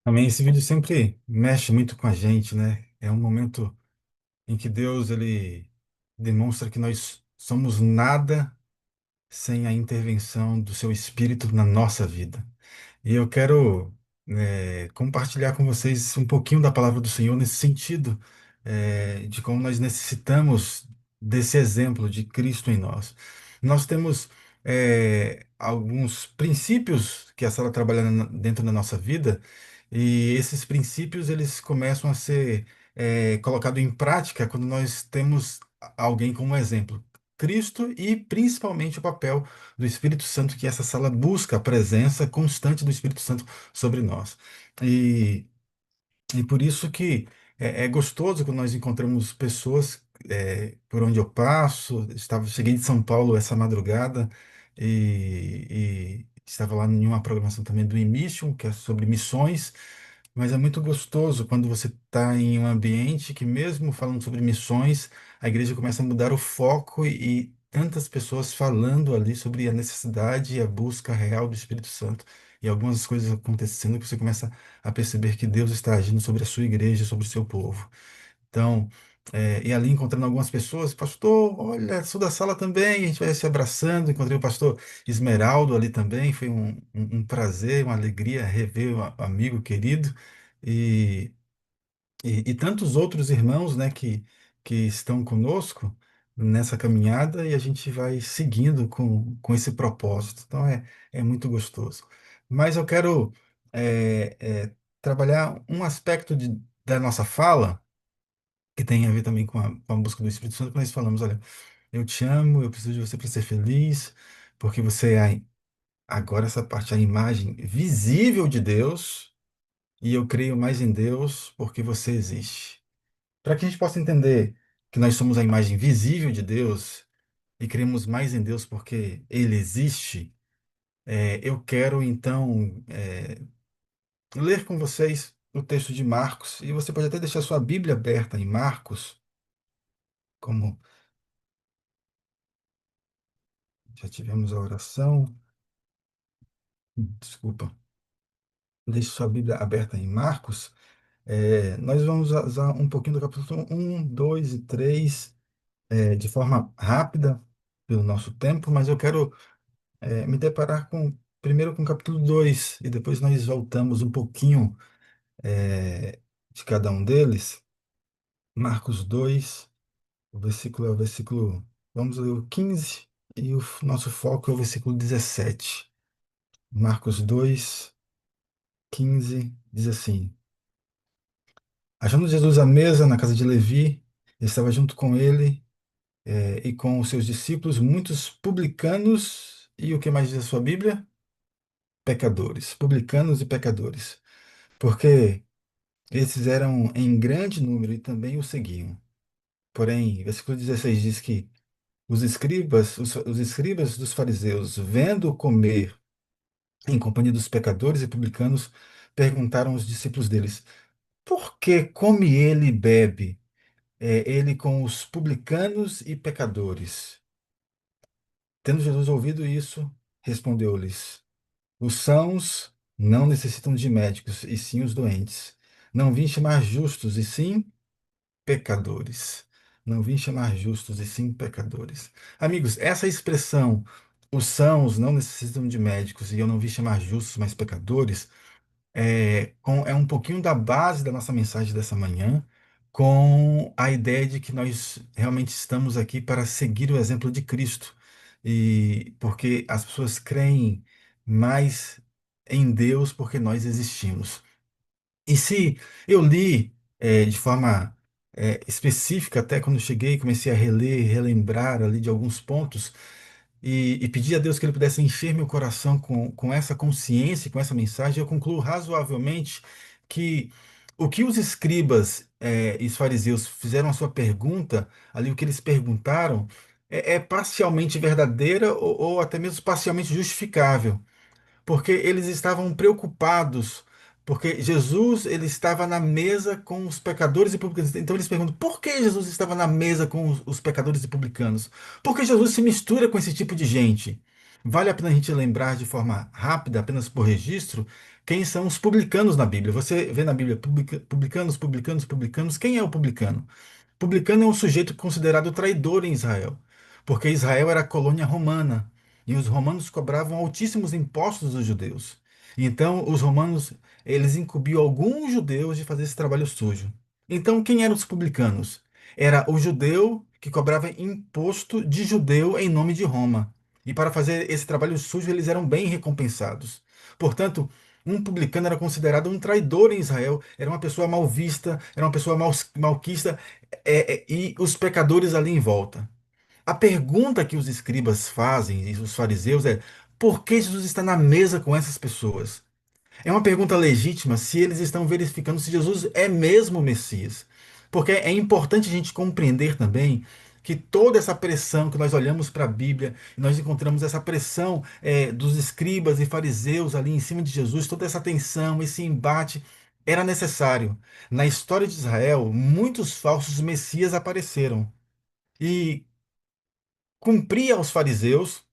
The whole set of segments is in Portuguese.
Também esse vídeo sempre mexe muito com a gente, né? É um momento em que Deus ele demonstra que nós somos nada sem a intervenção do seu Espírito na nossa vida. E eu quero compartilhar com vocês um pouquinho da palavra do Senhor nesse sentido, de como nós necessitamos desse exemplo de Cristo em nós. Nós temos alguns princípios que a sala trabalha dentro da nossa vida, e esses princípios eles começam a ser colocados em prática quando nós temos alguém como exemplo. Cristo e principalmente o papel do Espírito Santo, que essa sala busca a presença constante do Espírito Santo sobre nós. E, e por isso que é gostoso quando nós encontramos pessoas por onde eu passo. Cheguei de São Paulo essa madrugada e estava lá em uma programação também do Imission, que é sobre missões. Mas é muito gostoso quando você está em um ambiente que, mesmo falando sobre missões, a igreja começa a mudar o foco e tantas pessoas falando ali sobre a necessidade e a busca real do Espírito Santo e algumas coisas acontecendo que você começa a perceber que Deus está agindo sobre a sua igreja, sobre o seu povo. Então, e ali encontrando algumas pessoas, pastor, olha, sou da sala também, a gente vai se abraçando. Encontrei o pastor Esmeraldo ali também, foi um prazer, uma alegria rever um amigo querido. E, e tantos outros irmãos, né, que estão conosco nessa caminhada e a gente vai seguindo com esse propósito. Então, é muito gostoso. Mas eu quero trabalhar um aspecto da nossa fala que tem a ver também com a busca do Espírito Santo, quando nós falamos, olha, eu te amo, eu preciso de você para ser feliz, porque você é agora essa parte, a imagem visível de Deus, e eu creio mais em Deus porque você existe. Para que a gente possa entender que nós somos a imagem visível de Deus e cremos mais em Deus porque Ele existe, eu quero então ler com vocês o texto de Marcos, e você pode até deixar sua Bíblia aberta em Marcos, como já tivemos a oração. Desculpa. Deixe sua Bíblia aberta em Marcos. Nós vamos usar um pouquinho do capítulo 1, 2 e 3 de forma rápida, pelo nosso tempo, mas eu quero me deparar primeiro com o capítulo 2 e depois nós voltamos um pouquinho de cada um deles. Marcos 2, o versículo é o versículo, vamos ler o 15 e o nosso foco é o versículo 17. Marcos 2, 15 diz assim: Achando Jesus à mesa na casa de Levi, estava junto com ele e com os seus discípulos muitos publicanos e o que mais diz a sua Bíblia? Pecadores, publicanos e pecadores, porque esses eram em grande número e também o seguiam. Porém, versículo 16 diz que os escribas dos fariseus, vendo comer em companhia dos pecadores e publicanos, perguntaram aos discípulos deles: Por que come ele e bebe? Ele com os publicanos e pecadores. Tendo Jesus ouvido isso, respondeu-lhes: Os sãos não necessitam de médicos, e sim os doentes. Não vim chamar justos, e sim pecadores. Não vim chamar justos, e sim pecadores. Amigos, essa expressão, os sãos não necessitam de médicos, e eu não vim chamar justos, mas pecadores, é um pouquinho da base da nossa mensagem dessa manhã, com a ideia de que nós realmente estamos aqui para seguir o exemplo de Cristo. E porque as pessoas creem mais em Deus porque nós existimos. E se eu li de forma específica, até quando cheguei, comecei a reler, relembrar ali de alguns pontos, e pedir a Deus que Ele pudesse encher meu coração com essa consciência, com essa mensagem, eu concluo razoavelmente que o que os escribas e os fariseus fizeram a sua pergunta, ali o que eles perguntaram, é parcialmente verdadeira ou até mesmo parcialmente justificável, porque eles estavam preocupados, porque Jesus ele estava na mesa com os pecadores e publicanos. Então eles perguntam: por que Jesus estava na mesa com os pecadores e publicanos? Por que Jesus se mistura com esse tipo de gente? Vale a pena a gente lembrar de forma rápida, apenas por registro, quem são os publicanos na Bíblia. Você vê na Bíblia publicanos, publicanos, publicanos. Quem é o publicano? Publicano é um sujeito considerado traidor em Israel, porque Israel era colônia romana e os romanos cobravam altíssimos impostos dos judeus. Então, os romanos, eles incumbiam alguns judeus de fazer esse trabalho sujo. Então, quem eram os publicanos? Era o judeu que cobrava imposto de judeu em nome de Roma. E para fazer esse trabalho sujo, eles eram bem recompensados. Portanto, um publicano era considerado um traidor em Israel, era uma pessoa mal vista, era uma pessoa malquista, e os pecadores ali em volta. A pergunta que os escribas fazem, e os fariseus, é: por que Jesus está na mesa com essas pessoas? É uma pergunta legítima se eles estão verificando se Jesus é mesmo o Messias. Porque é importante a gente compreender também que toda essa pressão que nós olhamos para a Bíblia, e nós encontramos essa pressão dos escribas e fariseus ali em cima de Jesus, toda essa tensão, esse embate, era necessário. Na história de Israel, muitos falsos messias apareceram. E cumpria aos fariseus,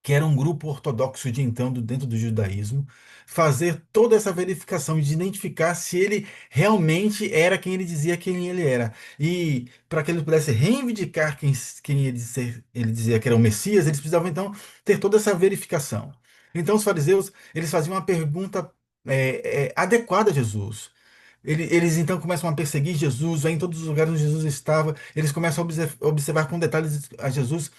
que era um grupo ortodoxo de então dentro do judaísmo, fazer toda essa verificação de identificar se ele realmente era quem ele dizia quem ele era. E para que ele pudesse reivindicar quem ele dizia que era o Messias, eles precisavam então ter toda essa verificação. Então os fariseus, eles faziam uma pergunta adequada a Jesus. Eles então começam a perseguir Jesus, vai em todos os lugares onde Jesus estava, eles começam a observar com detalhes a Jesus,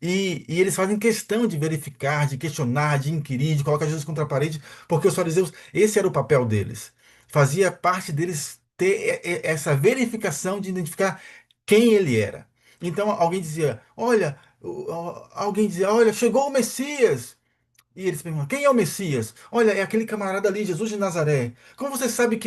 e eles fazem questão de verificar, de questionar, de inquirir, de colocar Jesus contra a parede, porque os fariseus, esse era o papel deles. Fazia parte deles ter essa verificação de identificar quem ele era. Então alguém dizia: Olha, alguém dizia: Olha, chegou o Messias. E eles perguntam: quem é o Messias? Olha, é aquele camarada ali, Jesus de Nazaré. Como você sabe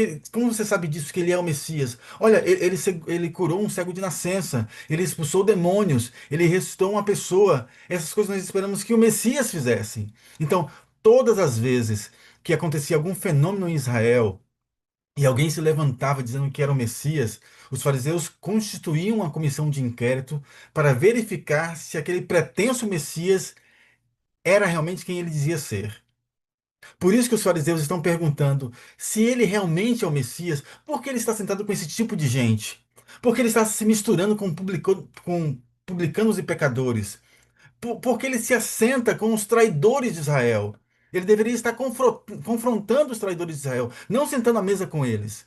disso que ele é o Messias? Olha, ele curou um cego de nascença, ele expulsou demônios, ele ressuscitou uma pessoa. Essas coisas nós esperamos que o Messias fizesse. Então, todas as vezes que acontecia algum fenômeno em Israel e alguém se levantava dizendo que era o Messias, os fariseus constituíam uma comissão de inquérito para verificar se aquele pretenso Messias era realmente quem ele dizia ser. Por isso que os fariseus estão perguntando se ele realmente é o Messias, por que ele está sentado com esse tipo de gente? Por que ele está se misturando com publicanos e pecadores? Por que ele se assenta com os traidores de Israel? Ele deveria estar confrontando os traidores de Israel, não sentando à mesa com eles.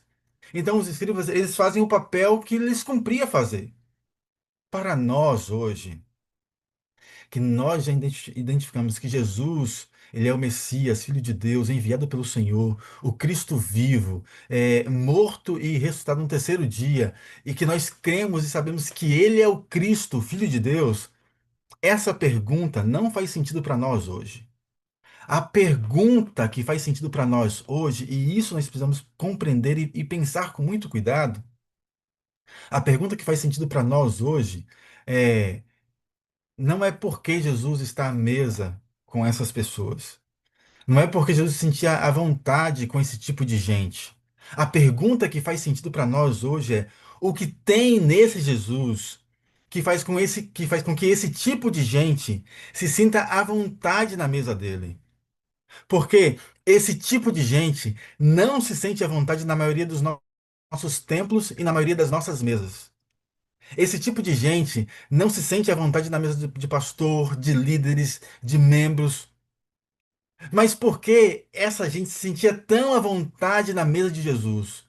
Então os escribas, eles fazem o papel que lhes cumpria fazer. Para nós hoje, que nós já identificamos que Jesus, ele é o Messias, Filho de Deus, enviado pelo Senhor, o Cristo vivo, morto e ressuscitado no terceiro dia, e que nós cremos e sabemos que ele é o Cristo, Filho de Deus, essa pergunta não faz sentido para nós hoje. A pergunta que faz sentido para nós hoje, e isso nós precisamos compreender e pensar com muito cuidado, a pergunta que faz sentido para nós hoje é não é porque Jesus está à mesa com essas pessoas. Não é porque Jesus se sentia à vontade com esse tipo de gente. A pergunta que faz sentido para nós hoje é: o que tem nesse Jesus que faz com que esse tipo de gente se sinta à vontade na mesa dele? Porque esse tipo de gente não se sente à vontade na maioria dos nossos templos e na maioria das nossas mesas. Esse tipo de gente não se sente à vontade na mesa de pastor, de líderes, de membros. Mas por que essa gente se sentia tão à vontade na mesa de Jesus?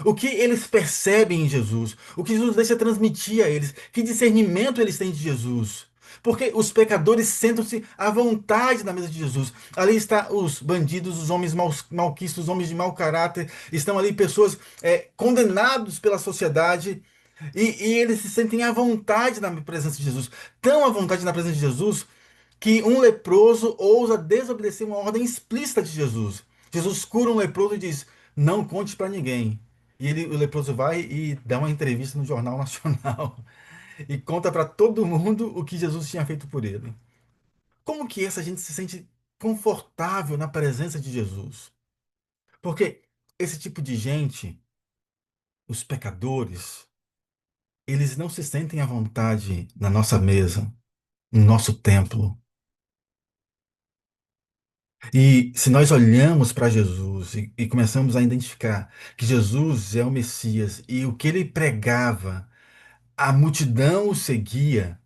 O que eles percebem em Jesus? O que Jesus deixa transmitir a eles? Que discernimento eles têm de Jesus? Porque os pecadores sentam-se à vontade na mesa de Jesus. Ali está os bandidos, os homens malquistos, os homens de mau caráter. Estão ali pessoas condenados pela sociedade. E eles se sentem à vontade na presença de Jesus. Tão à vontade na presença de Jesus que um leproso ousa desobedecer uma ordem explícita de Jesus. Jesus cura um leproso e diz: não conte para ninguém. O leproso vai e dá uma entrevista no Jornal Nacional e conta para todo mundo o que Jesus tinha feito por ele. Como que essa gente se sente confortável na presença de Jesus? Porque esse tipo de gente, os pecadores, eles não se sentem à vontade na nossa mesa, no nosso templo. E se nós olhamos para Jesus e começamos a identificar que Jesus é o Messias e o que ele pregava, a multidão o seguia,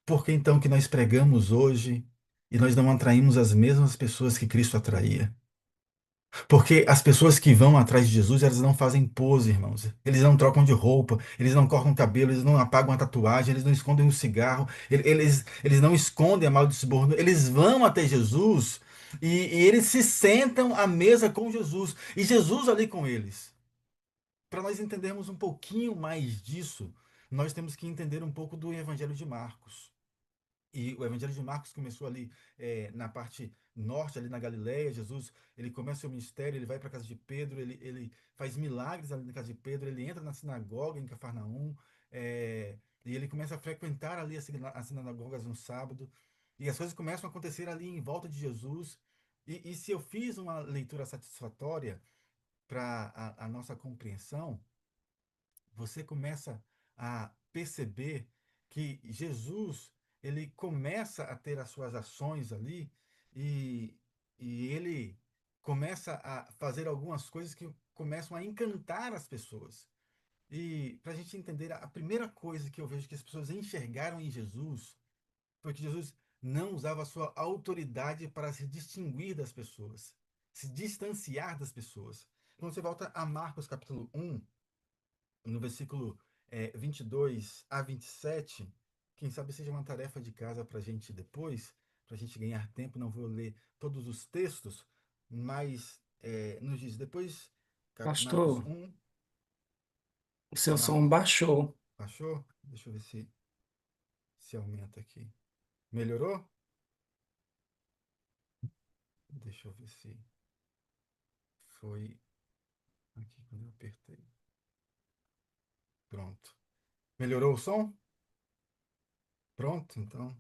por que então que nós pregamos hoje e nós não atraímos as mesmas pessoas que Cristo atraía? Porque as pessoas que vão atrás de Jesus, elas não fazem pose, irmãos. Eles não trocam de roupa, eles não cortam o cabelo, eles não apagam a tatuagem, eles não escondem o cigarro, eles não escondem a mala de suborno. Eles vão até Jesus e eles se sentam à mesa com Jesus. E Jesus ali com eles. Para nós entendermos um pouquinho mais disso, nós temos que entender um pouco do Evangelho de Marcos. E o Evangelho de Marcos começou ali na parte norte, ali na Galileia. Jesus, ele começa o seu ministério, ele vai para a casa de Pedro, ele faz milagres ali na casa de Pedro, ele entra na sinagoga em Cafarnaum, e ele começa a frequentar ali as sinagogas no sábado. E as coisas começam a acontecer ali em volta de Jesus. E se eu fiz uma leitura satisfatória para a nossa compreensão, você começa a perceber que Jesus, ele começa a ter as suas ações ali e, e ele começa a fazer algumas coisas que começam a encantar as pessoas. E para a gente entender, a primeira coisa que eu vejo que as pessoas enxergaram em Jesus foi que Jesus não usava a sua autoridade para se distinguir das pessoas, se distanciar das pessoas. Quando você volta a Marcos capítulo 1, no versículo 22 a 27, quem sabe seja uma tarefa de casa para a gente depois, para a gente ganhar tempo, não vou ler todos os textos, mas nos diz depois, Marcos Pastor, 1, o seu som Marcos, baixou. achou? Deixa eu ver se aumenta aqui. Melhorou? Deixa eu ver se foi aqui quando eu apertei. Pronto. Melhorou o som? Pronto, então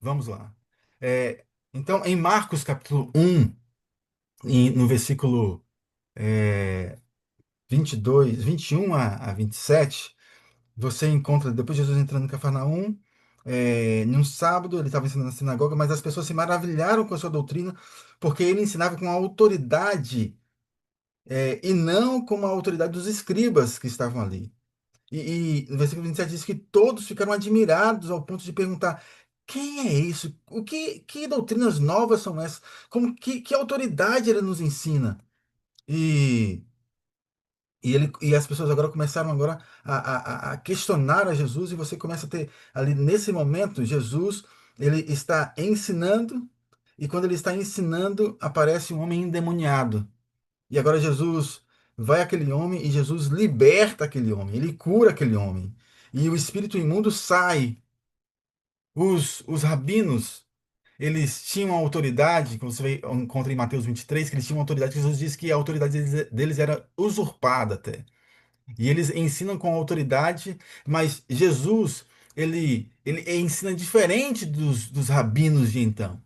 vamos lá. É, então, em Marcos capítulo 1, no versículo 22, 21 a 27, você encontra, depois de Jesus entrando em Cafarnaum, num sábado, ele estava ensinando na sinagoga, mas as pessoas se maravilharam com a sua doutrina, porque ele ensinava com a autoridade, e não com a autoridade dos escribas que estavam ali. E no versículo 27 diz que todos ficaram admirados ao ponto de perguntar: quem é isso? Que doutrinas novas são essas? Que autoridade ele nos ensina? E e as pessoas agora começaram agora a questionar a Jesus, e você começa a ter ali nesse momento Jesus, ele está ensinando, e quando ele está ensinando aparece um homem endemoniado. E agora Jesus vai àquele homem e Jesus liberta aquele homem, ele cura aquele homem. E o espírito imundo sai. Os rabinos, eles tinham autoridade, como você encontra em Mateus 23, que eles tinham autoridade, que Jesus disse que a autoridade deles era usurpada até. E eles ensinam com autoridade, mas Jesus, ele ensina diferente dos rabinos de então.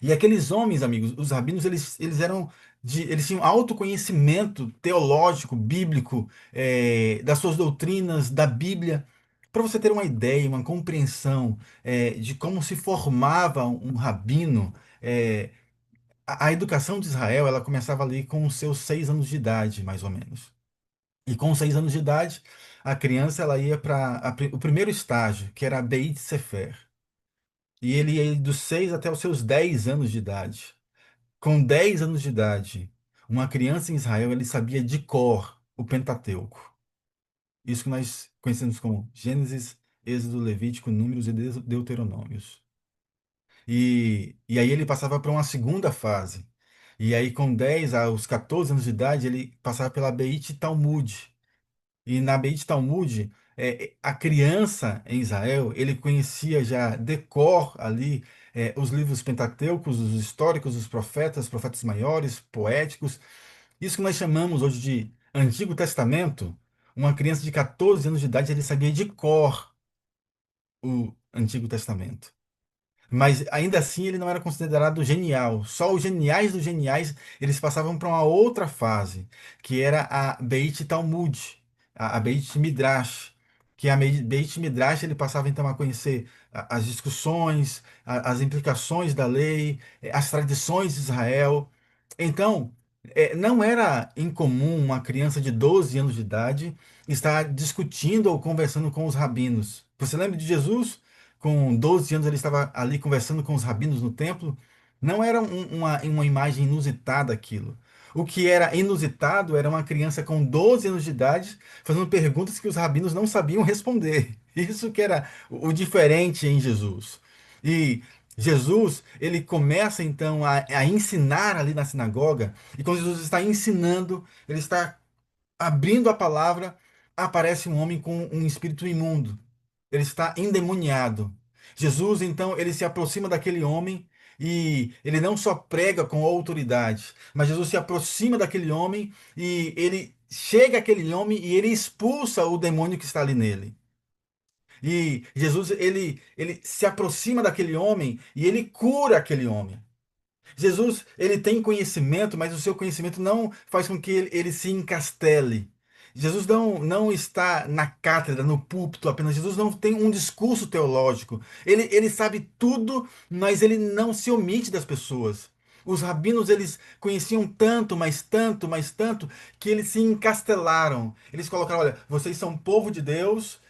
E aqueles homens, amigos, os rabinos, eles tinham autoconhecimento teológico, bíblico, das suas doutrinas, da Bíblia. Para você ter uma ideia, uma compreensão, de como se formava um rabino, a educação de Israel, ela começava ali com os seus 6 anos de idade, mais ou menos. E com 6 anos de idade, a criança ela ia para o primeiro estágio, que era a Beit Sefer. E ele ia dos 6 até os seus 10 anos de idade. Com 10 anos de idade, uma criança em Israel ele sabia de cor o Pentateuco. Isso que nós conhecemos como Gênesis, Êxodo, Levítico, Números e Deuteronômios. E aí ele passava para uma segunda fase. E aí, com 10 aos 14 anos de idade, ele passava pela Beit Talmud. E na Beit Talmud, a criança em Israel, ele conhecia já de cor ali os livros pentateucos, os históricos, os profetas maiores, poéticos. Isso que nós chamamos hoje de Antigo Testamento. Uma criança de 14 anos de idade, ele sabia de cor o Antigo Testamento. Mas ainda assim ele não era considerado genial. Só os geniais dos geniais eles passavam para uma outra fase, que era a Beit Talmud, a Beit Midrash, que a Beit Midrash ele passava então a conhecer as discussões, as implicações da lei, as tradições de Israel. Então, não era incomum uma criança de 12 anos de idade estar discutindo ou conversando com os rabinos. Você lembra de Jesus? Com 12 anos ele estava ali conversando com os rabinos no templo. Não era uma imagem inusitada aquilo. O que era inusitado era uma criança com 12 anos de idade fazendo perguntas que os rabinos não sabiam responder. Isso que era o diferente em Jesus. E Jesus, ele começa então a ensinar ali na sinagoga, e quando Jesus está ensinando, ele está abrindo a palavra, aparece um homem com um espírito imundo. Ele está endemoniado. Jesus, então, ele se aproxima daquele homem e ele não só prega com autoridade, mas Jesus se aproxima daquele homem e ele chega àquele homem e ele expulsa o demônio que está ali nele. E Jesus, ele se aproxima daquele homem e ele cura aquele homem. Jesus, ele tem conhecimento, mas o seu conhecimento não faz com que ele se encastele. Jesus não está na cátedra, no púlpito apenas. Jesus não tem um discurso teológico. Ele sabe tudo, mas ele não se omite das pessoas. Os rabinos, eles conheciam tanto, mas tanto, que eles se encastelaram. Eles colocaram, olha, vocês são povo de Deus,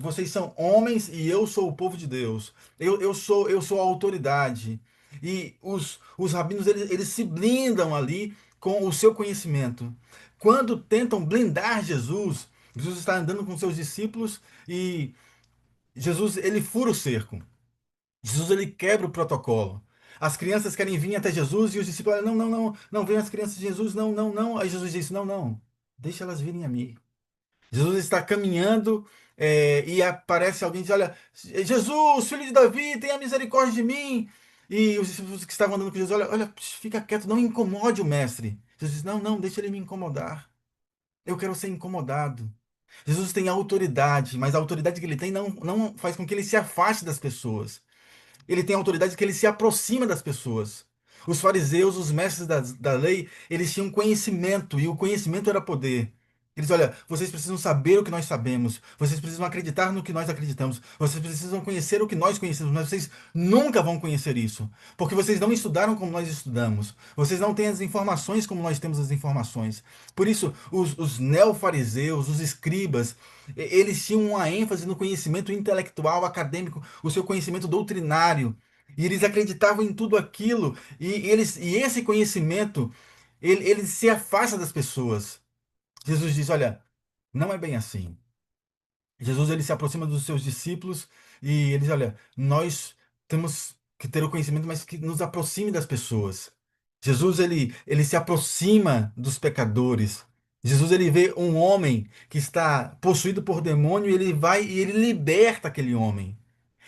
vocês são homens e eu sou o povo de Deus. Eu sou a autoridade. E os rabinos eles se blindam ali com o seu conhecimento. Quando tentam blindar Jesus, Jesus está andando com seus discípulos e Jesus ele fura o cerco. Jesus ele quebra o protocolo. As crianças querem vir até Jesus e os discípulos, não, não, não, não venham as crianças de Jesus, não, não, não. Aí Jesus diz, não, não, deixa elas virem a mim. Jesus está caminhando e aparece alguém e diz: Olha, Jesus, filho de Davi, tenha misericórdia de mim. E os discípulos que estavam andando com Jesus: Olha, olha, fica quieto, não incomode o mestre. Jesus diz: Não, não, deixa ele me incomodar. Eu quero ser incomodado. Jesus tem autoridade, mas a autoridade que ele tem não faz com que ele se afaste das pessoas. Ele tem autoridade que ele se aproxima das pessoas. Os fariseus, os mestres da lei, eles tinham conhecimento e o conhecimento era poder. Eles, olha, vocês precisam saber o que nós sabemos, vocês precisam acreditar no que nós acreditamos, vocês precisam conhecer o que nós conhecemos, mas vocês nunca vão conhecer isso, porque vocês não estudaram como nós estudamos, vocês não têm as informações como nós temos as informações. Por isso, os neofariseus, os escribas, eles tinham uma ênfase no conhecimento intelectual, acadêmico, o seu conhecimento doutrinário. E eles acreditavam em tudo aquilo. E esse conhecimento, ele se afasta das pessoas. Jesus diz, olha, não é bem assim. Jesus ele se aproxima dos seus discípulos e ele diz, olha, nós temos que ter o conhecimento, mas que nos aproxime das pessoas. Jesus ele se aproxima dos pecadores. Jesus ele vê um homem que está possuído por demônio e ele vai e ele liberta aquele homem.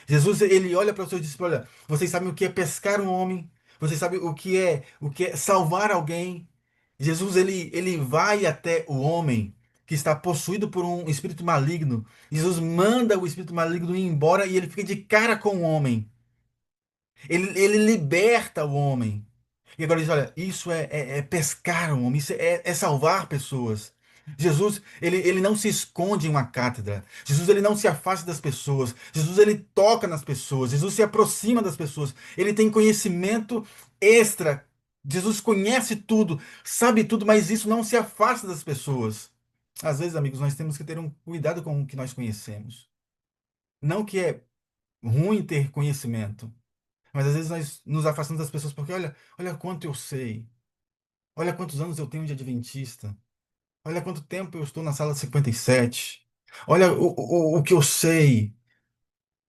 Jesus, ele olha para os seus discípulos, olha, vocês sabem o que é pescar um homem? Vocês sabem o que é salvar alguém? Jesus, ele vai até o homem que está possuído por um espírito maligno. Jesus manda o espírito maligno ir embora e ele fica de cara com o homem. Ele liberta o homem. E agora ele diz, olha, isso é pescar o homem, isso é salvar pessoas. Jesus, ele não se esconde em uma cátedra. Jesus, ele não se afasta das pessoas. Jesus, ele toca nas pessoas. Jesus se aproxima das pessoas. Ele tem conhecimento extra. Jesus conhece tudo, sabe tudo, mas isso não se afasta das pessoas. Às vezes, amigos, nós temos que ter um cuidado com o que nós conhecemos. Não que é ruim ter conhecimento, mas às vezes nós nos afastamos das pessoas porque olha quanto eu sei. Olha quantos anos eu tenho de adventista. Olha quanto tempo eu estou na sala 57. Olha o que eu sei.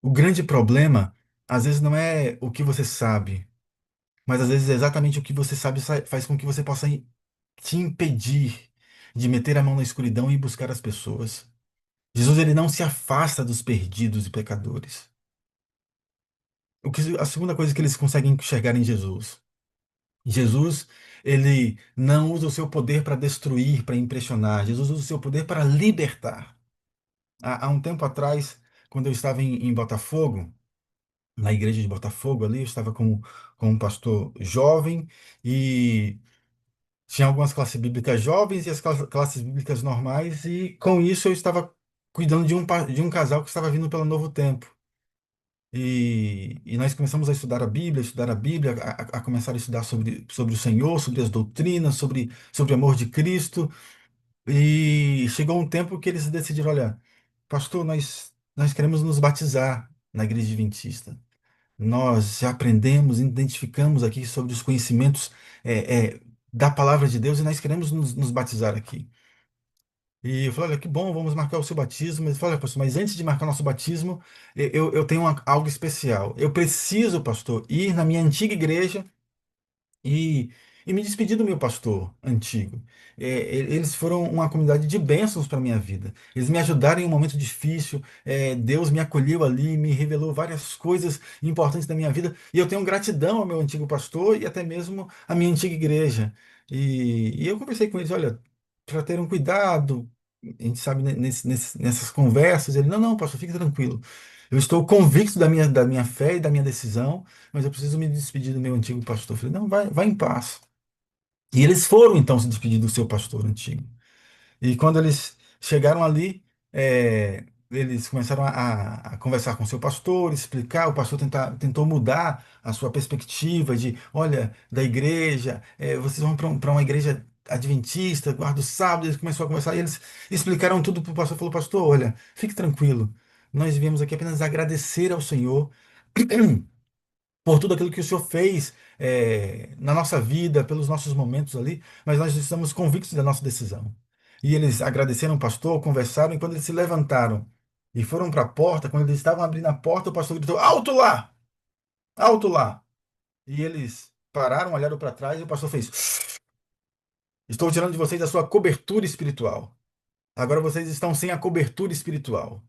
O grande problema, às vezes, não é o que você sabe, mas às vezes é exatamente o que você sabe faz com que você possa te impedir de meter a mão na escuridão e buscar as pessoas. Jesus, ele não se afasta dos perdidos e pecadores. A segunda coisa que eles conseguem enxergar em Jesus. Jesus, ele não usa o seu poder para destruir, para impressionar. Jesus usa o seu poder para libertar. Há um tempo atrás, quando eu estava em Botafogo, na igreja de Botafogo ali, eu estava com um pastor jovem e tinha algumas classes bíblicas jovens e as classes bíblicas normais, e com isso eu estava cuidando de um casal que estava vindo pelo Novo Tempo. E nós começamos a estudar a Bíblia, a começar a estudar sobre o Senhor, sobre as doutrinas, sobre o amor de Cristo. E chegou um tempo que eles decidiram, olha, pastor, nós queremos nos batizar na igreja adventista. Nós já aprendemos, identificamos aqui sobre os conhecimentos da palavra de Deus e nós queremos nos batizar aqui. E eu falei, olha, que bom, vamos marcar o seu batismo. Ele falou, olha, pastor, mas antes de marcar nosso batismo, eu tenho algo especial. Eu preciso, pastor, ir na minha antiga igreja e, e me despedi do meu pastor antigo. Eles foram uma comunidade de bênçãos para a minha vida. Eles me ajudaram em um momento difícil. Deus me acolheu ali, me revelou várias coisas importantes da minha vida. E eu tenho gratidão ao meu antigo pastor e até mesmo à minha antiga igreja. E eu conversei com eles, olha, para ter um cuidado, a gente sabe, né, nessas conversas, ele, não, não, pastor, fique tranquilo. Eu estou convicto da minha fé e da minha decisão, mas eu preciso me despedir do meu antigo pastor. Eu falei, não, vai em paz. E eles foram então se despedir do seu pastor antigo. E quando eles chegaram ali, eles começaram a conversar com o seu pastor, explicar. O pastor tentou mudar a sua perspectiva de, olha, da igreja, vocês vão para uma igreja adventista, guarda o sábado. Eles começaram a conversar e eles explicaram tudo para o pastor. Falou, pastor, olha, fique tranquilo. Nós viemos aqui apenas agradecer ao Senhor por tudo aquilo que o Senhor fez na nossa vida, pelos nossos momentos ali, mas nós estamos convictos da nossa decisão. E eles agradeceram o pastor, conversaram, e quando eles se levantaram e foram para a porta, quando eles estavam abrindo a porta, o pastor gritou: Alto lá! Alto lá! E eles pararam, olharam para trás, e o pastor fez: Estou tirando de vocês a sua cobertura espiritual. Agora vocês estão sem a cobertura espiritual.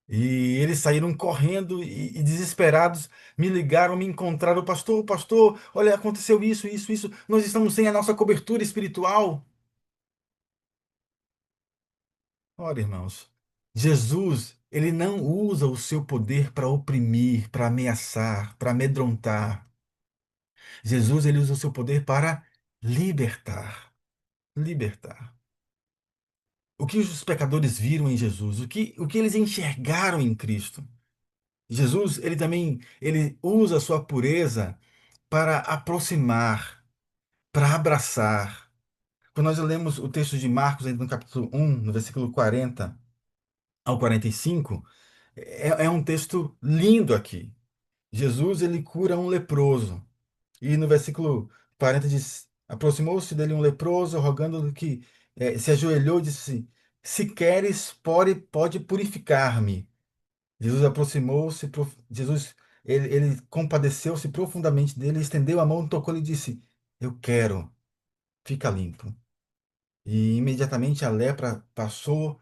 E eles saíram correndo e desesperados, me ligaram, me encontraram, pastor, pastor, olha, aconteceu isso, isso, isso, nós estamos sem a nossa cobertura espiritual. Ora, irmãos, Jesus, ele não usa o seu poder para oprimir, para ameaçar, para amedrontar. Jesus, ele usa o seu poder para libertar, libertar. O que os pecadores viram em Jesus, o que eles enxergaram em Cristo. Jesus, ele também, ele usa a sua pureza para aproximar, para abraçar. Quando nós lemos o texto de Marcos, ainda no capítulo 1, no versículo 40 ao 45, é um texto lindo aqui. Jesus, ele cura um leproso. E no versículo 40 diz: aproximou-se dele um leproso, rogando que se ajoelhou e disse: Se queres, pode purificar-me. Jesus aproximou-se, Jesus, ele compadeceu-se profundamente dele, estendeu a mão, tocou-lhe e disse: Eu quero, fica limpo. E imediatamente a lepra passou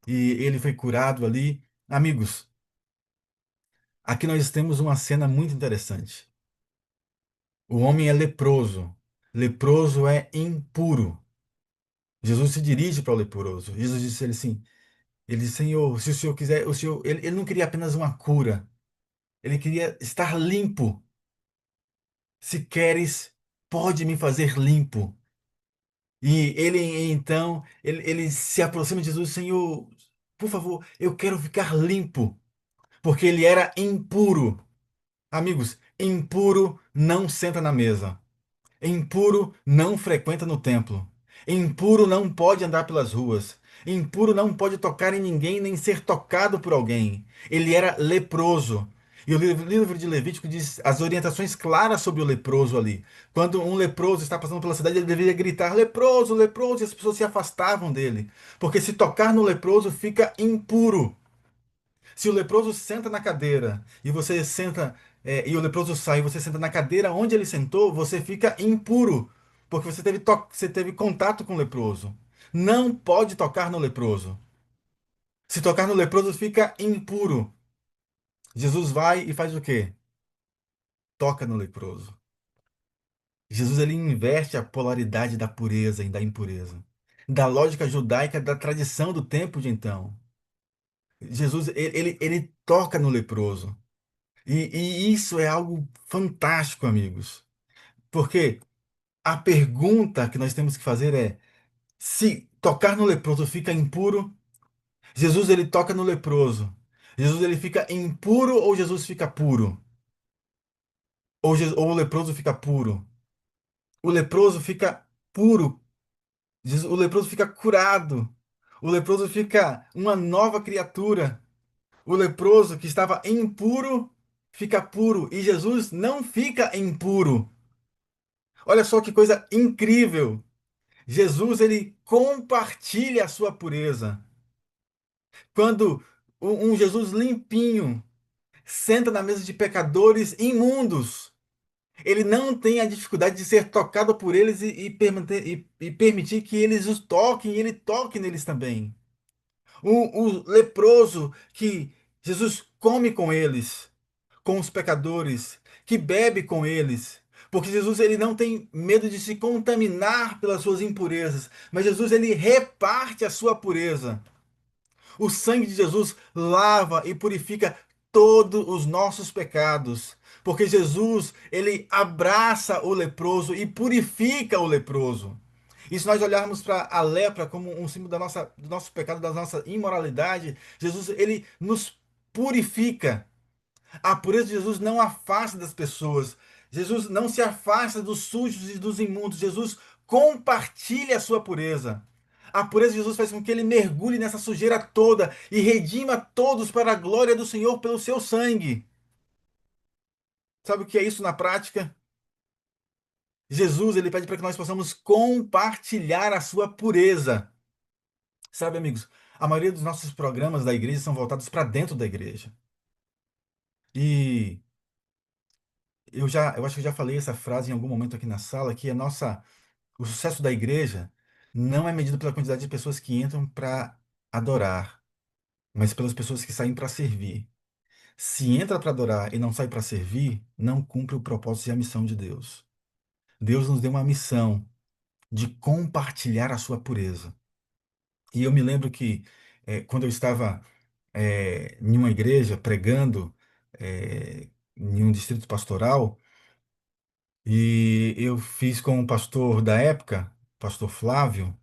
e ele foi curado ali. Amigos, aqui nós temos uma cena muito interessante. O homem é leproso. Leproso é impuro. Jesus se dirige para o leproso. Jesus disse a ele assim: ele disse, Senhor, se o Senhor quiser, o Senhor, ele não queria apenas uma cura, ele queria estar limpo. Se queres, pode me fazer limpo. E ele então, ele se aproxima de Jesus, Senhor, por favor, eu quero ficar limpo, porque ele era impuro. Amigos, impuro não senta na mesa. Impuro não frequenta no templo. Impuro não pode andar pelas ruas. Impuro não pode tocar em ninguém nem ser tocado por alguém. Ele era leproso. E o livro de Levítico diz as orientações claras sobre o leproso ali. Quando um leproso está passando pela cidade, ele deveria gritar: leproso, leproso, e as pessoas se afastavam dele. Porque se tocar no leproso, fica impuro. Se o leproso senta na cadeira e você senta, e o leproso sai e você senta na cadeira onde ele sentou, você fica impuro, porque você teve contato com o leproso. Não pode tocar no leproso. Se tocar no leproso, fica impuro. Jesus vai e faz o quê? Toca no leproso. Jesus ele inverte a polaridade da pureza e da impureza, da lógica judaica, da tradição do tempo de então. Jesus ele toca no leproso. E isso é algo fantástico, amigos. Porque a pergunta que nós temos que fazer é: se tocar no leproso fica impuro, Jesus ele toca no leproso. Jesus ele fica impuro ou Jesus fica puro? Ou o leproso fica puro? O leproso fica puro. O leproso fica curado. O leproso fica uma nova criatura. O leproso que estava impuro fica puro e Jesus não fica impuro. Olha só que coisa incrível. Jesus ele compartilha a sua pureza. Quando um Jesus limpinho senta na mesa de pecadores imundos, ele não tem a dificuldade de ser tocado por eles e permitir que eles os toquem e ele toque neles também. O leproso que Jesus come com eles, com os pecadores, que bebe com eles. Porque Jesus ele não tem medo de se contaminar pelas suas impurezas, mas Jesus ele reparte a sua pureza. O sangue de Jesus lava e purifica todos os nossos pecados, porque Jesus, ele abraça o leproso e purifica o leproso. E se nós olharmos para a lepra como um símbolo do nosso pecado, da nossa imoralidade, Jesus, ele nos purifica. A pureza de Jesus não afasta das pessoas. Jesus não se afasta dos sujos e dos imundos. Jesus compartilha a sua pureza. A pureza de Jesus faz com que ele mergulhe nessa sujeira toda e redima todos para a glória do Senhor pelo seu sangue. Sabe o que é isso na prática? Jesus, ele pede para que nós possamos compartilhar a sua pureza. Sabe, amigos, a maioria dos nossos programas da igreja são voltados para dentro da igreja. E eu acho que eu já falei essa frase em algum momento aqui na sala, que o sucesso da igreja não é medido pela quantidade de pessoas que entram para adorar, mas pelas pessoas que saem para servir. Se entra para adorar e não sai para servir, não cumpre o propósito e a missão de Deus. Deus nos deu uma missão de compartilhar a sua pureza. E eu me lembro que quando eu estava em uma igreja pregando em um distrito pastoral, e eu fiz com o pastor da época, pastor Flávio.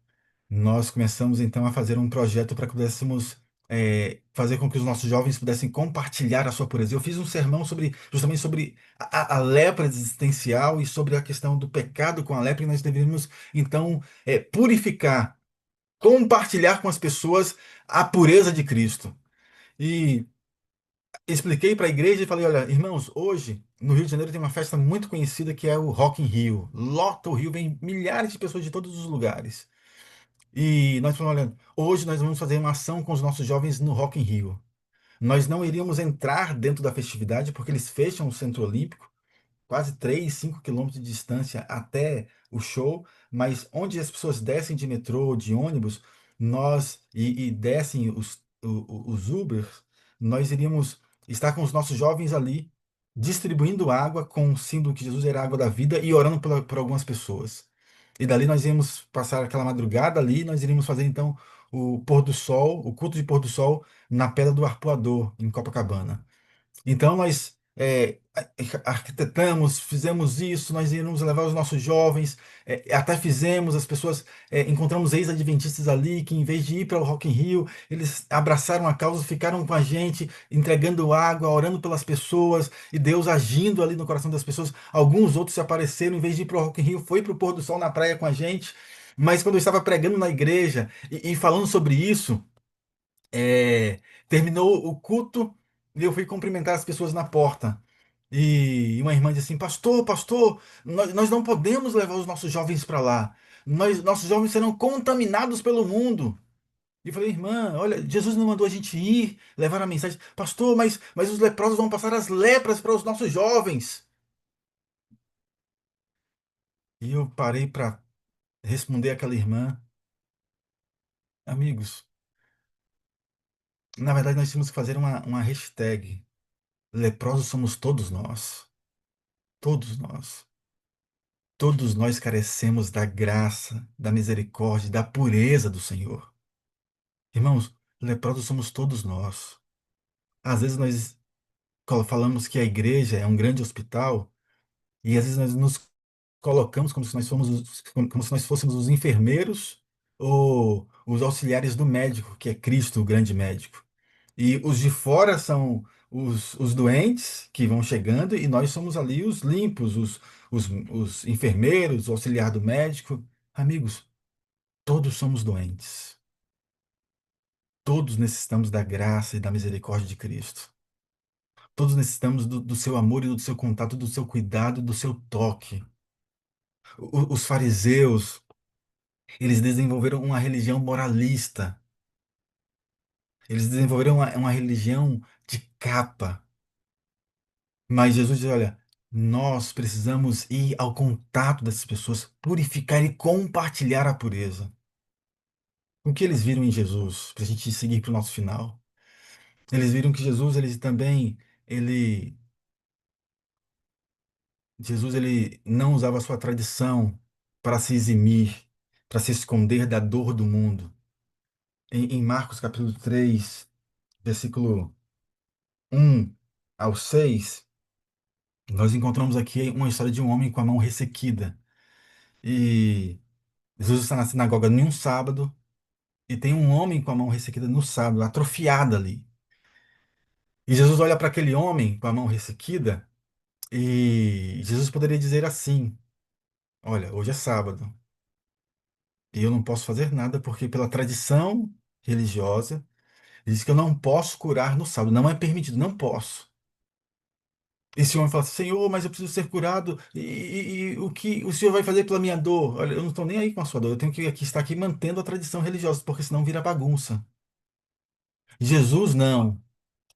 Nós começamos então a fazer um projeto para que pudéssemos fazer com que os nossos jovens pudessem compartilhar a sua pureza. Eu fiz um sermão justamente sobre a lepra existencial e sobre a questão do pecado com a lepra, e nós deveríamos então purificar, compartilhar com as pessoas a pureza de Cristo. E expliquei para a igreja e falei: olha, irmãos, hoje no Rio de Janeiro tem uma festa muito conhecida que é o Rock in Rio. Lota o Rio, vem milhares de pessoas de todos os lugares. E nós falamos: olha, hoje nós vamos fazer uma ação com os nossos jovens no Rock in Rio. Nós não iríamos entrar dentro da festividade porque eles fecham o Centro Olímpico quase 3, 5 quilômetros de distância até o show, mas onde as pessoas descem de metrô, de ônibus, e descem os Ubers, nós iríamos estar com os nossos jovens ali, distribuindo água com o símbolo que Jesus era a água da vida e orando por algumas pessoas. E dali nós íamos passar aquela madrugada ali, nós iríamos fazer então o pôr do sol, o culto de pôr do sol na Pedra do Arpoador, em Copacabana. Então nós arquitetamos, fizemos isso, nós íamos levar os nossos jovens, até fizemos, as pessoas, encontramos ex-adventistas ali que em vez de ir para o Rock in Rio, eles abraçaram a causa, ficaram com a gente, entregando água, orando pelas pessoas e Deus agindo ali no coração das pessoas. Alguns outros se apareceram, em vez de ir para o Rock in Rio, foi para o pôr do sol na praia com a gente. Mas quando eu estava pregando na igreja e falando sobre isso, terminou o culto e eu fui cumprimentar as pessoas na porta. E uma irmã disse assim: pastor, pastor, nós não podemos levar os nossos jovens para lá. Nossos jovens serão contaminados pelo mundo. E eu falei: irmã, olha, Jesus não mandou a gente ir levar a mensagem. Pastor, mas os leprosos vão passar as lepras para os nossos jovens. E eu parei para responder àquela irmã: amigos, na verdade nós temos que fazer uma hashtag. Leprosos somos todos nós. Todos nós. Todos nós carecemos da graça, da misericórdia, da pureza do Senhor. Irmãos, leprosos somos todos nós. Às vezes nós falamos que a igreja é um grande hospital e às vezes nós nos colocamos como se nós fôssemos os enfermeiros os auxiliares do médico, que é Cristo, o grande médico. E os de fora são os doentes que vão chegando, e nós somos ali os limpos, os enfermeiros, o auxiliar do médico. Amigos, todos somos doentes. Todos necessitamos da graça e da misericórdia de Cristo. Todos necessitamos do seu amor e do seu contato, do seu cuidado, do seu toque. Os fariseus, eles desenvolveram uma religião moralista. Eles desenvolveram uma religião de capa. Mas Jesus diz: olha, nós precisamos ir ao contato dessas pessoas, purificar e compartilhar a pureza. O que eles viram em Jesus, para a gente seguir para o nosso final? Eles viram que Jesus, ele também, ele, Jesus, ele não usava a sua tradição para se eximir, para se esconder da dor do mundo. Em Marcos capítulo 3, versículo 1 ao 6, nós encontramos aqui uma história de um homem com a mão ressequida. E Jesus está na sinagoga em um sábado e tem um homem com a mão ressequida no sábado, atrofiada ali. E Jesus olha para aquele homem com a mão ressequida e Jesus poderia dizer assim: olha, hoje é sábado e eu não posso fazer nada porque, pela tradição religiosa, diz que eu não posso curar no sábado, não é permitido, não posso. Esse homem fala assim: Senhor, mas eu preciso ser curado, e o que o Senhor vai fazer pela minha dor? Olha, eu não estou nem aí com a sua dor, eu tenho que estar aqui mantendo a tradição religiosa, porque senão vira bagunça. Jesus não.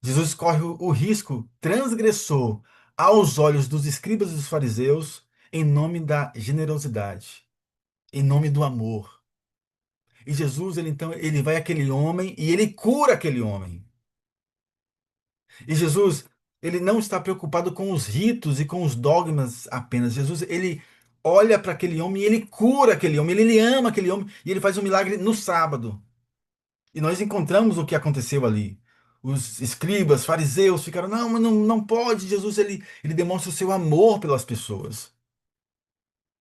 Jesus corre o risco transgressor aos olhos dos escribas e dos fariseus em nome da generosidade, em nome do amor. E Jesus, ele então, ele vai àquele homem e ele cura aquele homem. E Jesus, ele não está preocupado com os ritos e com os dogmas apenas. Jesus, ele olha para aquele homem e ele cura aquele homem, ele ama aquele homem e ele faz um milagre no sábado. E nós encontramos o que aconteceu ali. Os escribas, fariseus ficaram: não, mas não pode. Jesus, ele demonstra o seu amor pelas pessoas.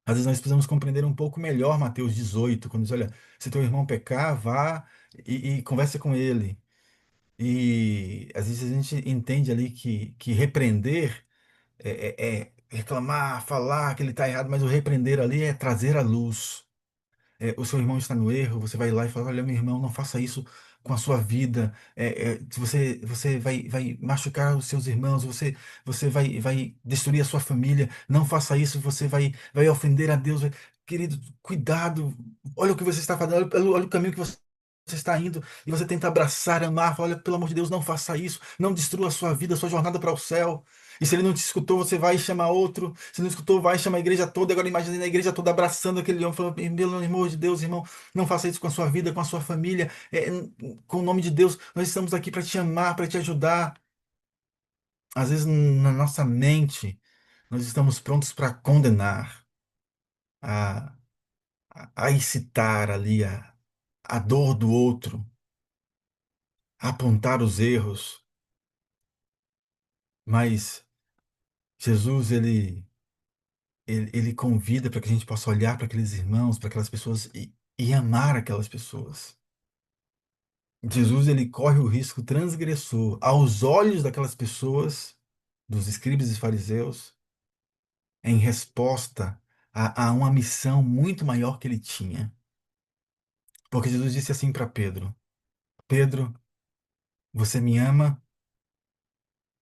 Às vezes nós precisamos compreender um pouco melhor Mateus 18, quando diz: olha, se teu irmão pecar, vá e conversa com ele. E às vezes a gente entende ali que repreender é reclamar, falar que ele está errado, mas o repreender ali é trazer à luz. O seu irmão está no erro, você vai lá e fala: olha, meu irmão, não faça isso com a sua vida. Se você vai machucar os seus irmãos, você vai destruir a sua família. Não faça isso, você vai ofender a Deus. Querido, cuidado, olha o que você está fazendo, olha o caminho que você está indo, e você tenta abraçar, amar, fala: olha, pelo amor de Deus, não faça isso, não destrua a sua vida, a sua jornada para o céu. E se ele não te escutou, você vai chamar outro. Se não escutou, vai chamar a igreja toda. Agora imagine a igreja toda abraçando aquele homem, falando: pelo amor de Deus, irmão, não faça isso com a sua vida, com a sua família. Com o nome de Deus, nós estamos aqui para te amar, para te ajudar. Às vezes, na nossa mente, nós estamos prontos para condenar, a, a incitar ali a dor do outro, a apontar os erros. Mas Jesus, ele convida para que a gente possa olhar para aqueles irmãos, para aquelas pessoas e amar aquelas pessoas. Jesus, ele corre o risco transgressor aos olhos daquelas pessoas, dos escribas e fariseus, em resposta a uma missão muito maior que ele tinha. Porque Jesus disse assim para Pedro: Pedro, você me ama?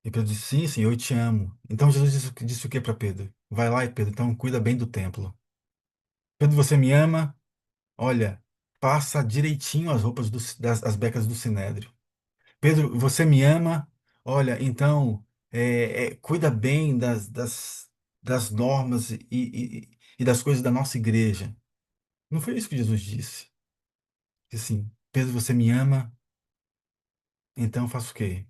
E Pedro disse: sim, sim, eu te amo. Então Jesus disse o que para Pedro? Vai lá, Pedro, então cuida bem do templo. Pedro, você me ama? Olha, passa direitinho as roupas as becas do sinédrio. Pedro, você me ama? Olha, então cuida bem das normas e das coisas da nossa igreja. Não foi isso que Jesus disse. Disse assim: Pedro, você me ama? Então faça o quê?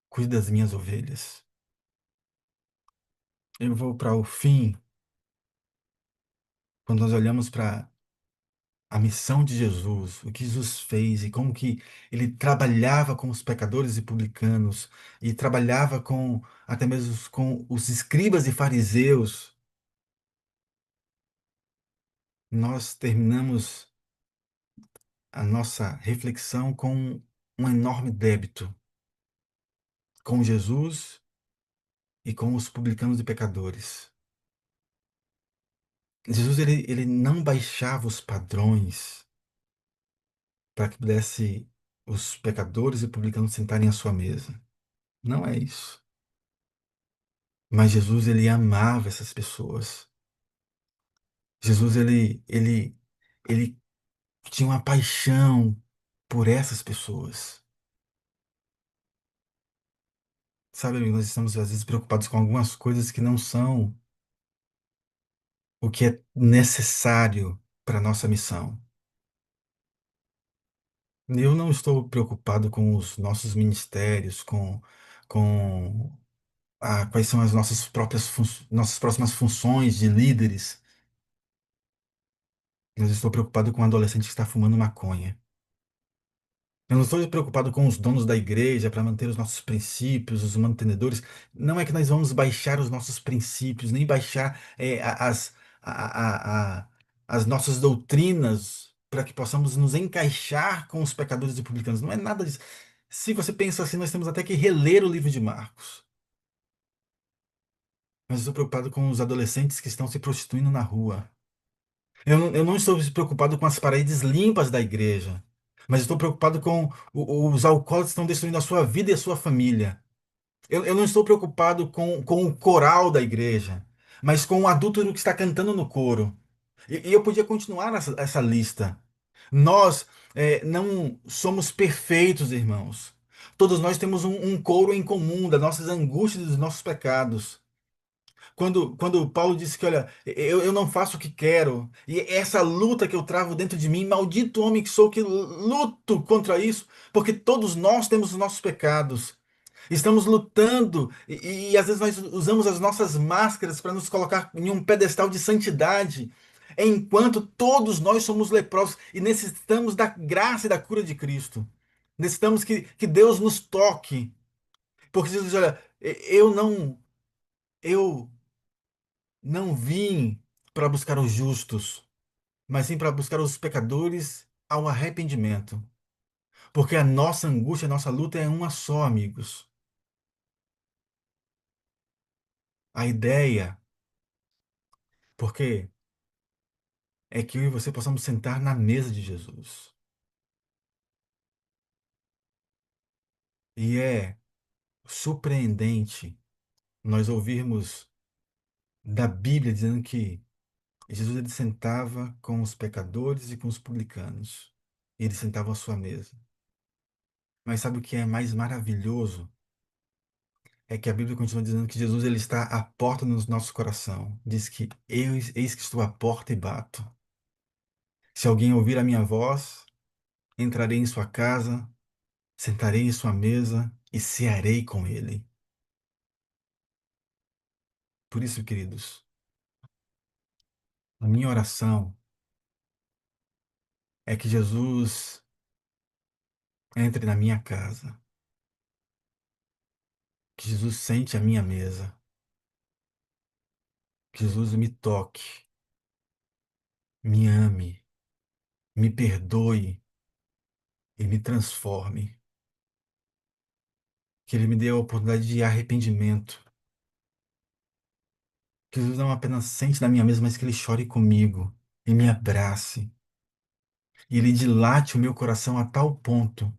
Cuide das minhas ovelhas. Eu vou para o fim, quando nós olhamos para a missão de Jesus, o que Jesus fez e como que ele trabalhava com os pecadores e publicanos e trabalhava com até mesmo com os escribas e fariseus. Nós terminamos a nossa reflexão com um enorme débito com Jesus e com os publicanos e pecadores. Jesus ele não baixava os padrões para que pudesse os pecadores e publicanos sentarem à sua mesa. Não é isso. Mas Jesus ele amava essas pessoas. Jesus ele tinha uma paixão por essas pessoas. Sabe, amigo, nós estamos às vezes preocupados com algumas coisas que não são o que é necessário para a nossa missão. Eu não estou preocupado com os nossos ministérios, com quais são as nossas próximas funções de líderes. Eu estou preocupado com um adolescente que está fumando maconha. Eu não estou preocupado com os donos da igreja para manter os nossos princípios, os mantenedores. Não é que nós vamos baixar os nossos princípios, nem baixar as nossas doutrinas para que possamos nos encaixar com os pecadores e publicanos. Não é nada disso. Se você pensa assim, nós temos até que reler o livro de Marcos. Mas eu estou preocupado com os adolescentes que estão se prostituindo na rua. Eu não estou preocupado com as paredes limpas da igreja, mas estou preocupado com os alcoólatras que estão destruindo a sua vida e a sua família. Eu não estou preocupado com o coral da igreja, mas com o adúltero que está cantando no coro. E eu podia continuar essa lista. Nós não somos perfeitos, irmãos. Todos nós temos um coro em comum das nossas angústias e dos nossos pecados. Quando Paulo disse que, olha, eu não faço o que quero, e essa luta que eu travo dentro de mim, maldito homem que sou, que luto contra isso, porque todos nós temos os nossos pecados. Estamos lutando, e às vezes nós usamos as nossas máscaras para nos colocar em um pedestal de santidade, enquanto todos nós somos leprosos e necessitamos da graça e da cura de Cristo. Necessitamos que Deus nos toque, porque Jesus diz, olha, eu não vim para buscar os justos, mas sim para buscar os pecadores ao arrependimento. Porque a nossa angústia, a nossa luta é uma só, amigos. A ideia, porque é que eu e você possamos sentar na mesa de Jesus. E é surpreendente nós ouvirmos da Bíblia dizendo que Jesus ele sentava com os pecadores e com os publicanos. E eles sentavam à sua mesa. Mas sabe o que é mais maravilhoso? É que a Bíblia continua dizendo que Jesus ele está à porta do nosso coração. Diz que eis que estou à porta e bato. Se alguém ouvir a minha voz, entrarei em sua casa, sentarei em sua mesa e cearei com ele. Por isso, queridos, a minha oração é que Jesus entre na minha casa, que Jesus sente à minha mesa, que Jesus me toque, me ame, me perdoe e me transforme. Que ele me dê a oportunidade de arrependimento. Que Jesus não apenas sente na minha mesa, mas que ele chore comigo e me abrace. E ele dilate o meu coração a tal ponto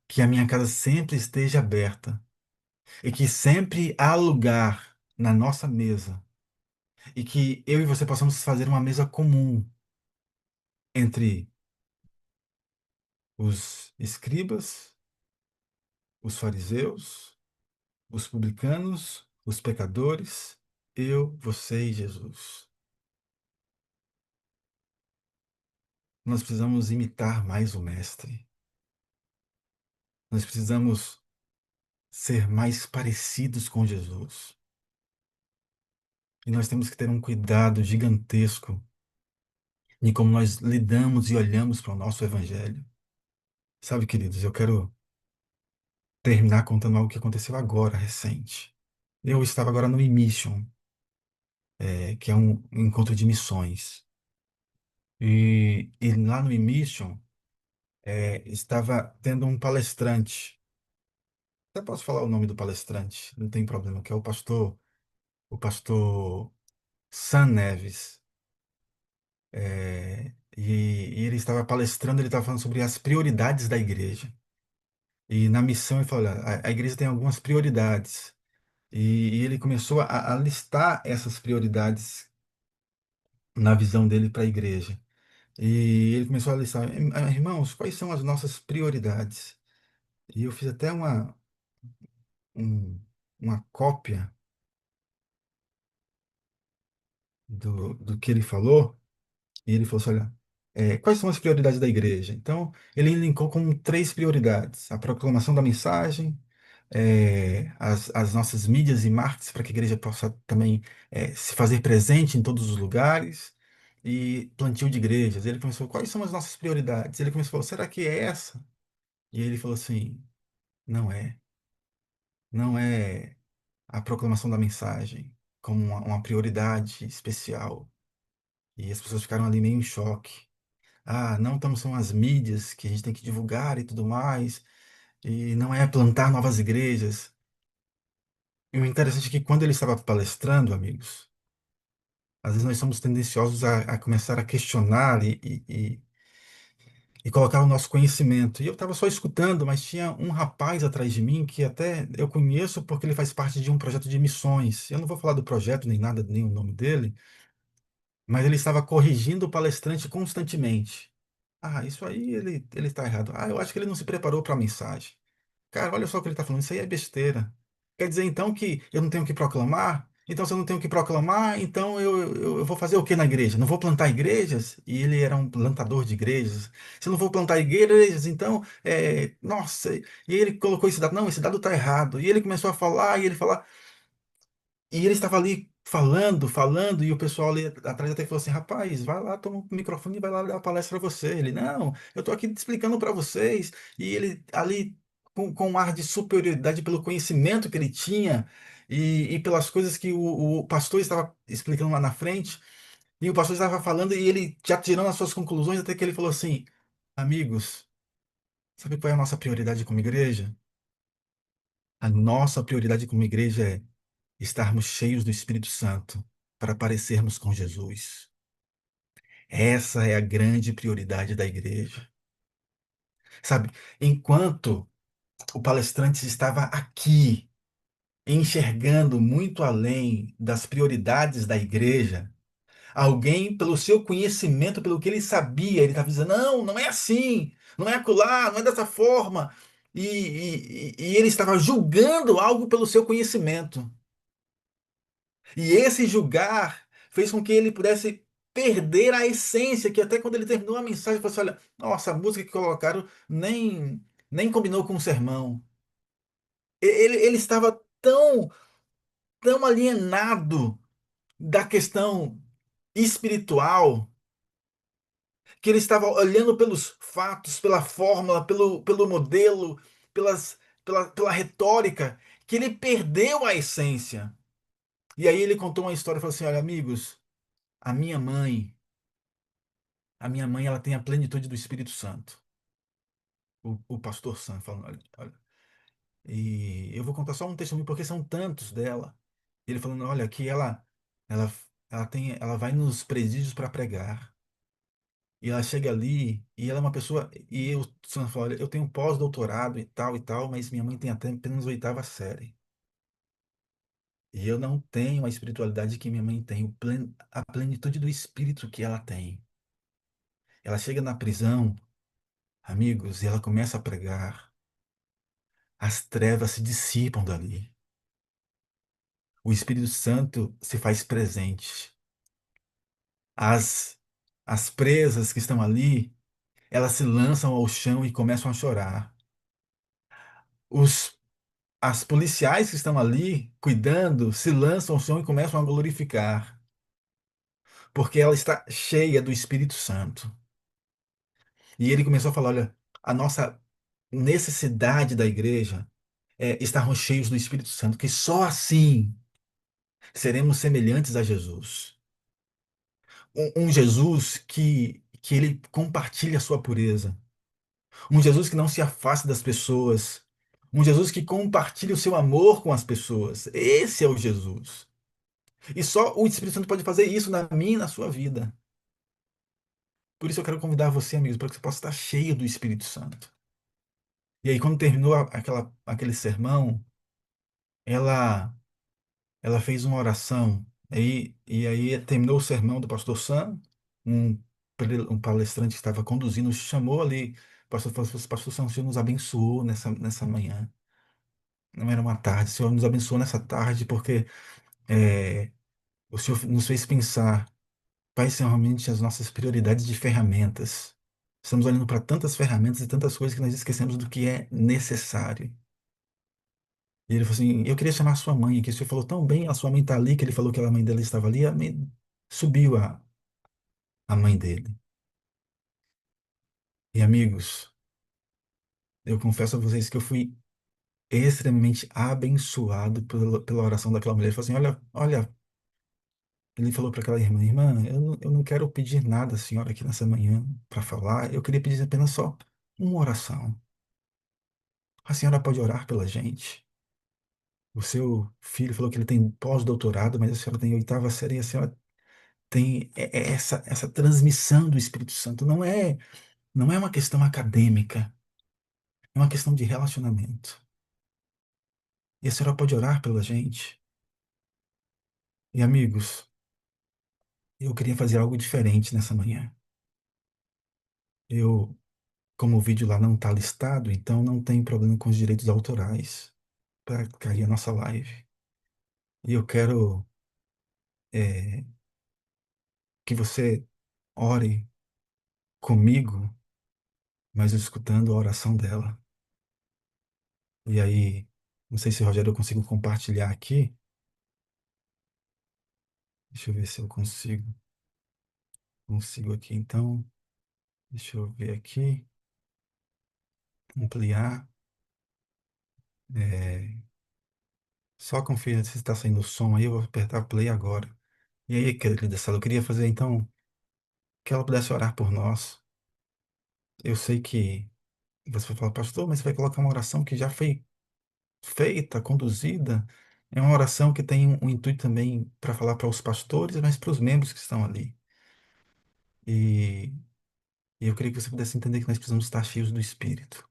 que a minha casa sempre esteja aberta e que sempre há lugar na nossa mesa e que eu e você possamos fazer uma mesa comum entre os escribas, os fariseus, os publicanos, os pecadores, eu, você e Jesus. Nós precisamos imitar mais o Mestre. Nós precisamos ser mais parecidos com Jesus. E nós temos que ter um cuidado gigantesco em como nós lidamos e olhamos para o nosso Evangelho. Sabe, queridos, eu quero terminar contando algo que aconteceu agora, recente. Eu estava agora no eMission, que é um encontro de missões. E lá no eMission, estava tendo um palestrante. Até posso falar o nome do palestrante, não tem problema, que é o pastor Sam Neves. E ele estava palestrando, ele estava falando sobre as prioridades da igreja. E na missão ele falou, olha, a igreja tem algumas prioridades. E ele começou a listar essas prioridades na visão dele para a igreja. E ele começou a listar, irmãos, quais são as nossas prioridades? E eu fiz até um- uma cópia do que ele falou. E ele falou assim: olha, quais são as prioridades da igreja? Então, ele elencou como três prioridades: a proclamação da mensagem, as nossas mídias e marketing para que a igreja possa também se fazer presente em todos os lugares, e plantio de igrejas. Ele começou: quais são as nossas prioridades? Ele começou a falar: será que é essa? E ele falou assim: não é. Não é a proclamação da mensagem como uma prioridade especial. E as pessoas ficaram ali meio em choque. Ah, não estamos são as mídias que a gente tem que divulgar e tudo mais, e não é plantar novas igrejas. E o interessante é que quando ele estava palestrando, amigos, às vezes nós somos tendenciosos a começar a questionar e colocar o nosso conhecimento. E eu estava só escutando, mas tinha um rapaz atrás de mim que até eu conheço porque ele faz parte de um projeto de missões. Eu não vou falar do projeto nem nada, nem o nome dele, mas ele estava corrigindo o palestrante constantemente. Ah, isso aí ele está errado. Ah, eu acho que ele não se preparou para a mensagem. Cara, olha só o que ele está falando, isso aí é besteira. Quer dizer então que eu não tenho que proclamar? Então, se eu não tenho que proclamar, então eu vou fazer o que na igreja? Não vou plantar igrejas? E ele era um plantador de igrejas. Se eu não vou plantar igrejas, então, nossa. E ele colocou esse dado, não, esse dado está errado. E ele começou a falar, e ele falar. E ele estava ali falando, falando, e o pessoal ali atrás até falou assim: rapaz, vai lá, toma o microfone e vai lá dar a palestra a você. Ele, não, eu estou aqui explicando para vocês. E ele ali, com um ar de superioridade pelo conhecimento que ele tinha e pelas coisas que o pastor estava explicando lá na frente, e o pastor estava falando e ele já tirando as suas conclusões, até que ele falou assim: amigos, sabe qual é a nossa prioridade como igreja? A nossa prioridade como igreja é estarmos cheios do Espírito Santo para parecermos com Jesus. Essa é a grande prioridade da igreja. Sabe, enquanto o palestrante estava aqui, enxergando muito além das prioridades da igreja, alguém, pelo seu conhecimento, pelo que ele sabia, ele estava dizendo: não, não é assim, não é acolá, não é dessa forma. E ele estava julgando algo pelo seu conhecimento. E esse julgar fez com que ele pudesse perder a essência, que até quando ele terminou a mensagem, ele falou assim: olha, nossa, a música que colocaram nem combinou com o sermão. Ele estava tão alienado da questão espiritual que ele estava olhando pelos fatos, pela fórmula, pelo modelo, pela retórica, que ele perdeu a essência. E aí ele contou uma história e falou assim: olha, amigos, a minha mãe. A minha mãe, ela tem a plenitude do Espírito Santo. O pastor Sam falando, olha, olha. E eu vou contar só um testemunho, porque são tantos dela. Ele falando, olha, que ela, ela vai nos presídios para pregar. E ela chega ali, e ela é uma pessoa. E eu, Sam fala, olha, eu tenho pós-doutorado e tal, mas minha mãe tem até apenas oitava série. E eu não tenho a espiritualidade que minha mãe tem, a plenitude do Espírito que ela tem. Ela chega na prisão, amigos, e ela começa a pregar. As trevas se dissipam dali. O Espírito Santo se faz presente. As, as presas que estão ali, elas se lançam ao chão e começam a chorar. Os, as policiais que estão ali cuidando se lançam ao chão e começam a glorificar, porque ela está cheia do Espírito Santo. E ele começou a falar: olha, a nossa necessidade da igreja é estarmos cheios do Espírito Santo, que só assim seremos semelhantes a Jesus. Um Jesus que ele compartilha a sua pureza. Um Jesus que não se afasta das pessoas. Um Jesus que compartilha o seu amor com as pessoas. Esse é o Jesus. E só o Espírito Santo pode fazer isso na minha e na sua vida. Por isso eu quero convidar você, amigos, para que você possa estar cheio do Espírito Santo. E aí, quando terminou aquele sermão, ela, ela fez uma oração. E aí terminou o sermão do pastor Sam, um, um palestrante que estava conduzindo, chamou ali. O pastor falou: Pastor Sam, o Senhor nos abençoou nessa manhã. Não era uma tarde, o Senhor nos abençoou nessa tarde, porque o Senhor nos fez pensar quais são realmente as nossas prioridades de ferramentas. Estamos olhando para tantas ferramentas e tantas coisas que nós esquecemos do que é necessário. E ele falou assim: Eu queria chamar a sua mãe aqui. O senhor falou tão bem, a sua mãe está ali, que ele falou que a mãe dela estava ali. Subiu a mãe dele. E amigos, eu confesso a vocês que eu fui extremamente abençoado pela oração daquela mulher. Ele falou assim: olha, ele falou para aquela irmã: eu não quero pedir nada à senhora aqui nessa manhã para falar. Eu queria pedir apenas só uma oração. A senhora pode orar pela gente. O seu filho falou que ele tem pós-doutorado, mas a senhora tem oitava série e a senhora tem essa transmissão do Espírito Santo. Não é uma questão acadêmica, é uma questão de relacionamento. E a senhora pode orar pela gente. E amigos, eu queria fazer algo diferente nessa manhã. Eu, como o vídeo lá não está listado, então não tem problema com os direitos autorais para cair a nossa live. E eu quero é, que você ore comigo, mas escutando a oração dela. E aí, não sei se, Rogério, eu consigo compartilhar aqui. Deixa eu ver se eu consigo. Consigo aqui, então. Deixa eu ver aqui. Ampliar. É, só conferir se está saindo o som aí. Eu vou apertar play agora. E aí, querida Sala, eu queria fazer então que ela pudesse orar por nós. Eu sei que você vai falar, pastor, mas você vai colocar uma oração que já foi feita, conduzida. É uma oração que tem um intuito também para falar para os pastores, mas para os membros que estão ali. E, e eu queria que você pudesse entender que nós precisamos estar cheios do Espírito.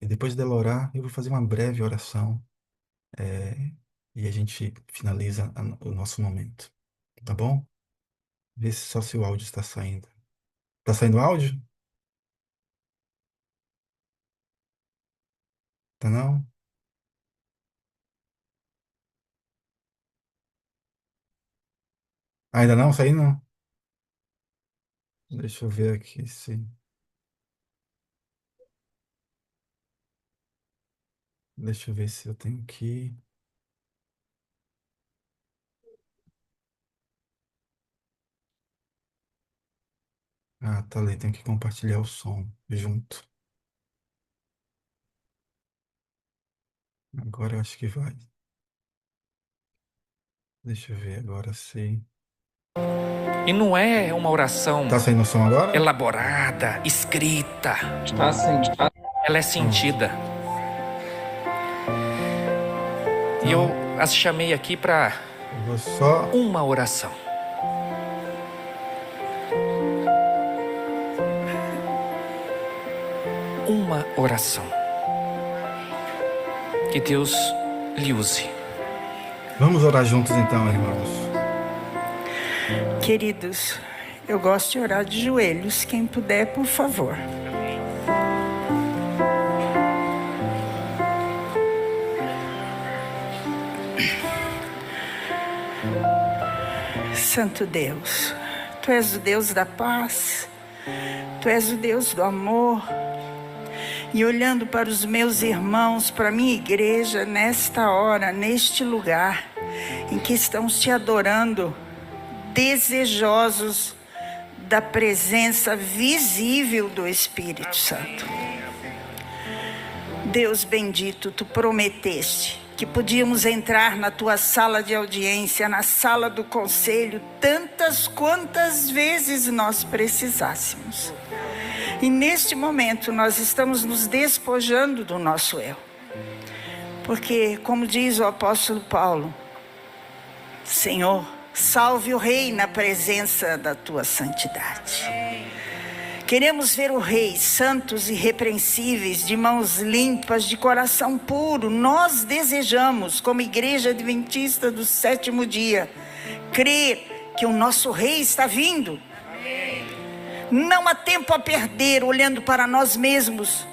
E depois dela orar, eu vou fazer uma breve oração, é, e a gente finaliza o nosso momento. Tá bom? Vê se só se o áudio está saindo. Tá saindo áudio? Tá não? Ainda não? Saindo não? Deixa eu ver aqui se. Deixa eu ver se eu tenho que. Ah, tá ali. Tenho que compartilhar o som junto. Agora eu acho que vai. Deixa eu ver agora se. E não é uma oração Tá saindo o som agora? elaborada, escrita. Assim, Ela é Pronto. sentida. E eu Então, as chamei aqui para eu vou só. uma oração. Uma oração. Que Deus lhe use. Vamos orar juntos então, irmãos. Queridos, eu gosto de orar de joelhos. Quem puder, por favor. Santo Deus, Tu és o Deus da paz, Tu és o Deus do amor. E olhando para os meus irmãos, para a minha igreja, nesta hora, neste lugar, em que estão te adorando, desejosos da presença visível do Espírito Santo. Deus bendito, Tu prometeste que podíamos entrar na tua sala de audiência, na sala do conselho, tantas quantas vezes nós precisássemos. E neste momento nós estamos nos despojando do nosso eu. Porque, como diz o apóstolo Paulo, Senhor, salve o Rei na presença da tua santidade. Queremos ver o Rei, santos e irrepreensíveis, de mãos limpas, de coração puro. Nós desejamos, como Igreja Adventista do Sétimo Dia, crer que o nosso Rei está vindo. Não há tempo a perder olhando para nós mesmos.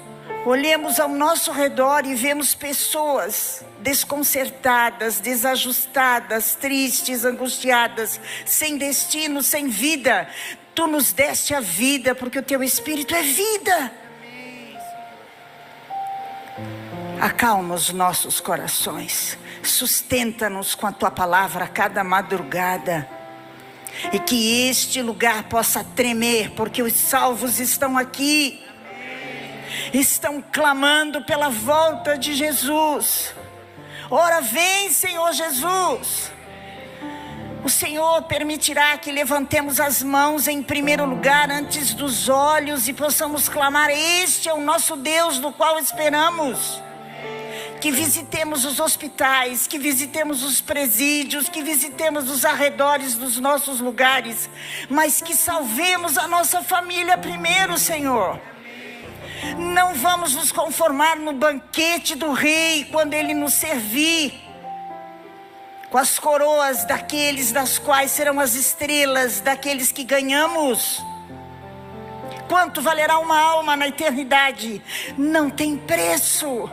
Olhemos ao nosso redor e vemos pessoas desconcertadas, desajustadas, tristes, angustiadas, sem destino, sem vida. Tu nos deste a vida, porque o teu Espírito é vida. Acalma os nossos corações, sustenta-nos com a tua palavra a cada madrugada, e que este lugar possa tremer, porque os salvos estão aqui, estão clamando pela volta de Jesus. Ora vem, Senhor Jesus. O Senhor permitirá que levantemos as mãos em primeiro lugar antes dos olhos e possamos clamar: este é o nosso Deus do qual esperamos. Que visitemos os hospitais, que visitemos os presídios, que visitemos os arredores dos nossos lugares, mas que salvemos a nossa família primeiro, Senhor. Não vamos nos conformar no banquete do Rei quando Ele nos servir, com as coroas daqueles das quais serão as estrelas daqueles que ganhamos. Quanto valerá uma alma na eternidade? Não tem preço.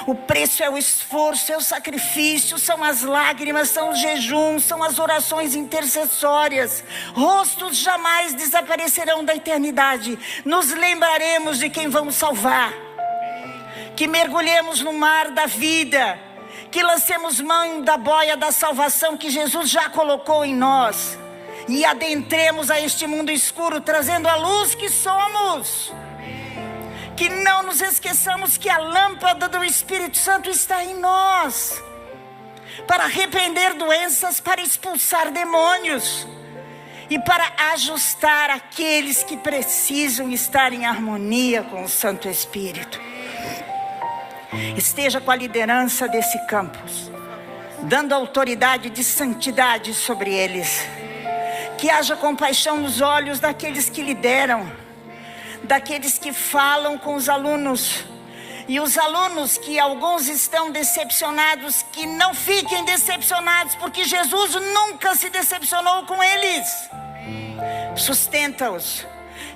O preço é o esforço, é o sacrifício, são as lágrimas, são os jejuns, são as orações intercessórias. Rostos jamais desaparecerão da eternidade. Nos lembraremos de quem vamos salvar. Que mergulhemos no mar da vida, que lancemos mão da boia da salvação que Jesus já colocou em nós, e adentremos a este mundo escuro, trazendo a luz que somos. Que não nos esqueçamos que a lâmpada do Espírito Santo está em nós, para repreender doenças, para expulsar demônios, e para ajustar aqueles que precisam estar em harmonia com o Santo Espírito. Esteja com a liderança desse campus, dando autoridade de santidade sobre eles. Que haja compaixão nos olhos daqueles que lideram, daqueles que falam com os alunos. E os alunos, que alguns estão decepcionados, que não fiquem decepcionados, porque Jesus nunca se decepcionou com eles. Sustenta-os.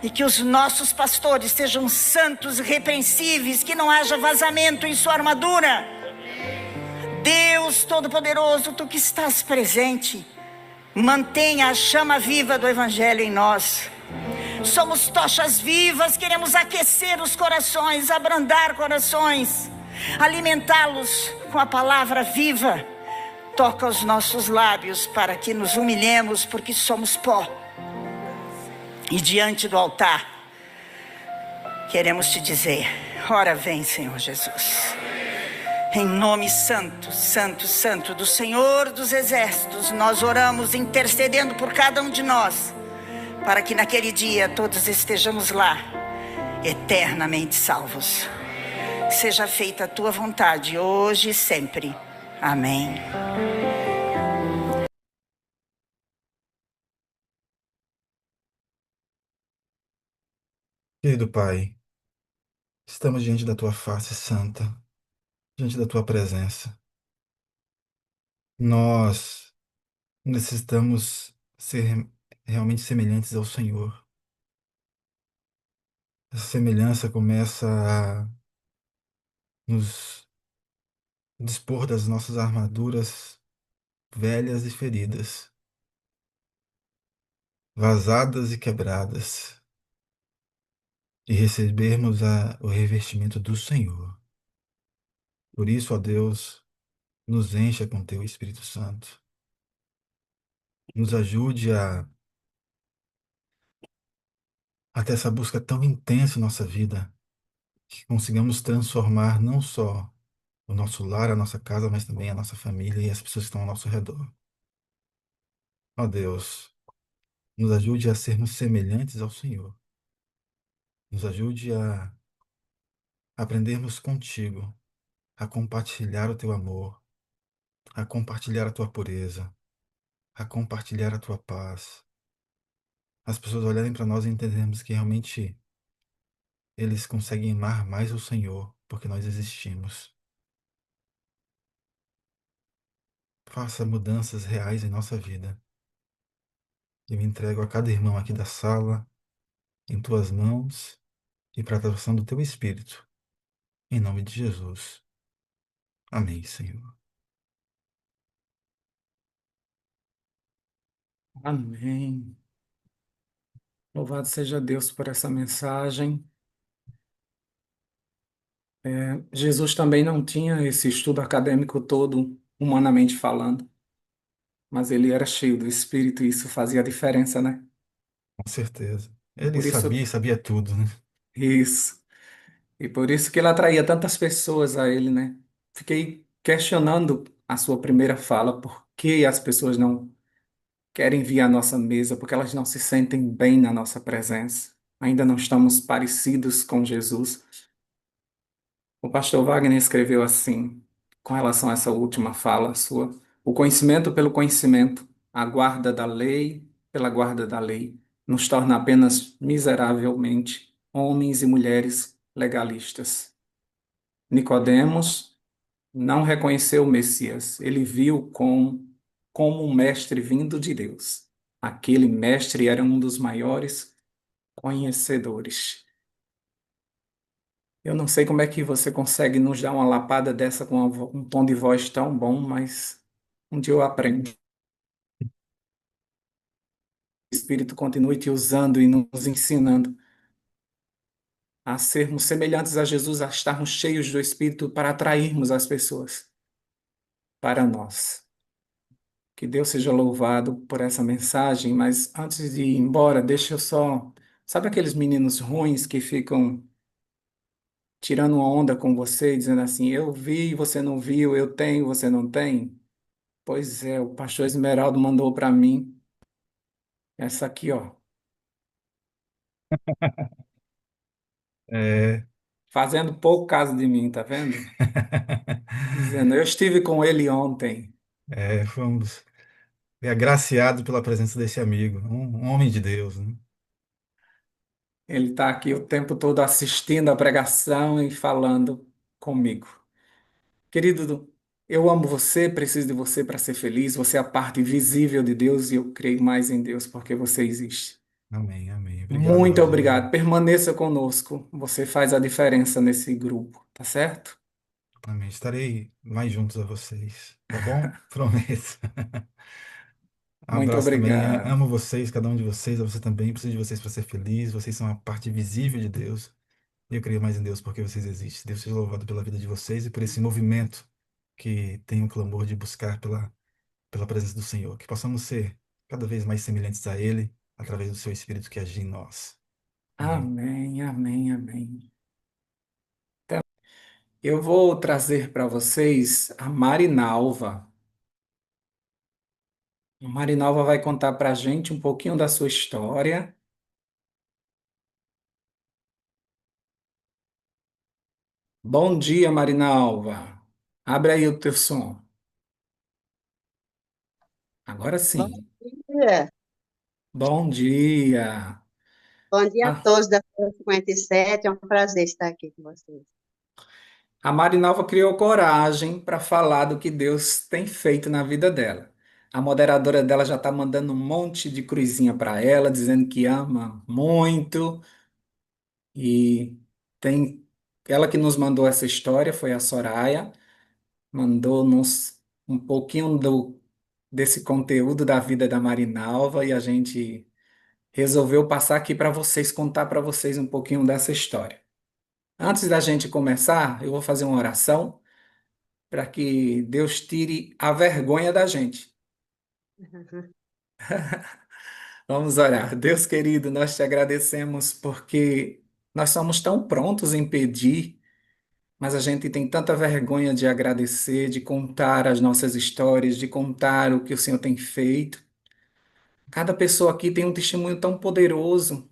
E que os nossos pastores sejam santos e irrepreensíveis, que não haja vazamento em sua armadura. Deus Todo-Poderoso, Tu que estás presente, mantenha a chama viva do Evangelho em nós. Somos tochas vivas, queremos aquecer os corações, abrandar corações, alimentá-los com a palavra viva. Toca os nossos lábios para que nos humilhemos, porque somos pó. E diante do altar, queremos te dizer: ora vem, Senhor Jesus. Em nome santo, santo, santo do Senhor dos Exércitos, nós oramos intercedendo por cada um de nós, para que naquele dia todos estejamos lá, eternamente salvos. Seja feita a tua vontade, hoje e sempre. Amém. Querido Pai, estamos diante da tua face santa, diante da tua presença. Nós necessitamos ser realmente semelhantes ao Senhor. Essa semelhança começa a nos dispor das nossas armaduras velhas e feridas, vazadas e quebradas, e recebermos o revestimento do Senhor. Por isso, ó Deus, nos encha com teu Espírito Santo. Nos ajude a ter essa busca tão intensa em nossa vida, que consigamos transformar não só o nosso lar, a nossa casa, mas também a nossa família e as pessoas que estão ao nosso redor. Ó Deus, nos ajude a sermos semelhantes ao Senhor. Nos ajude a aprendermos contigo, a compartilhar o teu amor, a compartilhar a tua pureza, a compartilhar a tua paz. As pessoas olharem para nós e entendermos que realmente eles conseguem amar mais o Senhor porque nós existimos. Faça mudanças reais em nossa vida. Eu entrego a cada irmão aqui da sala em tuas mãos e para a tradução do teu Espírito. Em nome de Jesus. Amém, Senhor. Amém. Louvado seja Deus por essa mensagem. Jesus também não tinha esse estudo acadêmico todo, humanamente falando, mas ele era cheio do Espírito e isso fazia a diferença, né? Com certeza. E Ele por sabia isso, e sabia tudo, né? isso. E por isso que ele atraía tantas pessoas a ele, né? Fiquei questionando a sua primeira fala, por que as pessoas não querem vir à nossa mesa, porque elas não se sentem bem na nossa presença. Ainda não estamos parecidos com Jesus. O pastor Wagner escreveu assim, com relação a essa última fala sua: o conhecimento pelo conhecimento, a guarda da lei pela guarda da lei, nos torna apenas miseravelmente homens e mulheres legalistas. Nicodemos não reconheceu o Messias, ele viu como um mestre vindo de Deus. Aquele mestre era um dos maiores conhecedores. Eu não sei como é que você consegue nos dar uma lapada dessa com um tom de voz tão bom, mas um dia eu aprendo. O Espírito continue te usando e nos ensinando a sermos semelhantes a Jesus, a estarmos cheios do Espírito para atrairmos as pessoas para nós. Que Deus seja louvado por essa mensagem, mas antes de ir embora, deixa eu só. Sabe aqueles meninos ruins que ficam tirando uma onda com você, dizendo assim: eu vi, você não viu, eu tenho, você não tem? Pois é, o pastor Esmeraldo mandou para mim essa aqui, ó, É. fazendo pouco caso de mim, tá vendo? Dizendo: eu estive com ele ontem. Fomos agraciados pela presença desse amigo, um homem de Deus, né? Ele está aqui o tempo todo assistindo a pregação e falando comigo. Querido, eu amo você, preciso de você para ser feliz. Você é a parte visível de Deus e eu creio mais em Deus porque você existe. Amém, amém. Obrigado, Muito Wagner. obrigado. Permaneça conosco. Você faz a diferença nesse grupo, tá certo? Amém. Estarei mais juntos a vocês, tá bom? Prometo. Um Muito abraço também. obrigado. Amo vocês, cada um de vocês. A você também. Preciso de vocês para ser feliz. Vocês são a parte visível de Deus. E eu creio mais em Deus porque vocês existem. Deus seja louvado pela vida de vocês e por esse movimento que tem o clamor de buscar pela presença do Senhor. Que possamos ser cada vez mais semelhantes a Ele através do Seu Espírito que age em nós. Amém. Amém, amém, amém. Eu vou trazer para vocês a Marinalva. A Marinalva vai contar para a gente um pouquinho da sua história. Bom dia, Marinalva. Abre aí o teu som. Agora Bom sim. dia. Bom dia. Bom dia a Ah, todos da 57. É um prazer estar aqui com vocês. a Marinalva criou coragem para falar do que Deus tem feito na vida dela. A moderadora dela já está mandando um monte de cruzinha para ela, dizendo que ama muito. E tem ela que nos mandou essa história foi a Soraya, mandou-nos um pouquinho desse conteúdo da vida da Marinalva e a gente resolveu passar aqui para vocês, contar para vocês um pouquinho dessa história. Antes da gente começar, eu vou fazer uma oração para que Deus tire a vergonha da gente. Vamos orar. Deus querido, nós te agradecemos porque nós somos tão prontos em pedir, mas a gente tem tanta vergonha de agradecer, de contar as nossas histórias, de contar o que o Senhor tem feito. Cada pessoa aqui tem um testemunho tão poderoso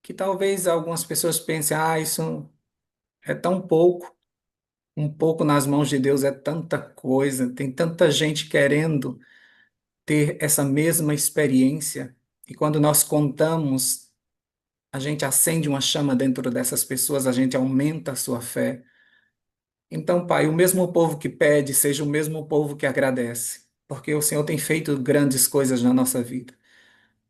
que talvez algumas pessoas pensem, ah, isso é tão pouco. Um pouco nas mãos de Deus é tanta coisa, tem tanta gente querendo ter essa mesma experiência. E quando nós contamos, a gente acende uma chama dentro dessas pessoas, a gente aumenta a sua fé. Então, Pai, o mesmo povo que pede, seja o mesmo povo que agradece, porque o Senhor tem feito grandes coisas na nossa vida.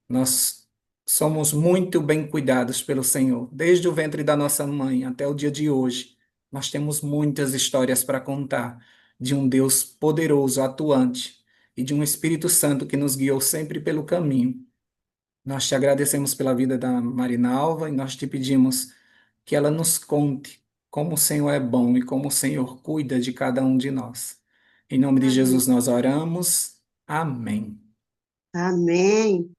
Nós somos muito bem cuidados pelo Senhor, desde o ventre da nossa mãe até o dia de hoje. Nós temos muitas histórias para contar de um Deus poderoso, atuante e de um Espírito Santo que nos guiou sempre pelo caminho. Nós te agradecemos pela vida da Marinalva e nós te pedimos que ela nos conte como o Senhor é bom e como o Senhor cuida de cada um de nós. Em nome de Amém. Jesus nós oramos. Amém. Amém.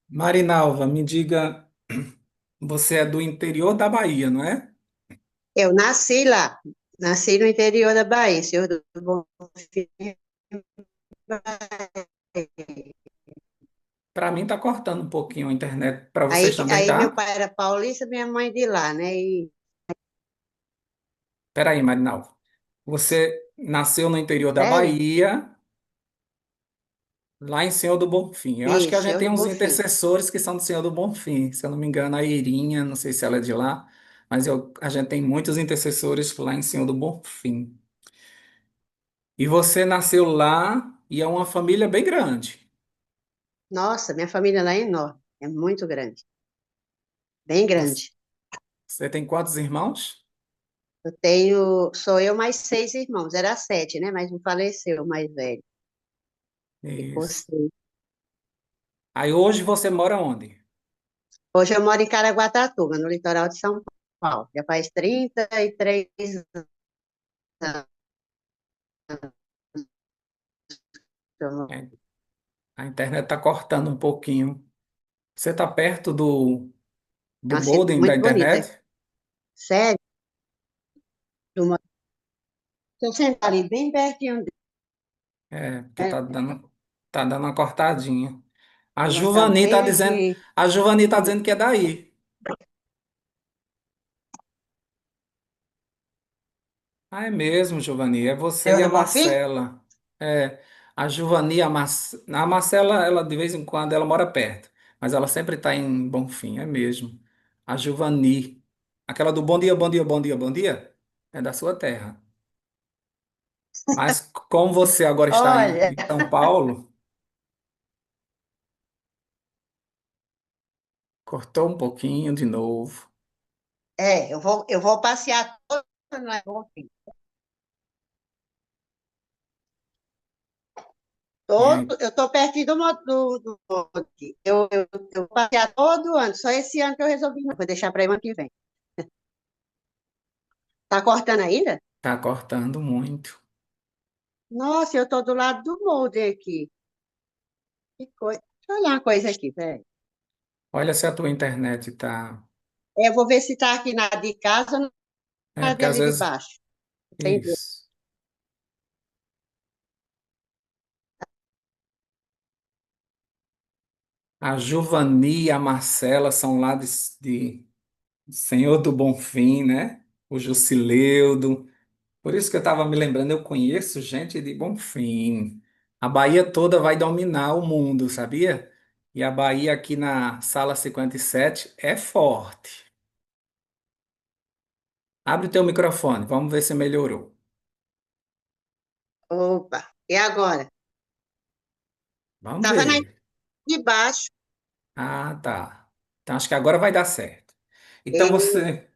Marinalva, me diga, você é do interior da Bahia, não é? Eu nasci lá, nasci no interior da Bahia, Senhor do Bonfim. Para mim tá cortando um pouquinho a internet. Para Aí, vocês também aí meu tá? pai era paulista, minha mãe de lá, né? E Peraí, Marinalva. Você nasceu no interior da sério? Bahia, lá em Senhor do Bonfim. Eu acho que a Isso, gente Senhor tem do uns Bonfim. intercessores que são do Senhor do Bonfim. Se eu não me engano, a Irinha, não sei se ela é de lá, mas a gente tem muitos intercessores lá em Senhor do Bonfim. E você nasceu lá e é uma família bem grande. Nossa, minha família lá é enorme, é muito grande, bem Você grande. você tem quantos irmãos? Eu tenho, sou eu mais 6 irmãos, era 7, né? Mas um faleceu, o mais velho, ficou Isso. 6. Aí hoje você mora onde? Hoje eu moro em Caraguatatuba, no litoral de São Paulo. Já faz 33 anos. Que eu moro. É, a internet está cortando um pouquinho. Você está perto do É uma cidade modem da muito bonita. internet? Sério? Estou sentada ali bem pertinho É, porque dele, tá dando uma cortadinha. A ela está Giovani tá bem dizendo, aqui. a Giovani tá dizendo que é daí. Ah, é mesmo, Giovani, é você Senhor e a do Bonfim? Marcela. É, a Giovani, a Marcela, ela de vez em quando ela mora perto, mas ela sempre está em Bonfim, é mesmo. A Giovani, aquela do bom dia, bom dia, bom dia, bom dia, é da sua terra. Mas como você agora está Olha, em São Paulo, cortou um pouquinho de novo. eu vou passear todo no Bonfim. É, Eu estou pertinho do monte. Eu vou passear todo ano, só esse ano que eu resolvi, não, vou deixar para o ano que vem. Tá cortando ainda? tá cortando muito. Nossa, eu estou do lado do molde aqui. Que coisa. Deixa eu olhar uma coisa aqui, velho. Olha se a tua internet tá. Eu vou ver se está aqui na de casa ou É, na porque às dele de vezes. baixo. Tem duas. Isso. A Giovani e a Marcela são lá de Senhor do Bonfim, né? O Jusileudo. Por isso que eu estava me lembrando, eu conheço gente de Bonfim. A Bahia toda vai dominar o mundo, sabia? E a Bahia aqui na sala 57 é forte. Abre o teu microfone, vamos ver se melhorou. Opa, e agora? Vamos Estava na ver. de baixo. Ah, tá. Então acho que agora vai dar certo. Então E você,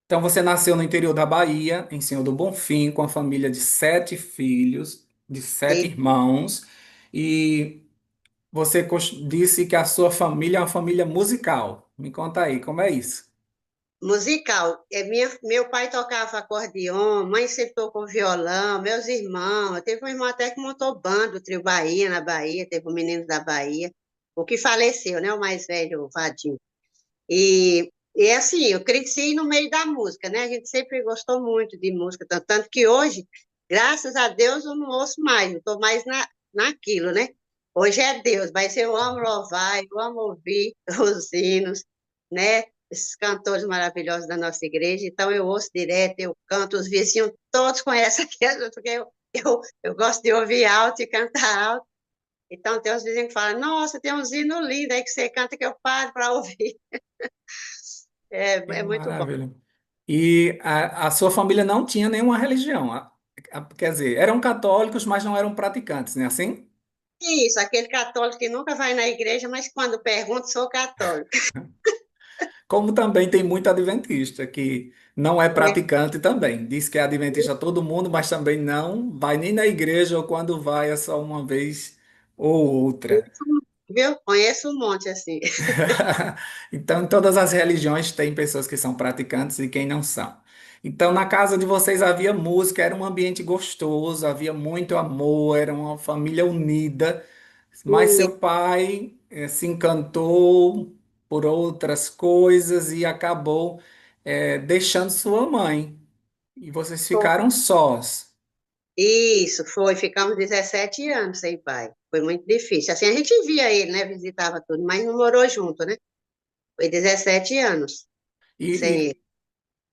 então você nasceu no interior da Bahia, em Senhor do Bonfim, com a família de 7 filhos, de sete e irmãos, e você disse que a sua família é uma família musical. Me conta aí, como é isso? musical. Meu pai tocava acordeon, mãe sempre tocou violão, meus irmãos. Teve um irmão até que montou banda, o Trio Bahia, na Bahia, teve um menino da Bahia, o que faleceu, né? O mais velho, o Vadinho. E assim, eu cresci no meio da música, né? A gente sempre gostou muito de música, tanto que hoje, graças a Deus, eu não ouço mais, eu estou mais naquilo, né? Hoje é Deus, mas eu amo louvar, eu amo ouvir os hinos, né? Esses cantores maravilhosos da nossa igreja, então eu ouço direto, eu canto, os vizinhos todos conhecem aquilo, porque eu gosto de ouvir alto e cantar alto. Então tem uns vizinhos que falam, nossa, tem uns hinos lindos aí que você canta que eu paro para ouvir. Que É muito bom. maravilha. E a sua família não tinha nenhuma religião. Quer dizer, eram católicos, mas não eram praticantes, né? Assim? Isso, aquele católico que nunca vai na igreja, mas quando pergunta, sou católico. Como também tem muito adventista que não é É, praticante também. Diz que é adventista todo mundo, mas também não vai nem na igreja ou quando vai é só uma vez ou outra. viu? Conheço um monte assim. Então, em todas as religiões tem pessoas que são praticantes e quem não são. Então, na casa de vocês havia música, era um ambiente gostoso, havia muito amor, era uma família unida, mas E, seu pai se encantou por outras coisas e acabou deixando sua mãe. E vocês ficaram sós. isso, foi. Ficamos 17 anos sem pai. Foi muito difícil. Assim, a gente via ele, né? Visitava tudo, mas não morou junto, né? Foi 17 anos sem E, ele.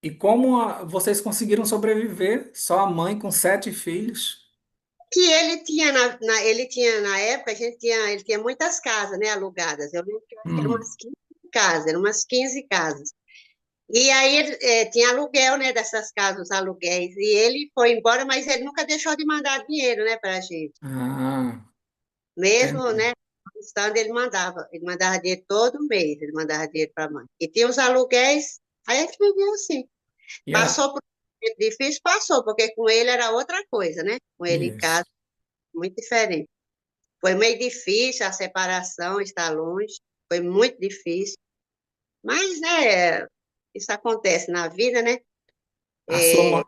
e como vocês conseguiram sobreviver? Só a mãe com 7 filhos? Que ele tinha ele tinha na época, ele tinha muitas casas, né, alugadas. Eu lembro que eu acho que eram Hum. umas 15 casas, eram umas 15 casas. E aí tinha aluguel, né, dessas casas, os aluguéis. E ele foi embora, mas ele nunca deixou de mandar dinheiro, né, para a gente. Ah, Mesmo, entendi. né, estando, ele mandava dinheiro todo mês, ele mandava dinheiro para a mãe. E tinha os aluguéis, aí a gente vivia assim. E era Passou por um momento difícil, passou, porque com ele era outra coisa, né? Com ele em isso. casa, muito diferente. Foi meio difícil a separação, estar longe, foi muito difícil. Mas, né, isso acontece na vida, né? A sua, É, ma-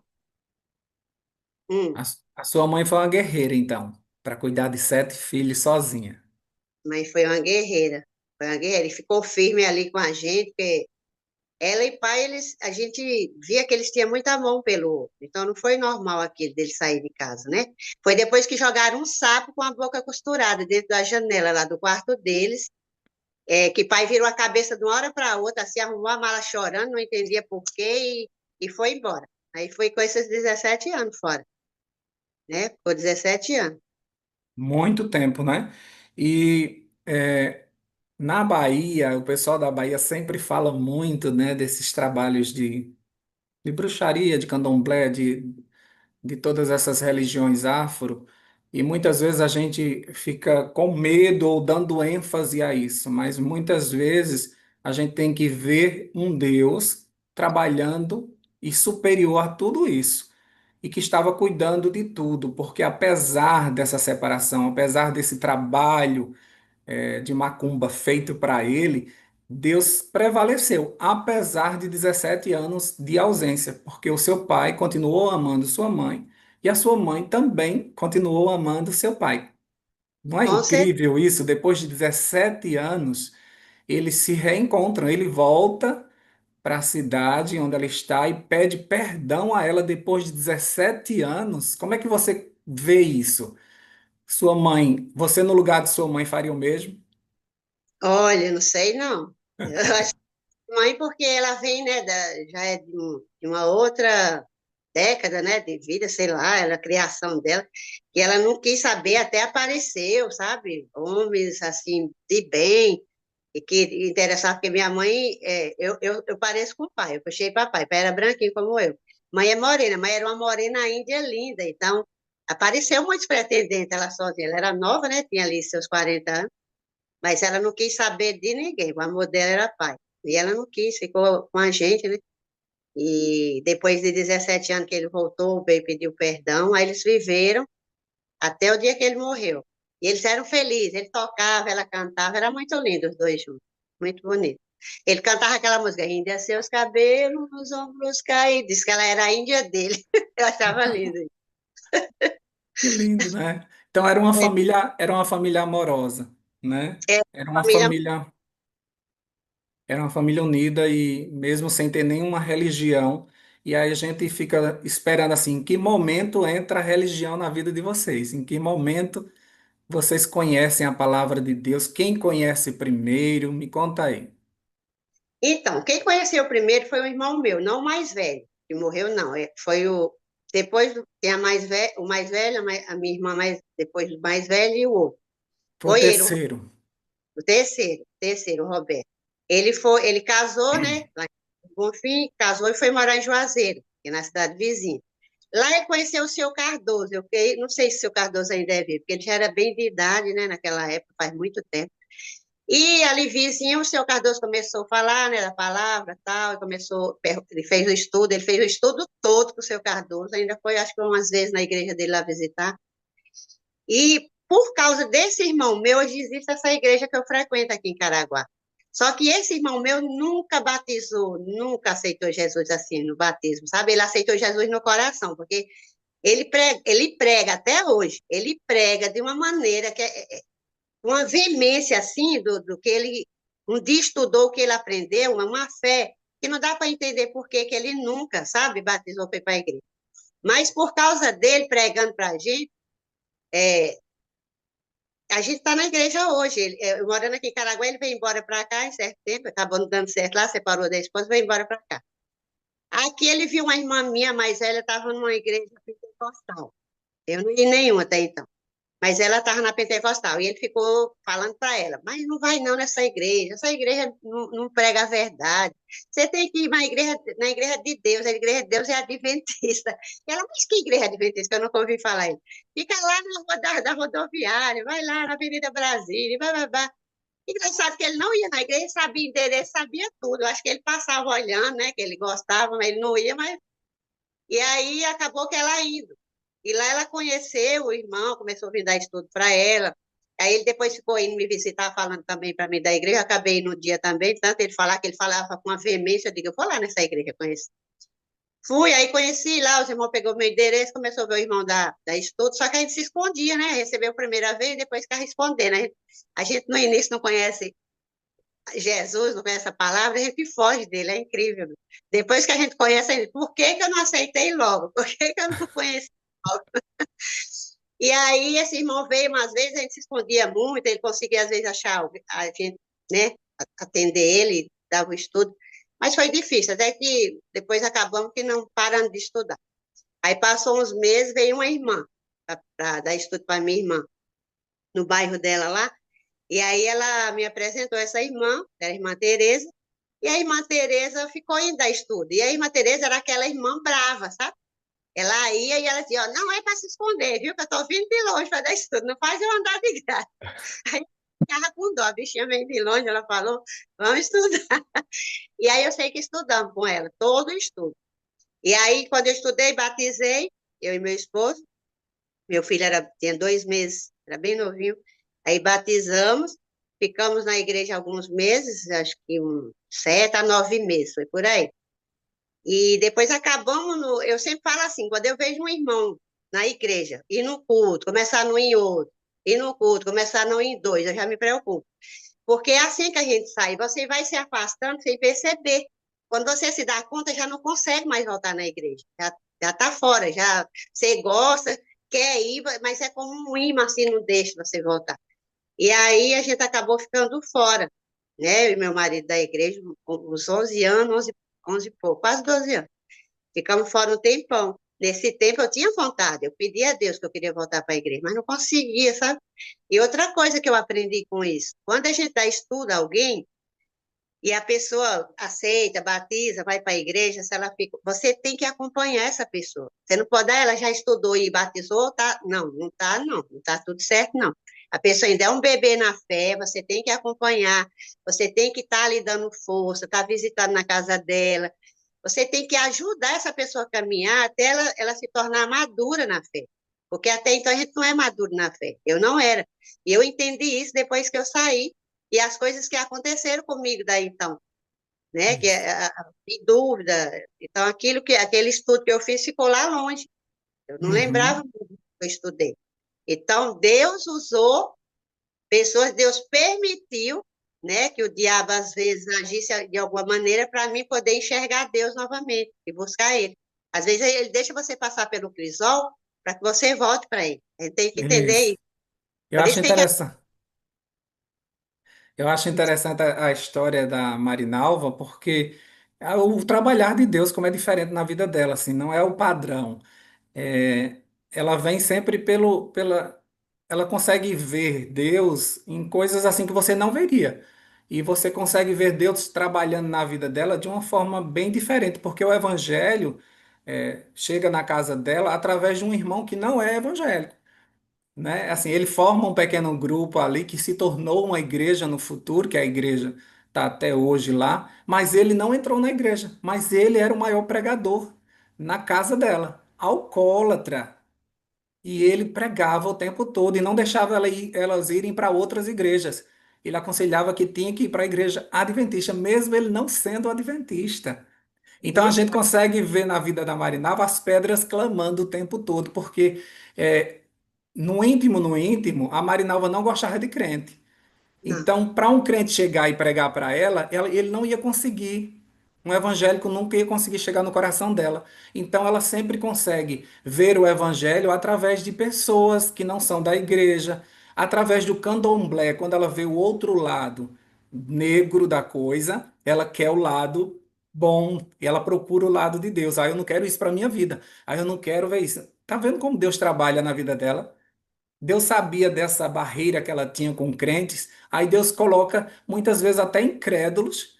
hum, a sua mãe foi uma guerreira, então, para cuidar de 7 filhos sozinha. mas foi uma guerreira. Foi uma guerreira. E ficou firme ali com a gente, porque ela e pai, a gente via que eles tinham muito amor um pelo outro. Então não foi normal aquilo dele sair de casa, né? Foi depois que jogaram um sapo com a boca costurada dentro da janela lá do quarto deles, que pai virou a cabeça de uma hora para outra, assim, arrumou a mala chorando, não entendia por quê e foi embora. Aí foi com esses 17 anos fora, né? Ficou 17 anos. Muito tempo, né? E na Bahia, o pessoal da Bahia sempre fala muito, né, desses trabalhos de bruxaria, de candomblé, de todas essas religiões afro, e muitas vezes a gente fica com medo ou dando ênfase a isso, mas muitas vezes a gente tem que ver um Deus trabalhando e superior a tudo isso, e que estava cuidando de tudo, porque apesar dessa separação, apesar desse trabalho de macumba feito para ele, Deus prevaleceu, apesar de 17 anos de ausência, porque o seu pai continuou amando sua mãe e a sua mãe também continuou amando seu pai. Não é Com certeza, incrível isso? Depois de 17 anos, eles se reencontram, ele volta para a cidade onde ela está e pede perdão a ela depois de 17 anos. Como é que você vê isso? Sua mãe, você no lugar de sua mãe faria o mesmo? olha, não sei não. Eu acho que mãe, porque ela vem, né, já é de uma outra década, né, de vida, sei lá, a criação dela, que ela não quis saber, até apareceu, sabe? Homens, assim, de bem, e que interessava, porque minha mãe, eu pareço com o pai, eu puxei papai, pai era branquinho como eu. Mãe é morena, mas era uma morena índia linda, então apareceu muitos pretendentes, ela sozinha, ela era nova, né, tinha ali seus 40 anos, mas ela não quis saber de ninguém, o amor dela era pai. E ela não quis, ficou com a gente, né? E depois de 17 anos que ele voltou, veio pedir perdão, aí eles viveram até o dia que ele morreu. E eles eram felizes, ele tocava, ela cantava, era muito lindo os dois juntos, muito bonito. Ele cantava aquela música, Índia, seus cabelos nos ombros caídos, diz que ela era a Índia dele, eu achava lindo. Que lindo, né? Então era uma família amorosa, né? É, Era uma família, família, Era uma família unida e mesmo sem ter nenhuma religião. E aí a gente fica esperando assim, em que momento entra a religião na vida de vocês? Em que momento vocês conhecem a palavra de Deus? Quem conhece primeiro? Me conta aí. Então, quem conheceu primeiro foi o irmão meu, não o mais velho, que morreu, não. Foi o. Depois tem a mais velha, o mais velho, a minha irmã mais, depois do mais velho e o outro. Foi o Foi ele, terceiro. o Roberto. Ele casou, né? Lá em Bonfim, casou e foi morar em Juazeiro, que é na cidade vizinha. Lá ele conheceu o seu Cardoso. Não sei se o seu Cardoso ainda é vivo, porque ele já era bem de idade, né? Naquela época, faz muito tempo. E ali vizinho, o seu Cardoso começou a falar, né, da palavra, tal, e ele fez o estudo todo com o seu Cardoso, ainda foi, acho que umas vezes na igreja dele lá visitar. E por causa desse irmão meu, hoje existe essa igreja que eu frequento aqui em Caraguá. Só que esse irmão meu nunca batizou, nunca aceitou Jesus assim no batismo, sabe? Ele aceitou Jesus no coração, porque ele prega até hoje, ele prega de uma maneira que uma veemência assim do que ele um dia estudou, o que ele aprendeu, uma fé que não dá para entender por que ele nunca, sabe, batizou foi para a igreja. Mas por causa dele pregando para a gente está na igreja hoje. Morando aqui em Caraguá, ele veio embora para cá em certo tempo, acabou não dando certo lá, separou da esposa, veio embora para cá. Aqui ele viu uma irmã minha mais velha, estava numa igreja pentecostal. Eu não ia nenhuma até então. Mas ela estava na Pentecostal e ele ficou falando para ela, mas não vai não nessa igreja, essa igreja não prega a verdade. Você tem que ir na igreja de Deus, a igreja de Deus é adventista. E ela, mas que igreja adventista? Que eu nunca ouvi falar aí. Fica lá na rua da rodoviária, vai lá na Avenida Brasília, vai. Engraçado que ele não ia na igreja, sabia endereço, sabia tudo. Eu acho que ele passava olhando, né, que ele gostava, mas ele não ia, mas... E aí acabou que ela indo. E lá ela conheceu o irmão, começou a vir dar estudo para ela. Aí ele depois ficou indo me visitar, falando também para mim da igreja. Eu acabei no dia também, tanto ele falar que ele falava com uma veemência, eu digo, eu vou lá nessa igreja conhecer. Fui, aí conheci lá, os irmãos pegou meu endereço, começou a ver o irmão da estudo, só que a gente se escondia, né? Recebeu a primeira vez, depois ficar respondendo. A gente no início não conhece Jesus, não conhece a palavra, a gente foge dele, é incrível. Depois que a gente conhece, a gente, por que que eu não aceitei logo? Por que que eu não conheci logo? E aí esse irmão veio umas vezes, a gente se escondia muito, ele conseguia às vezes achar a gente, né, atender ele, dava o estudo, mas foi difícil, até que depois acabamos que não parando de estudar. Aí passou uns meses, veio uma irmã para dar estudo para minha irmã, no bairro dela lá, e aí ela me apresentou essa irmã, era a irmã Tereza, e a irmã Tereza ficou indo dar estudo. E a irmã Tereza era aquela irmã brava, sabe? Ela ia e ela dizia, ó, não é para se esconder, viu? Que eu estou vindo de longe para dar estudo, não faz eu andar de graça. Aí eu ficava com dó, a bichinha vem de longe, ela falou, vamos estudar. E aí eu sei que estudamos com ela, todo o estudo. E aí, quando eu estudei, batizei, eu e meu esposo, meu filho tinha 2 meses, era bem novinho, aí batizamos, ficamos na igreja alguns meses, acho que 7 a 9 meses, foi por aí. E depois acabamos no. Eu sempre falo assim: quando eu vejo um irmão na igreja, ir no culto, começar a não ir em outro, ir no culto, começar a não ir em dois, eu já me preocupo. Porque é assim que a gente sai, você vai se afastando sem perceber. Quando você se dá conta, já não consegue mais voltar na igreja, já está fora, já você gosta, quer ir, mas é como um imã assim, não deixa você voltar. E aí a gente acabou ficando fora, né? Eu e meu marido da igreja, uns 11 anos, 11 e pouco, quase 12 anos. Ficamos fora um tempão. Nesse tempo eu tinha vontade, eu pedi a Deus que eu queria voltar para a igreja, mas não conseguia, sabe? E outra coisa que eu aprendi com isso, quando a gente dá estudo a alguém, e a pessoa aceita, batiza, vai para a igreja, se ela fica, você tem que acompanhar essa pessoa. Você não pode, ela já estudou e batizou, tá? Não está tudo certo, não. A pessoa ainda é um bebê na fé, você tem que acompanhar, você tem que estar ali dando força, estar visitando na casa dela, você tem que ajudar essa pessoa a caminhar até ela se tornar madura na fé. Porque até então a gente não é maduro na fé. Eu não era. E eu entendi isso depois que eu saí e as coisas que aconteceram comigo daí então, né? Que Isso. de dúvida. Então aquele estudo que eu fiz ficou lá longe. Eu não lembrava Uhum. muito do que eu estudei. Então Deus usou pessoas, Deus permitiu né, que o diabo às vezes agisse de alguma maneira para mim poder enxergar Deus novamente e buscar Ele. Às vezes ele deixa você passar pelo crisol para que você volte para Ele. A gente tem que entender Isso. isso. Eu Por acho isso tem que... interessante. Eu acho interessante a história da Marinalva, porque o trabalhar de Deus, como é diferente na vida dela, assim, não é o padrão. É, ela vem sempre ela consegue ver Deus em coisas assim que você não veria. E você consegue ver Deus trabalhando na vida dela de uma forma bem diferente, porque o evangelho chega na casa dela através de um irmão que não é evangélico, né? Assim, ele forma um pequeno grupo ali que se tornou uma igreja no futuro, que a igreja está até hoje lá, mas ele não entrou na igreja, mas ele era o maior pregador na casa dela, alcoólatra. E ele pregava o tempo todo e não deixava elas irem para outras igrejas. Ele aconselhava que tinha que ir para a igreja adventista, mesmo ele não sendo adventista. Então a Nossa, gente consegue ver na vida da Marinalva as pedras clamando o tempo todo, porque é, no íntimo, a Marinalva não gostava de crente. não. Então, para um crente chegar e pregar para ele não ia conseguir. Um evangélico nunca ia conseguir chegar no coração dela. Então, ela sempre consegue ver o evangelho através de pessoas que não são da igreja, através do candomblé, quando ela vê o outro lado negro da coisa, ela quer o lado bom, e ela procura o lado de Deus. Ah, eu não quero isso para minha vida. Ah, eu não quero ver isso. Tá vendo como Deus trabalha na vida dela? Deus sabia dessa barreira que ela tinha com crentes, aí Deus coloca muitas vezes até incrédulos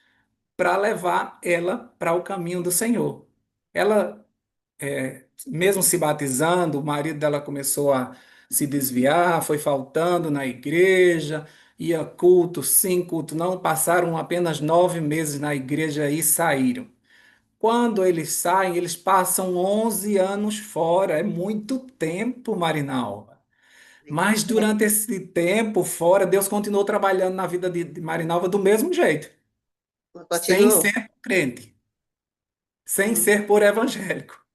para levar ela para o caminho do Senhor. Ela, mesmo se batizando, o marido dela começou a se desviar, foi faltando na igreja, ia culto, sim, culto não, passaram apenas 9 meses na igreja e saíram. Quando eles saem, eles passam 11 anos fora, é muito tempo, Marinal. Mas durante esse tempo fora, Deus continuou trabalhando na vida de Marinalva do mesmo jeito, sem Continuou. ser crente, sem Hum. ser por evangélico.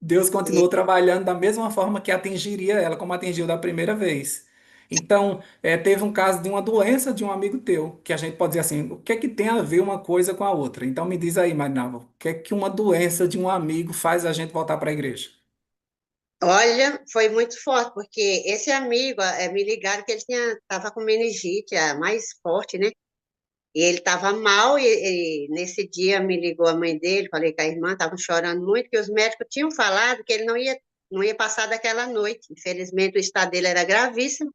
Deus E, continuou trabalhando da mesma forma que atingiria ela, como atingiu da primeira vez. Então, teve um caso de uma doença de um amigo teu, que a gente pode dizer assim, o que é que tem a ver uma coisa com a outra? Então me diz aí, Marinalva, o que é que uma doença de um amigo faz a gente voltar para a igreja? olha, foi muito forte, porque esse amigo me ligaram que ele estava com meningite, a mais forte, né? E ele estava mal, e nesse dia me ligou a mãe dele, falei com a irmã, estavam chorando muito, que os médicos tinham falado que ele não ia passar daquela noite. Infelizmente, o estado dele era gravíssimo,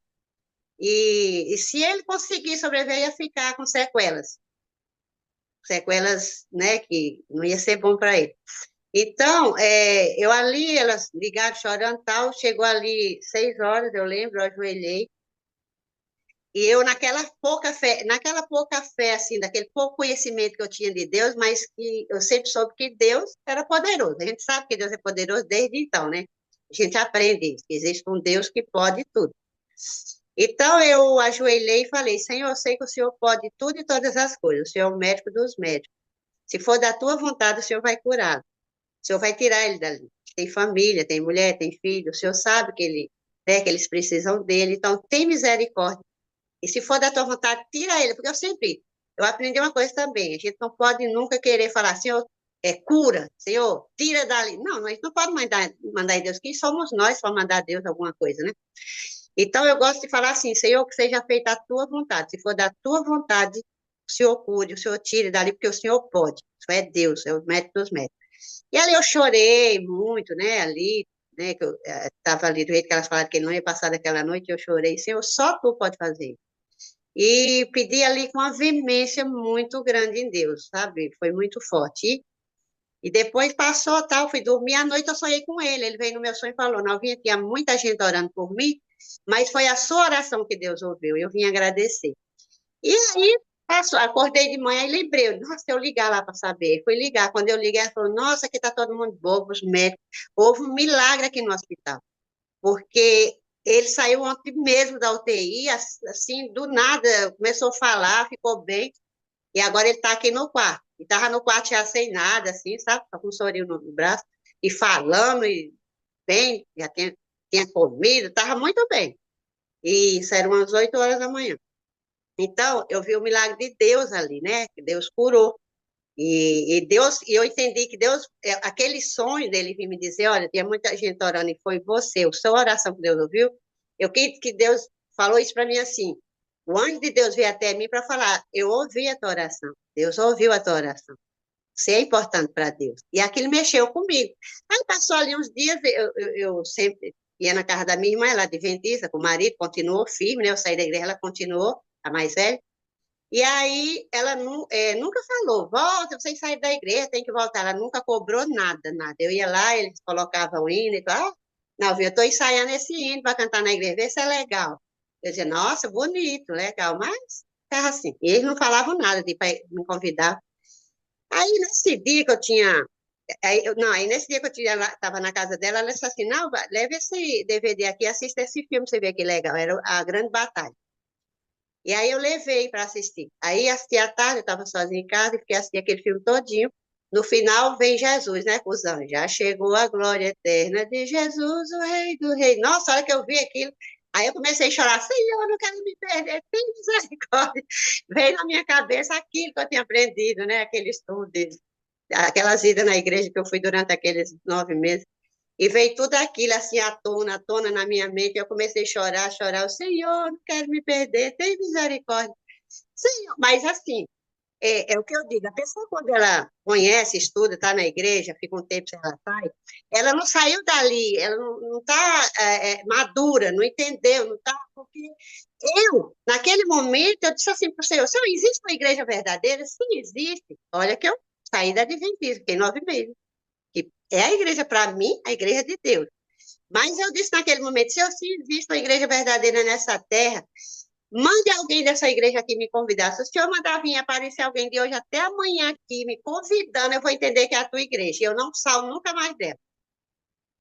e se ele conseguir sobreviver, ia ficar com sequelas, né, que não ia ser bom para ele. Então, eu ali, elas ligaram chorando e tal, chegou ali 6 horas, eu lembro, eu ajoelhei, e eu naquela pouca fé, assim, daquele pouco conhecimento que eu tinha de Deus, mas que eu sempre soube que Deus era poderoso. A gente sabe que Deus é poderoso desde então, né? A gente aprende que existe um Deus que pode tudo. Então eu ajoelhei e falei: Senhor, eu sei que o Senhor pode tudo e todas as coisas. O Senhor é o médico dos médicos. Se for da tua vontade, o Senhor vai curar. O Senhor vai tirar ele dali. Tem família, tem mulher, tem filho. O Senhor sabe que eles precisam dele. Então, tem misericórdia. E se for da tua vontade, tira ele, porque eu aprendi uma coisa também, a gente não pode nunca querer falar, Senhor, cura, Senhor, tira dali. Não, a gente não pode mandar em Deus, quem somos nós para mandar a Deus alguma coisa, né? Então, eu gosto de falar assim, Senhor, que seja feita a tua vontade, se for da tua vontade, o Senhor cure, o Senhor tire dali, porque o Senhor pode, isso é Deus, é o médico dos médicos. E ali eu chorei muito, né, ali, né, que eu estava ali do jeito que elas falaram que ele não ia passar daquela noite, eu chorei, Senhor, só tu pode fazer. E pedi ali com uma veemência muito grande em Deus, sabe? Foi muito forte. E depois passou, tal, fui dormir, à noite eu sonhei com ele. Ele veio no meu sonho e falou: Novinha, tinha muita gente orando por mim, mas foi a sua oração que Deus ouviu. Eu vim agradecer. E aí, passou, acordei de manhã e lembrei: nossa, eu ligar lá para saber. Fui ligar. Quando eu liguei, ela falou: nossa, aqui está todo mundo bobo, os médicos. Houve um milagre aqui no hospital, porque ele saiu ontem mesmo da UTI, assim, do nada, começou a falar, ficou bem, e agora ele está aqui no quarto. E estava no quarto já sem nada, assim, sabe? Só com um sorriso no braço, e falando, e bem, já tinha comido, estava muito bem. E isso eram umas 8 horas da manhã. Então, eu vi o milagre de Deus ali, né? Que Deus curou. E eu entendi que Deus, aquele sonho dele vir me dizer, olha, tinha muita gente orando e foi você, a sua oração que Deus ouviu. Eu quis que Deus falou isso para mim assim. O anjo de Deus veio até mim para falar, eu ouvi a tua oração. Deus ouviu a tua oração. Você é importante para Deus. E aquilo mexeu comigo. Aí passou ali uns dias, eu sempre ia na casa da minha irmã, ela é adventista, com o marido, continuou firme, né? Eu saí da igreja, ela continuou, a mais velha. E aí ela nunca falou, volta, vocês saíram da igreja, tem que voltar. Ela nunca cobrou nada, nada. Eu ia lá, eles colocavam o hino e tal. Ah, não, viu, eu estou ensaiando esse hino para cantar na igreja, vê se é legal. Eu dizia, nossa, bonito, legal, mas estava assim. E eles não falavam nada de pra me convidar. Aí nesse dia que eu tinha. Não, aí nesse dia que eu estava na casa dela, ela disse assim: não, leve esse DVD aqui, assista esse filme, você vê que legal. Era A Grande Batalha. E aí eu levei para assistir. Aí assisti à tarde, eu estava sozinha em casa e fiquei assistindo aquele filme todinho. No final vem Jesus, né, com os anjos. Já chegou a glória eterna de Jesus, o Rei do Rei. Nossa, a hora que eu vi aquilo, aí eu comecei a chorar. Senhor, não quero me perder, tem misericórdia. Veio na minha cabeça aquilo que eu tinha aprendido, né, aquele estudo, aquelas idas na igreja que eu fui durante aqueles 9 meses. E veio tudo aquilo assim à tona na minha mente. Eu comecei a chorar, chorar. O Senhor, não quero me perder, tem misericórdia. Senhor, mas assim, é o que eu digo, a pessoa quando ela conhece, estuda, está na igreja, fica um tempo sem ela sai, ela não saiu dali, ela não está madura, não entendeu, não está, porque eu, naquele momento, eu disse assim para o Senhor, existe uma igreja verdadeira? Sim, existe. Olha que eu saí da Adventista, fiquei 9 meses que é a igreja para mim, a igreja de Deus. Mas eu disse naquele momento, se existe uma igreja verdadeira nessa terra, mande alguém dessa igreja aqui me convidar. Se o senhor mandar vir aparecer alguém de hoje até amanhã aqui me convidando, eu vou entender que é a tua igreja. E eu não saio nunca mais dela.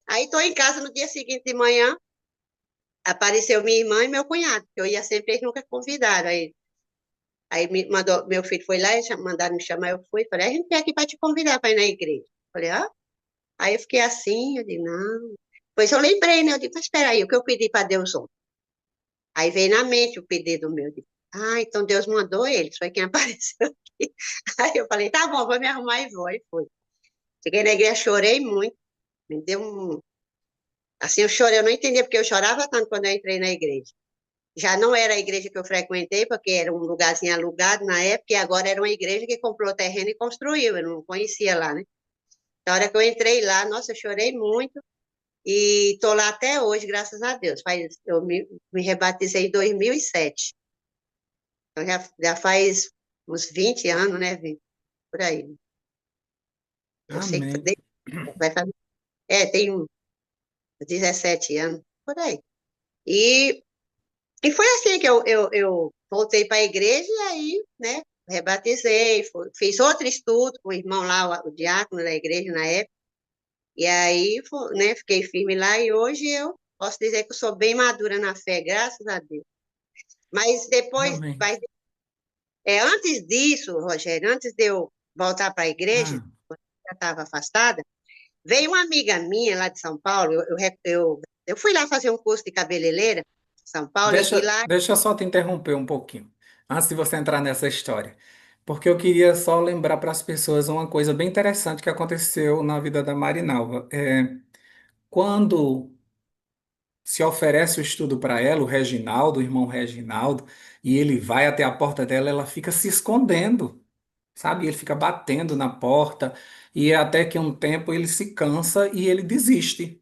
Aí estou em casa no dia seguinte de manhã, apareceu minha irmã e meu cunhado, que eu ia sempre, eles nunca convidaram. Aí meu filho foi lá, eles mandaram me chamar, eu fui, falei, a gente vem aqui para te convidar para ir na igreja. Falei, ah, aí eu fiquei assim, eu digo, não. Pois eu lembrei, né? Eu digo, mas espera aí, o que eu pedi para Deus ontem? Aí veio na mente o pedido meu. Eu digo, então Deus mandou ele, foi quem apareceu aqui. Aí eu falei, tá bom, vou me arrumar e vou. E fui. Cheguei na igreja, chorei muito, me deu um... Assim, eu chorei, eu não entendia porque eu chorava tanto quando eu entrei na igreja. Já não era a igreja que eu frequentei, porque era um lugarzinho alugado na época, e agora era uma igreja que comprou terreno e construiu, eu não conhecia lá, né? Na hora que eu entrei lá, nossa, eu chorei muito, e estou lá até hoje, graças a Deus. Eu me rebatizei em 2007. Então já faz uns 20 anos, né, 20, por aí. Eu sei que Amém. vai fazer, tem uns 17 anos, por aí. E, e foi assim que eu voltei para a igreja e aí, né, rebatizei, fiz outro estudo com o irmão lá, o diácono da igreja na época, e aí, né, fiquei firme lá e hoje eu posso dizer que eu sou bem madura na fé, graças a Deus. Mas depois, Amém. antes disso, Rogério, antes de eu voltar para a igreja, Ah, quando eu já estava afastada, veio uma amiga minha lá de São Paulo, eu fui lá fazer um curso de cabeleireira em São Paulo, e lá, deixa eu só te interromper um pouquinho, antes de você entrar nessa história. Porque eu queria só lembrar para as pessoas uma coisa bem interessante que aconteceu na vida da Marinalva. Quando se oferece o estudo para ela, o Reginaldo, o irmão Reginaldo, e ele vai até a porta dela, ela fica se escondendo, sabe? Ele fica batendo na porta, e até que um tempo ele se cansa e ele desiste.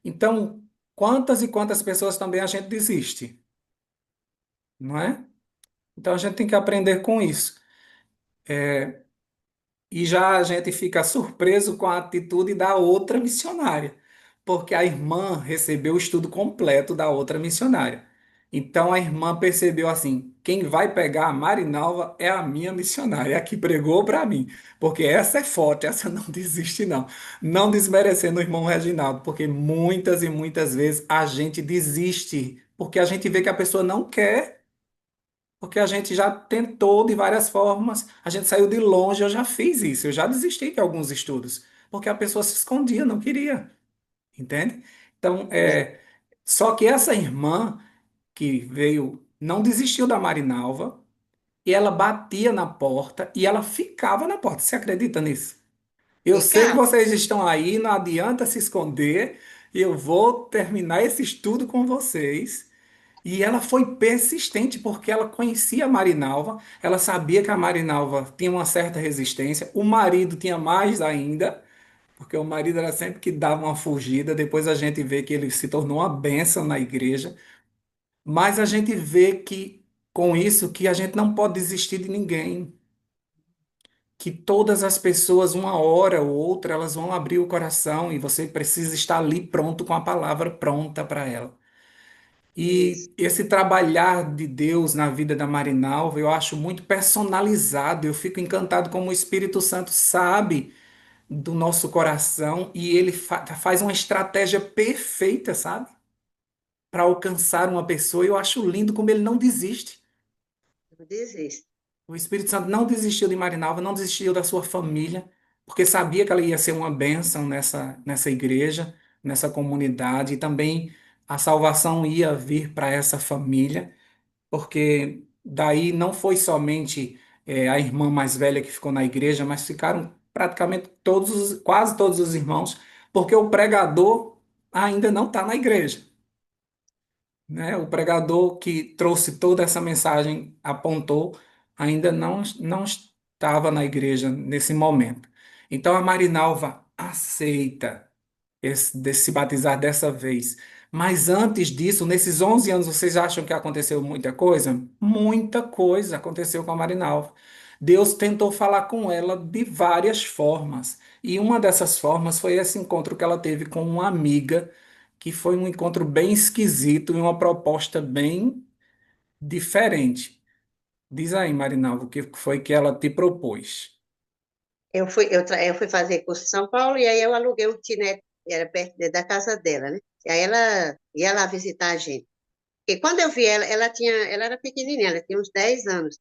Então, quantas e quantas pessoas também a gente desiste, não é? Então a gente tem que aprender com isso. E já a gente fica surpreso com a atitude da outra missionária, porque a irmã recebeu o estudo completo da outra missionária. Então a irmã percebeu assim: quem vai pegar a Marinalva é a minha missionária, é a que pregou para mim, porque essa é forte, essa não desiste não. Não desmerecendo o irmão Reginaldo, porque muitas e muitas vezes a gente desiste, porque a gente vê que a pessoa não quer. Porque a gente já tentou de várias formas, a gente saiu de longe, eu já fiz isso, eu já desisti de alguns estudos, porque a pessoa se escondia, não queria, entende? Então, né, só que essa irmã que veio não desistiu da Marinalva, e ela batia na porta e ela ficava na porta. Você acredita nisso? Eu sei que Ficar. vocês estão aí, não adianta se esconder. Eu vou terminar esse estudo com vocês. E ela foi persistente porque ela conhecia a Marinalva, ela sabia que a Marinalva tinha uma certa resistência, o marido tinha mais ainda, porque o marido era sempre que dava uma fugida. Depois a gente vê que ele se tornou uma bênção na igreja, mas a gente vê que com isso que a gente não pode desistir de ninguém, que todas as pessoas, uma hora ou outra, elas vão abrir o coração e você precisa estar ali pronto com a palavra pronta para ela. Isso. E esse trabalhar de Deus na vida da Marinalva, eu acho muito personalizado. Eu fico encantado como o Espírito Santo sabe do nosso coração e ele faz uma estratégia perfeita, sabe? Para alcançar uma pessoa. Eu acho lindo como ele não desiste. Não desiste. O Espírito Santo não desistiu de Marinalva, não desistiu da sua família, porque sabia que ela ia ser uma bênção nessa igreja, nessa comunidade, e também a salvação ia vir para essa família, porque daí não foi somente a irmã mais velha que ficou na igreja, mas ficaram praticamente quase todos os irmãos, porque o pregador ainda não está na igreja, né? O pregador que trouxe toda essa mensagem apontou ainda não estava na igreja nesse momento. Então a Marinalva aceita de se batizar dessa vez. Mas antes disso, nesses 11 anos, vocês acham que aconteceu muita coisa? Muita coisa aconteceu com a Marinalva. Deus tentou falar com ela de várias formas. E uma dessas formas foi esse encontro que ela teve com uma amiga, que foi um encontro bem esquisito e uma proposta bem diferente. Diz aí, Marinalva, o que foi que ela te propôs? Eu fui fazer curso em São Paulo e aí eu aluguei um kitnet, era perto da casa dela, né? E aí ela ia lá visitar a gente. E quando eu vi ela, ela era pequenininha, ela tinha uns 10 anos.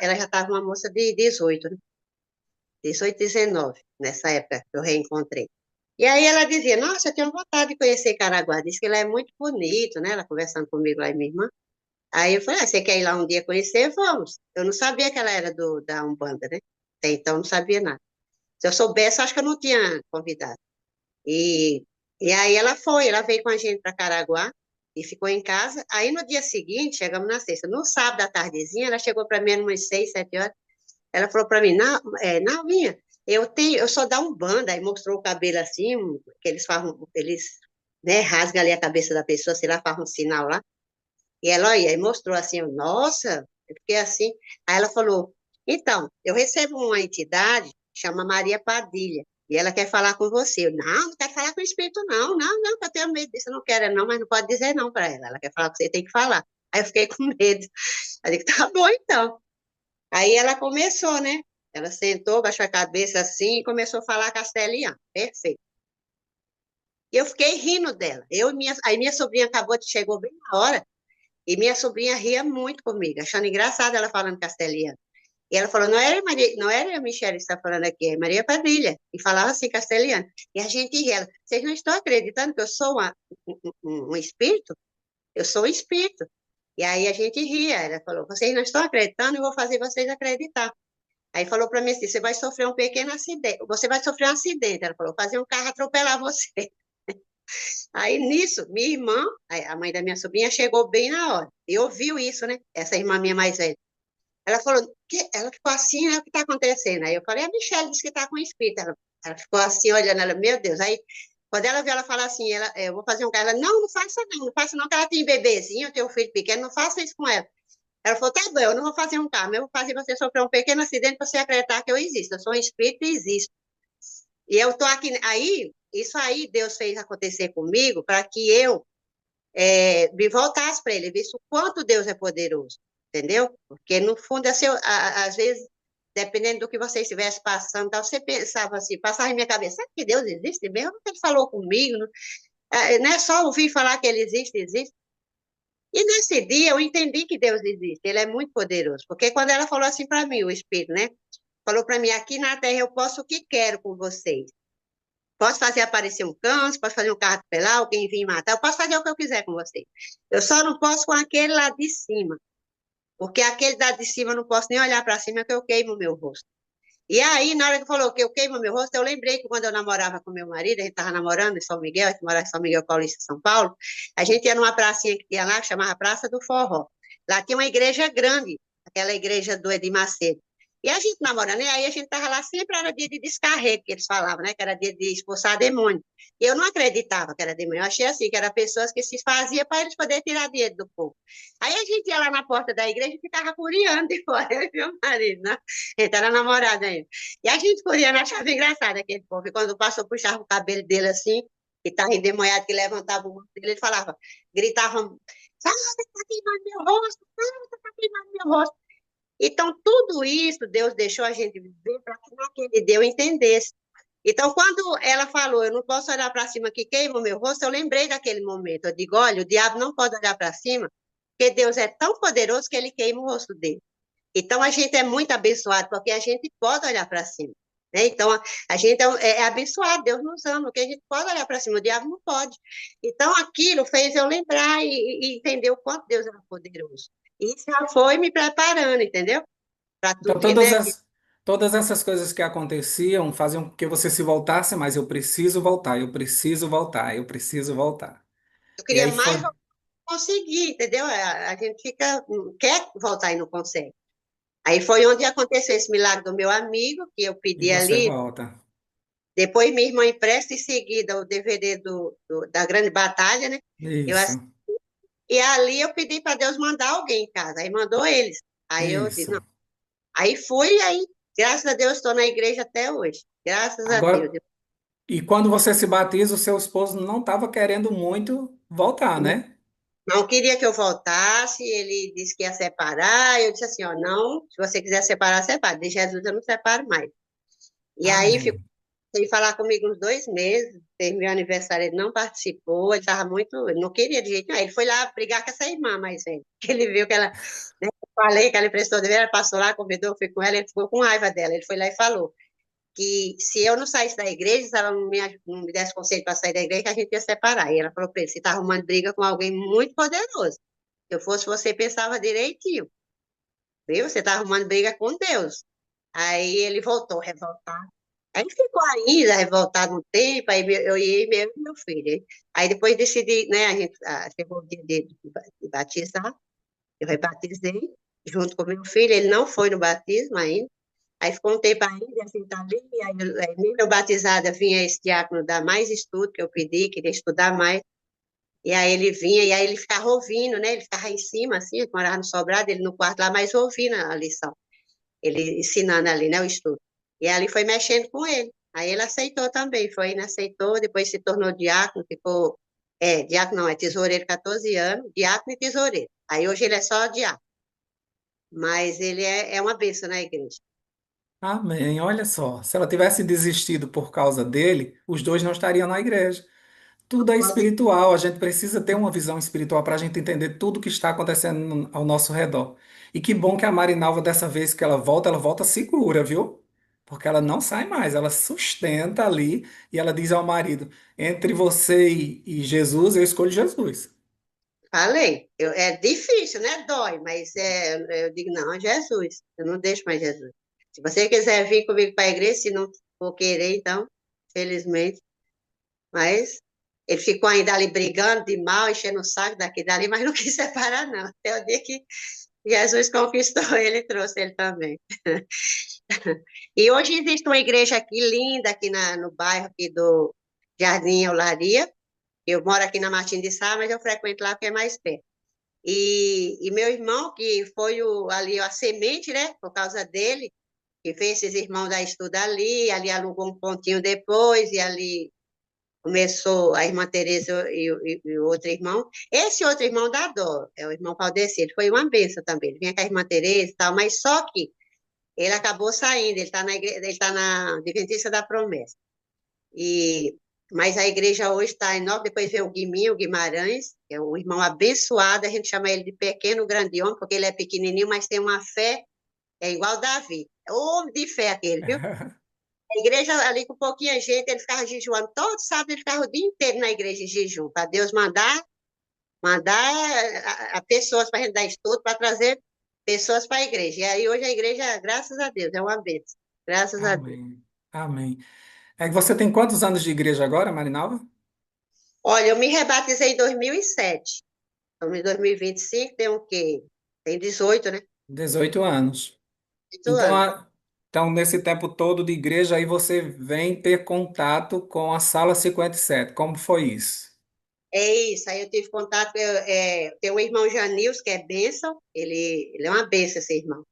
Ela já estava uma moça de 18, né? 18, 19, nessa época que eu reencontrei. E aí ela dizia, nossa, eu tenho vontade de conhecer Caraguá, diz que ele é muito bonito, né? Ela conversando comigo lá e minha irmã. Aí eu falei, você quer ir lá um dia conhecer? Vamos. Eu não sabia que ela era da Umbanda, né? Até então não sabia nada. Se eu soubesse, acho que eu não tinha convidado. E, e aí ela veio com a gente para Caraguá e ficou em casa. Aí no dia seguinte, chegamos na sexta. No sábado à tardezinha, ela chegou para mim umas 6, 7 horas. Ela falou para mim, não, minha, eu sou da Umbanda. Aí mostrou o cabelo assim, que eles, né, rasgam ali a cabeça da pessoa, sei lá, fazem um sinal lá. E ela, olha, aí mostrou assim, nossa, eu fiquei assim. Aí ela falou, então, eu recebo uma entidade, chama Maria Padilha, e ela quer falar com você. Eu, não quero falar com o espírito, não, que eu tenho medo disso, eu não quero não, mas não pode dizer não para ela. Ela quer falar com você, tem que falar. Aí eu fiquei com medo. Aí eu digo, tá bom então. Aí ela começou, né? Ela sentou, baixou a cabeça assim e começou a falar castelhano. Perfeito. E eu fiquei rindo dela. Aí minha sobrinha chegou bem na hora, e minha sobrinha ria muito comigo, achando engraçado ela falando castelhano. E ela falou, não era a Michelle que está falando aqui, é Maria Padilha. E falava assim, castelhano. E a gente ria. Ela, vocês não estão acreditando que eu sou um espírito? Eu sou um espírito. E aí a gente ria. Ela falou, vocês não estão acreditando, eu vou fazer vocês acreditar. Aí falou para mim assim, você vai sofrer um pequeno acidente. Você vai sofrer um acidente. Ela falou, fazer um carro atropelar você. Aí nisso, minha irmã, a mãe da minha sobrinha, chegou bem na hora. E ouviu isso, né? Essa irmã minha mais velha. Ela falou, ela ficou assim, né? O que está acontecendo? Aí eu falei, a Michelle disse que está com espírito. Ela ficou assim, olhando, ela, meu Deus. Aí, quando ela viu ela falar assim, eu vou fazer um carro. Ela, não faça não, que ela tem bebezinho, eu tenho um filho pequeno, não faça isso com ela. Ela falou, tá bom, eu não vou fazer um carro, eu vou fazer você sofrer um pequeno acidente para você acreditar que eu existo. Eu sou um espírito e existo. E eu tô aqui, isso aí Deus fez acontecer comigo para que eu me voltasse para ele, visse o quanto Deus é poderoso, entendeu? Porque, no fundo, assim, às vezes, dependendo do que você estivesse passando, tal, você pensava assim, passava em minha cabeça, será que Deus existe mesmo? Ele falou comigo, não é só ouvir falar que ele existe, existe. E nesse dia eu entendi que Deus existe, ele é muito poderoso, porque quando ela falou assim para mim, o Espírito, né? Falou para mim, aqui na Terra eu posso o que quero com vocês. Posso fazer aparecer um câncer, posso fazer um carro atropelar, alguém vir matar, eu posso fazer o que eu quiser com você. Eu só não posso com aquele lá de cima, porque aquele lá de cima eu não posso nem olhar para cima, que eu queimo o meu rosto. E aí, na hora que falou que eu queimo meu rosto, eu lembrei que quando eu namorava com meu marido, a gente estava namorando em São Miguel, a gente morava em São Miguel Paulista, São Paulo, a gente ia numa pracinha que tinha lá, que chamava Praça do Forró. Lá tinha uma igreja grande, aquela igreja do Edir Macedo. E a gente namorando, e aí a gente estava lá, sempre era dia de descarrego, que eles falavam, né? Que era dia de expulsar demônio. E eu não acreditava que era demônio, eu achei assim, que eram pessoas que se faziam para eles poderem tirar dinheiro do povo. Aí a gente ia lá na porta da igreja e ficava curiando de fora, eu e meu marido, né? A gente era namorado ainda. E a gente curiando, achava engraçado aquele povo. E quando o pastor puxava o cabelo dele assim, que estava endemoniado, que levantava o rosto dele, ele falava, gritava, fala, está queimando meu rosto, fala, está queimando meu rosto. Então, tudo isso Deus deixou a gente viver para que naquele dia eu entendesse. Então, quando ela falou, eu não posso olhar para cima que queima o meu rosto, eu lembrei daquele momento. Eu digo, olha, o diabo não pode olhar para cima, porque Deus é tão poderoso que ele queima o rosto dele. Então, a gente é muito abençoado, porque a gente pode olhar para cima. Né? Então, a gente é abençoado, Deus nos ama, porque a gente pode olhar para cima, o diabo não pode. Então, aquilo fez eu lembrar e entender o quanto Deus era poderoso. E isso já foi me preparando, entendeu? Para Então, tudo que, né? todas essas coisas que aconteciam faziam com que você se voltasse, mas eu preciso voltar, eu preciso voltar, eu preciso voltar. Eu E queria aí foi. mais conseguir, entendeu? A gente fica, quer voltar e não consegue. Aí foi onde aconteceu esse milagre do meu amigo, que eu E pedi você ali. volta. Depois minha irmã empresta em seguida o DVD da Grande Batalha, né? Eu, Isso, e ali eu pedi para Deus mandar alguém em casa. Aí mandou eles. Aí eu disse, isso. não. Aí fui, aí, graças a Deus, estou na igreja até hoje. Graças a Deus. Agora, e quando você se batiza, o seu esposo não estava querendo muito voltar, né? Não queria que eu voltasse, ele disse que ia separar. Eu disse assim: ó, não, se você quiser separar, separe. De Jesus eu não separo mais. E aí ficou Amém. sem falar comigo uns 2 meses. Teve meu aniversário, ele não participou, ele estava muito. Ele não queria de jeito nenhum. Ele foi lá brigar com essa irmã mais velha, que ele viu que ela. Né, eu falei que ela emprestou dele, ela passou lá, convidou, eu fui com ela, ele ficou com raiva dela. Ele foi lá e falou que se eu não saísse da igreja, se ela não me desse conselho para sair da igreja, que a gente ia separar. E ela falou para ele: você está arrumando briga com alguém muito poderoso. Se eu fosse você, pensava direitinho, viu? Você está arrumando briga com Deus. Aí ele voltou revoltado. Aí ficou ainda revoltado um tempo, aí eu ia mesmo e meu filho. Aí depois decidi, né, a gente chegou o dia de batizar, eu rebatizei junto com meu filho, ele não foi no batismo ainda. Aí ficou um tempo ainda, assim, tá ali, aí nem meu batizada vinha esse diácono dar mais estudo, que eu pedi, queria estudar mais. E aí ele vinha, e aí ele ficava ouvindo, né? Ele ficava em cima, assim, ele morava no sobrado, ele no quarto lá, mas ouvindo a lição. Ele ensinando ali, né, o estudo. E ali foi mexendo com ele. Aí ele aceitou também, foi, né, aceitou, depois se tornou diácono, ficou, diácono não, é tesoureiro 14 anos, diácono e tesoureiro. Aí hoje ele é só diácono, mas ele é uma bênção na igreja. Amém. Olha só, se ela tivesse desistido por causa dele, os dois não estariam na igreja. Tudo é Pode espiritual, a gente precisa ter uma visão espiritual para a gente entender tudo que está acontecendo ao nosso redor. E que bom que a Marinalva, dessa vez que ela volta segura, viu? Porque ela não sai mais, ela sustenta ali e ela diz ao marido: entre você e Jesus, eu escolho Jesus. Falei, é difícil, né? Dói, mas eu digo, não, Jesus, eu não deixo mais Jesus. Se você quiser vir comigo para a igreja, se não for querer, então, felizmente. Mas ele ficou ainda ali brigando de mal, enchendo o saco daqui e dali, mas não quis separar, não. Até o dia que Jesus conquistou ele e trouxe ele também. E hoje existe uma igreja aqui linda, aqui no bairro aqui do Jardim Eularia. Eu moro aqui na Martim de Sá, mas eu frequento lá porque é mais perto. E meu irmão, que foi ali a semente, né? Por causa dele, que fez esses irmãos da estuda ali alugou um pontinho depois, e ali começou a irmã Tereza e o outro irmão. Esse outro irmão da dó, é o irmão Valdeci, ele foi uma benção também. Ele vinha com a irmã Tereza e tal, mas só que ele acabou saindo, ele está na igreja, ele está na Adventista da Promessa. Mas a igreja hoje está enorme. Depois veio o Guiminho, o Guimarães, que é um irmão abençoado, a gente chama ele de pequeno grande homem, porque ele é pequenininho, mas tem uma fé, é igual Davi. É homem de fé aquele, viu? A igreja ali com pouquinha gente, ele ficava jejuando todo sábado, ele ficava o dia inteiro na igreja em jejum, para Deus mandar a pessoas para a gente dar estudo, para trazer pessoas para a igreja. E aí hoje a igreja, graças a Deus, é uma bênção. Graças a Deus. Amém. Amém. É que você tem quantos anos de igreja agora, Marinalva? Olha, eu me rebatizei em 2007. Estamos em 2025, tem o quê? Tem 18, né? 18 anos. 18 Então, anos. então, nesse tempo todo de igreja, aí você vem ter contato com a Sala 57. Como foi isso? É isso, aí eu tive contato, tem um irmão Janils, que é bênção, ele é uma bênção, esse irmão.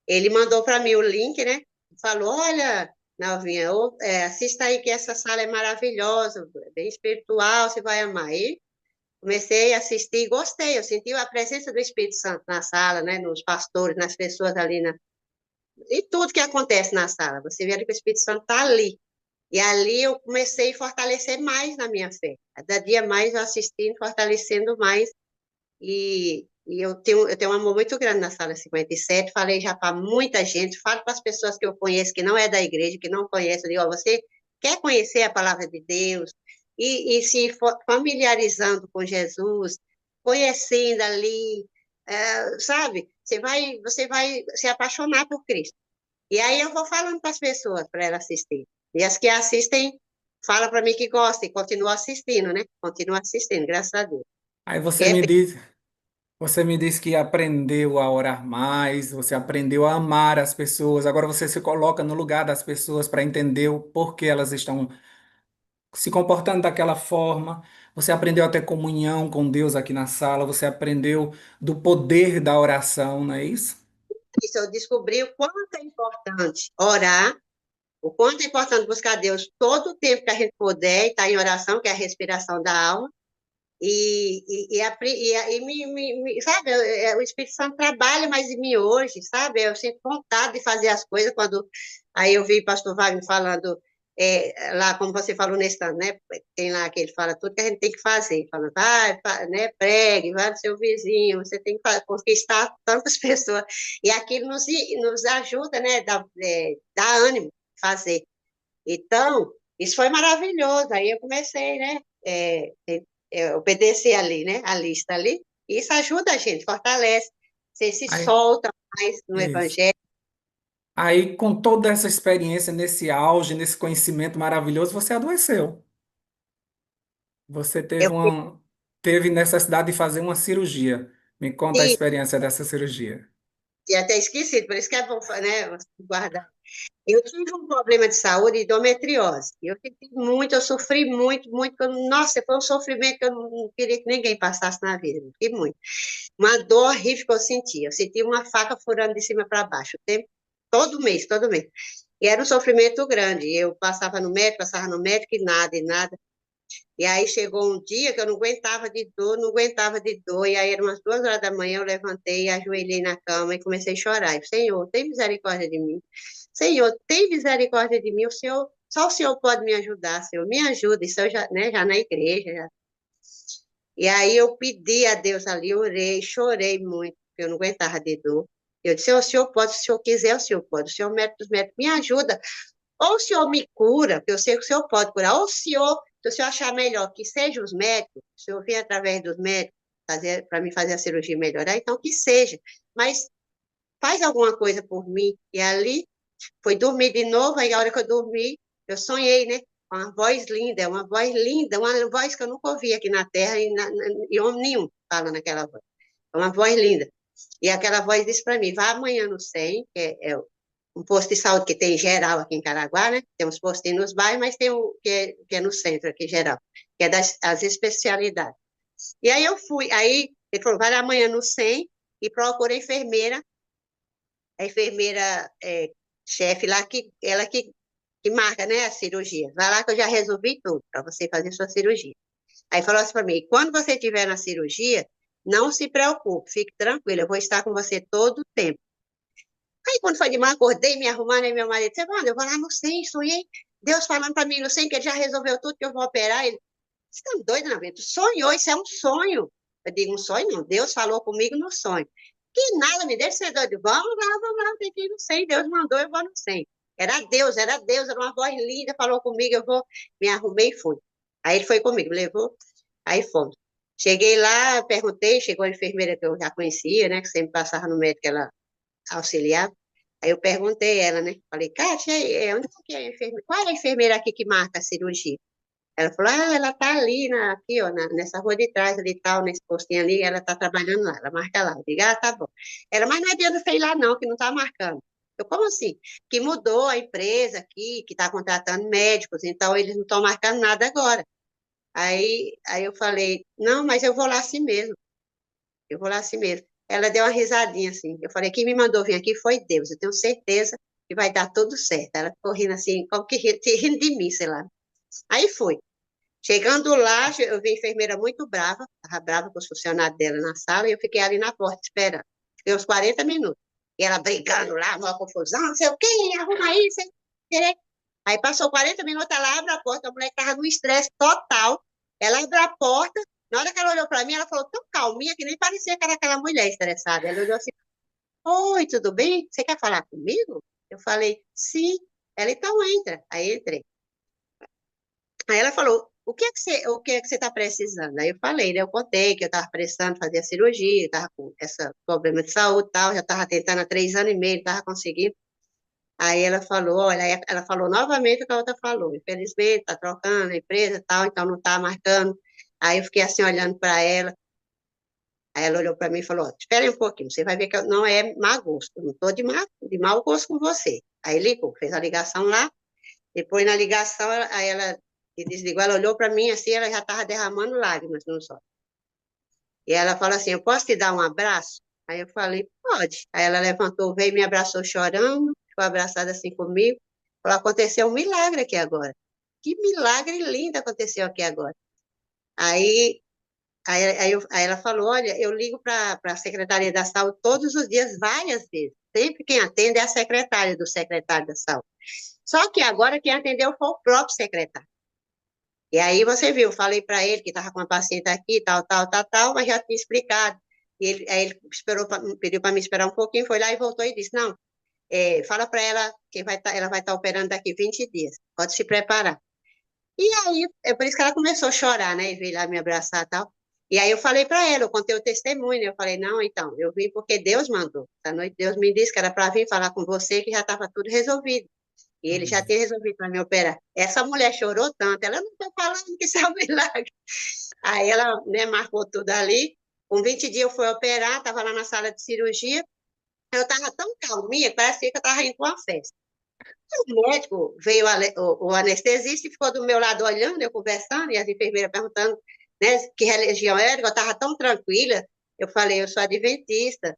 Ele mandou para mim o link, né? Falou, olha, Nalvinha, assista aí que essa sala é maravilhosa, bem espiritual, você vai amar. Aí comecei a assistir e gostei, eu senti a presença do Espírito Santo na sala, né? Nos pastores, nas pessoas ali, e tudo que acontece na sala. Você vê que o Espírito Santo está ali. E ali eu comecei a fortalecer mais na minha fé. Cada dia mais eu assistindo, fortalecendo mais. E eu tenho um amor muito grande na sala 57. Falei já para muita gente, falo para as pessoas que eu conheço, que não é da igreja, que não conhecem, eu digo, ó, você quer conhecer a palavra de Deus e se familiarizando com Jesus, conhecendo ali, sabe? Você vai se apaixonar por Cristo. E aí eu vou falando para as pessoas, para elas assistirem. E as que assistem, fala para mim que gostam e continuam assistindo, né? Continuam assistindo, graças a Deus. Aí Que é você me disse que aprendeu a orar mais, você aprendeu a amar as pessoas. Agora você se coloca no lugar das pessoas para entender o porquê elas estão se comportando daquela forma. Você aprendeu a ter comunhão com Deus aqui na sala. Você aprendeu do poder da oração, não é isso? isso, eu descobri o quanto é importante orar, o quanto é importante buscar Deus todo o tempo que a gente puder, e estar em oração, que é a respiração da alma, sabe, o Espírito Santo trabalha mais em mim hoje, sabe? Eu sinto vontade de fazer as coisas quando. Aí eu vi o pastor Wagner falando, lá, como você falou nesse ano, né? Tem lá que ele fala tudo que a gente tem que fazer. Falando, vai, né? Pregue, vai no seu vizinho, você tem que conquistar tantas pessoas. E aquilo nos ajuda, né? Dá ânimo a fazer. Então, isso foi maravilhoso. Aí eu comecei, né? Obedecer ali, né? A lista ali. E isso ajuda a gente, fortalece. Você se Aí, solta mais no isso. evangelho. Aí, com toda essa experiência, nesse auge, nesse conhecimento maravilhoso, você adoeceu. Você Eu teve necessidade de fazer uma cirurgia. Me conta a tinha, experiência dessa cirurgia. tinha até esquecido, por isso que é bom, né? Você guardar. Eu tive um problema de saúde, endometriose. Eu senti muito, eu sofri muito, muito. Nossa, foi um sofrimento que eu não queria que ninguém passasse na vida. Eu fiquei muito. Uma dor horrível que eu sentia. Eu sentia uma faca furando de cima para baixo, o tempo, todo mês, todo mês. E era um sofrimento grande. Eu passava no médico e nada, e nada. E aí chegou um dia que eu não aguentava de dor, não aguentava de dor. E aí eram umas 2 horas da manhã, eu levantei, ajoelhei na cama e comecei a chorar. Eu, Senhor, tem misericórdia de mim. Senhor, tem misericórdia de mim. Só o Senhor pode me ajudar, Senhor. Me ajuda. Isso eu já, né, já na igreja. Já. E aí eu pedi a Deus ali, orei, chorei muito, porque eu não aguentava de dor. Eu disse, o Senhor pode, se o Senhor quiser, o Senhor pode. O Senhor, médico dos médicos, me ajuda. Ou o Senhor me cura, porque eu sei que o Senhor pode curar, ou o Senhor, se o Senhor achar melhor que seja os médicos, o Senhor vir através dos médicos para mim fazer a cirurgia melhorar, então que seja. Mas faz alguma coisa por mim. E ali, foi dormir de novo, aí a hora que eu dormi, eu sonhei, né? Uma voz linda, uma voz que eu nunca ouvi aqui na Terra e homem nenhum fala naquela voz. Uma voz linda. E aquela voz disse para mim, vá amanhã no SEM, que é um posto de saúde que tem geral aqui em Caraguá, né? Tem uns postinhos nos bairros, mas tem um que é no centro aqui, geral, que é das especialidades. E aí eu fui, aí ele falou, vai amanhã no SEM e procura a enfermeira chefe lá, ela que marca, né, a cirurgia. Vai lá que eu já resolvi tudo para você fazer sua cirurgia. Aí falou assim para mim, quando você estiver na cirurgia, não se preocupe, fique tranquila, eu vou estar com você todo o tempo. Aí, quando foi de manhã, acordei, me arrumando, e meu marido disse, mano, eu vou lá no SEM, sonhei. Deus falando para mim no SEM que ele já resolveu tudo, que eu vou operar. Ele, você tá doido, Ana Bento? Sonhou, isso é um sonho. Eu digo, um sonho não, Deus falou comigo no sonho. Que nada, me deixa ser doido. Vamos lá, tem que ir no SEM, Deus mandou, eu vou no SEM. Era Deus, era uma voz linda, falou comigo, eu vou, me arrumei e fui. Aí ele foi comigo, me levou, aí fomos. Cheguei lá, perguntei, chegou a enfermeira que eu já conhecia, né, que sempre passava no médico, ela auxiliava. Aí eu perguntei ela, né, falei, Kátia, onde que é a enfermeira? Qual é a enfermeira aqui que marca a cirurgia? Ela falou, ela tá ali, aqui, ó, nessa rua de trás, ali e tal, nesse postinho ali, ela tá trabalhando lá, ela marca lá. Eu digo, tá bom. Ela, mas não adianta você ir lá não, que não tá marcando. Eu, como assim? Que mudou a empresa aqui, que tá contratando médicos, então eles não estão marcando nada agora. Aí eu falei, não, mas eu vou lá assim mesmo, eu vou lá assim mesmo. Ela deu uma risadinha assim, eu falei, quem me mandou vir aqui foi Deus, eu tenho certeza que vai dar tudo certo. Ela ficou rindo assim, como que rindo de mim, sei lá. Aí foi. Chegando lá, eu vi a enfermeira muito brava, estava brava com os funcionários dela na sala, e eu fiquei ali na porta esperando. Fiquei uns 40 minutos. E ela brigando lá, uma confusão, não sei o quê, arruma aí, sem querer. Aí passou 40 minutos, ela abre a porta, a mulher estava num estresse total. Ela abre a porta, na hora que ela olhou para mim, ela falou tão calminha que nem parecia que era aquela mulher estressada. Ela olhou assim, oi, tudo bem? Você quer falar comigo? Eu falei, sim. Ela, então entra. Aí entrei. Aí ela falou, o que é que você está precisando? Aí eu falei, né? Eu contei que eu estava precisando fazer a cirurgia, estava com esse problema de saúde e tal, já estava tentando há 3 anos e meio, estava conseguindo. Aí ela falou, olha, aí ela falou novamente o que a outra falou, infelizmente está trocando a empresa e tal, então não está marcando. Aí eu fiquei assim olhando para ela, aí ela olhou para mim e falou, espera aí um pouquinho, você vai ver que eu não é má gosto, eu não estou de mau gosto com você. Aí ligou, fez a ligação lá, depois na ligação, aí ela desligou, ela olhou para mim assim, ela já estava derramando lágrimas nos olhos. E ela falou assim, eu posso te dar um abraço? Aí eu falei, pode. Aí ela levantou, veio e me abraçou chorando, ficou abraçada assim comigo. Falou, aconteceu um milagre aqui agora. Que milagre lindo aconteceu aqui agora. Aí, aí ela falou, olha, eu ligo para a Secretaria da Saúde todos os dias, várias vezes. Sempre quem atende é a secretária do secretário da Saúde. Só que agora quem atendeu foi o próprio secretário. E aí você viu, falei para ele que estava com uma paciente aqui, tal, mas já tinha explicado. Aí ele pediu para me esperar um pouquinho, foi lá e voltou e disse, não, fala para ela que ela vai estar operando daqui 20 dias, pode se preparar. E aí, é por isso que ela começou a chorar, né, e veio lá me abraçar e tal. E aí eu falei para ela, eu contei o testemunho, né, eu falei, não, então, eu vim porque Deus mandou. Essa noite Deus me disse que era para vir falar com você, que já estava tudo resolvido. E ele já tinha resolvido para me operar. Essa mulher chorou tanto, ela não está falando que isso é um milagre. Aí ela, né, marcou tudo ali. Com 20 dias eu fui operar, estava lá na sala de cirurgia. Eu estava tão calminha, parecia que eu estava indo para uma festa. O médico veio, o anestesista, e ficou do meu lado olhando, eu conversando, e as enfermeiras perguntando, né, que religião era, eu estava tão tranquila. Eu falei, eu sou adventista.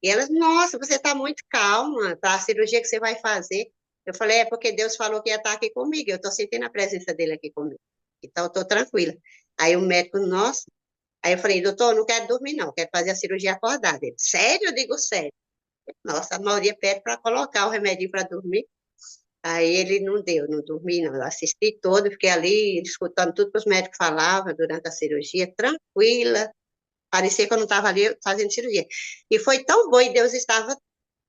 E elas, nossa, você está muito calma para a cirurgia que você vai fazer. Eu falei, é porque Deus falou que ia estar aqui comigo, eu estou sentindo a presença dele aqui comigo. Então, eu estou tranquila. Aí o médico, nossa. Aí eu falei, doutor, não quero dormir, não, quero fazer a cirurgia acordada. Ele, sério? Eu digo, sério. Nossa, a maioria pede para colocar o remédio para dormir. Aí ele não deu, não dormi, não. Eu assisti todo, fiquei ali escutando tudo que os médicos falavam durante a cirurgia, tranquila. Parecia que eu não estava ali fazendo cirurgia. E foi tão bom, e Deus estava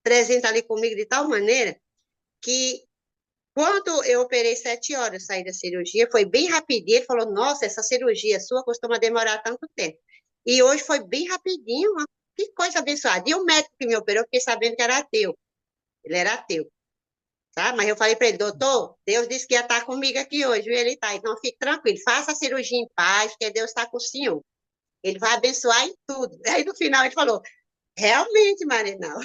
presente ali comigo de tal maneira que quando eu operei 7 horas, saí da cirurgia, foi bem rapidinho. Ele falou, nossa, essa cirurgia sua costuma demorar tanto tempo. E hoje foi bem rapidinho, que coisa abençoada. E o médico que me operou, fiquei sabendo que era ateu. Ele era ateu, tá? Mas eu falei para ele, doutor, Deus disse que ia estar comigo aqui hoje, e ele tá. Então fique tranquilo, faça a cirurgia em paz, porque Deus está com o senhor. Ele vai abençoar em tudo. Aí no final ele falou, realmente, Marinal,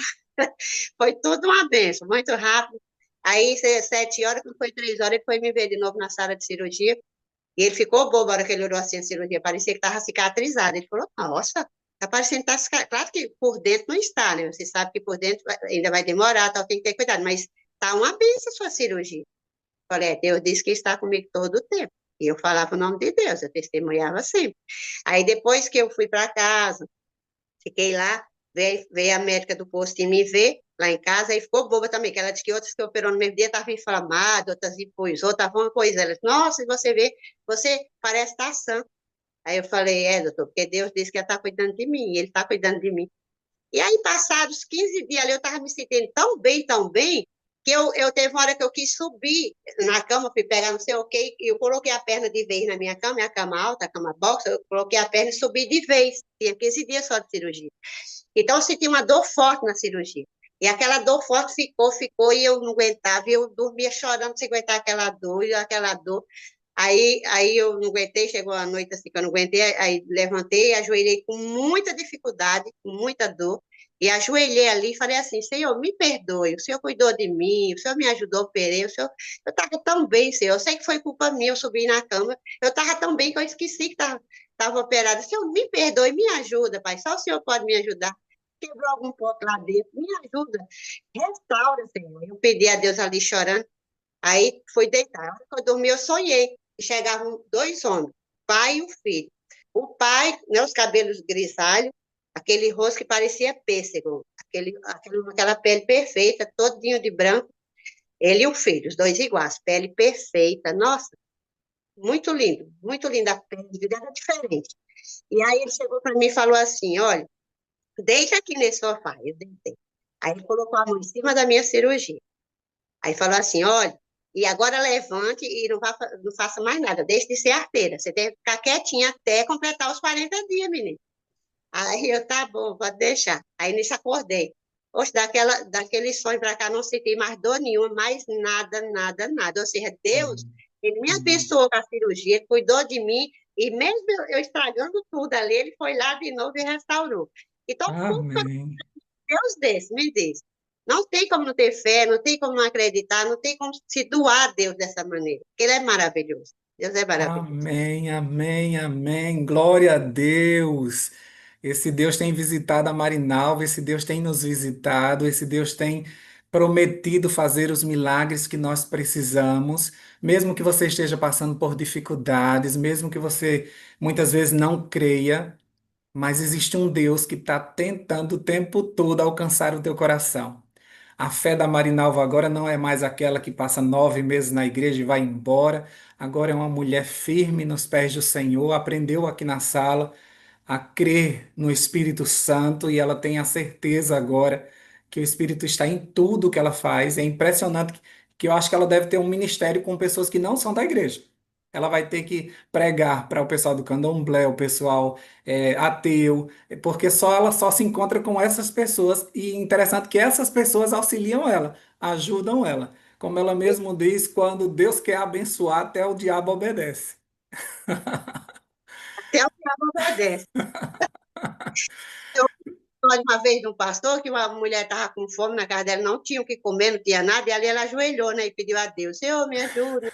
foi tudo uma benção, muito rápido. Aí, 7 horas, quando foi 3 horas, ele foi me ver de novo na sala de cirurgia. E ele ficou bobo na hora que ele olhou assim a cirurgia, parecia que estava cicatrizada. Ele falou, nossa, tá parecendo que está cicatrizada. Claro que por dentro não está, né? Você sabe que por dentro ainda vai demorar, tal, tem que ter cuidado, mas tá uma benção a sua cirurgia. Falei, Deus disse que está comigo todo o tempo. E eu falava o nome de Deus, eu testemunhava sempre. Aí depois que eu fui para casa, fiquei lá, veio a médica do posto e me ver lá em casa, e ficou boba também, que ela disse que outras que operou no mesmo dia estavam inflamadas, outras depois, outras uma coisa. Ela disse, nossa, você vê, você parece estar sã. Aí eu falei, doutor, porque Deus disse que ia estar cuidando de mim, e ele está cuidando de mim. E aí, passados 15 dias ali, eu estava me sentindo tão bem, que eu teve uma hora que eu quis subir na cama, fui pegar não sei o quê, e eu coloquei a perna de vez na minha cama alta, a cama box, eu coloquei a perna e subi de vez. Tinha 15 dias só de cirurgia. Então, eu senti uma dor forte na cirurgia. E aquela dor forte ficou, e eu não aguentava, e eu dormia chorando sem aguentar aquela dor, e aquela dor. Aí eu não aguentei, chegou a noite assim que eu não aguentei, aí levantei, ajoelhei com muita dificuldade, com muita dor, e ajoelhei ali e falei assim, Senhor, me perdoe, o Senhor cuidou de mim, o Senhor me ajudou, operei, eu estava tão bem, Senhor, eu sei que foi culpa minha, eu subi na cama, eu estava tão bem que eu esqueci que estava operada, Senhor, me perdoe, me ajuda, Pai, só o Senhor pode me ajudar, quebrou algum ponto lá dentro, me ajuda, restaura, Senhor, eu pedi a Deus ali chorando, aí fui deitar, a hora que eu dormi eu sonhei, e chegavam dois homens, o pai e o filho. O pai, né, os cabelos grisalhos, aquele rosto que parecia pêssego, aquela pele perfeita, todinho de branco. Ele e o filho, os dois iguais, pele perfeita. Nossa, muito linda a pele, era diferente. E aí ele chegou para mim e falou assim: Olha, deita aqui nesse sofá. Eu deitei. Aí ele colocou a mão em cima da minha cirurgia. Aí falou assim: Olha, e agora levante e não faça mais nada, deixe de ser arteira. Você tem que ficar quietinha até completar os 40 dias, menino. Aí eu, tá bom, pode deixar. Aí nisso acordei. Oxe, daquele sonho para cá, não senti mais dor nenhuma, mais nada, nada, nada. Ou seja, Deus, ele me Amém. abençoou com a cirurgia, cuidou de mim, e mesmo eu estragando tudo ali, ele foi lá de novo e restaurou. Então, como que Amém. Deus desse, me diz? Não tem como não ter fé, não tem como não acreditar, não tem como se doar a Deus dessa maneira, porque Ele é maravilhoso. Deus é maravilhoso. Amém, amém, amém. Glória a Deus. Esse Deus tem visitado a Marinalva, esse Deus tem nos visitado, esse Deus tem prometido fazer os milagres que nós precisamos, mesmo que você esteja passando por dificuldades, mesmo que você muitas vezes não creia, mas existe um Deus que está tentando o tempo todo alcançar o teu coração. A fé da Marinalva agora não é mais aquela que passa 9 meses na igreja e vai embora. Agora é uma mulher firme nos pés do Senhor, aprendeu aqui na sala a crer no Espírito Santo e ela tem a certeza agora que o Espírito está em tudo que ela faz. É impressionante que eu acho que ela deve ter um ministério com pessoas que não são da igreja. Ela vai ter que pregar para o pessoal do candomblé, o pessoal ateu, porque só ela só se encontra com essas pessoas e interessante que essas pessoas auxiliam ela, ajudam ela. Como ela mesmo diz, quando Deus quer abençoar, até o diabo obedece. Até o diabo obedece. Eu falei uma vez de um pastor que uma mulher estava com fome na casa dela, não tinha o que comer, não tinha nada, e ali ela ajoelhou, né, e pediu a Deus, Senhor, me ajuda.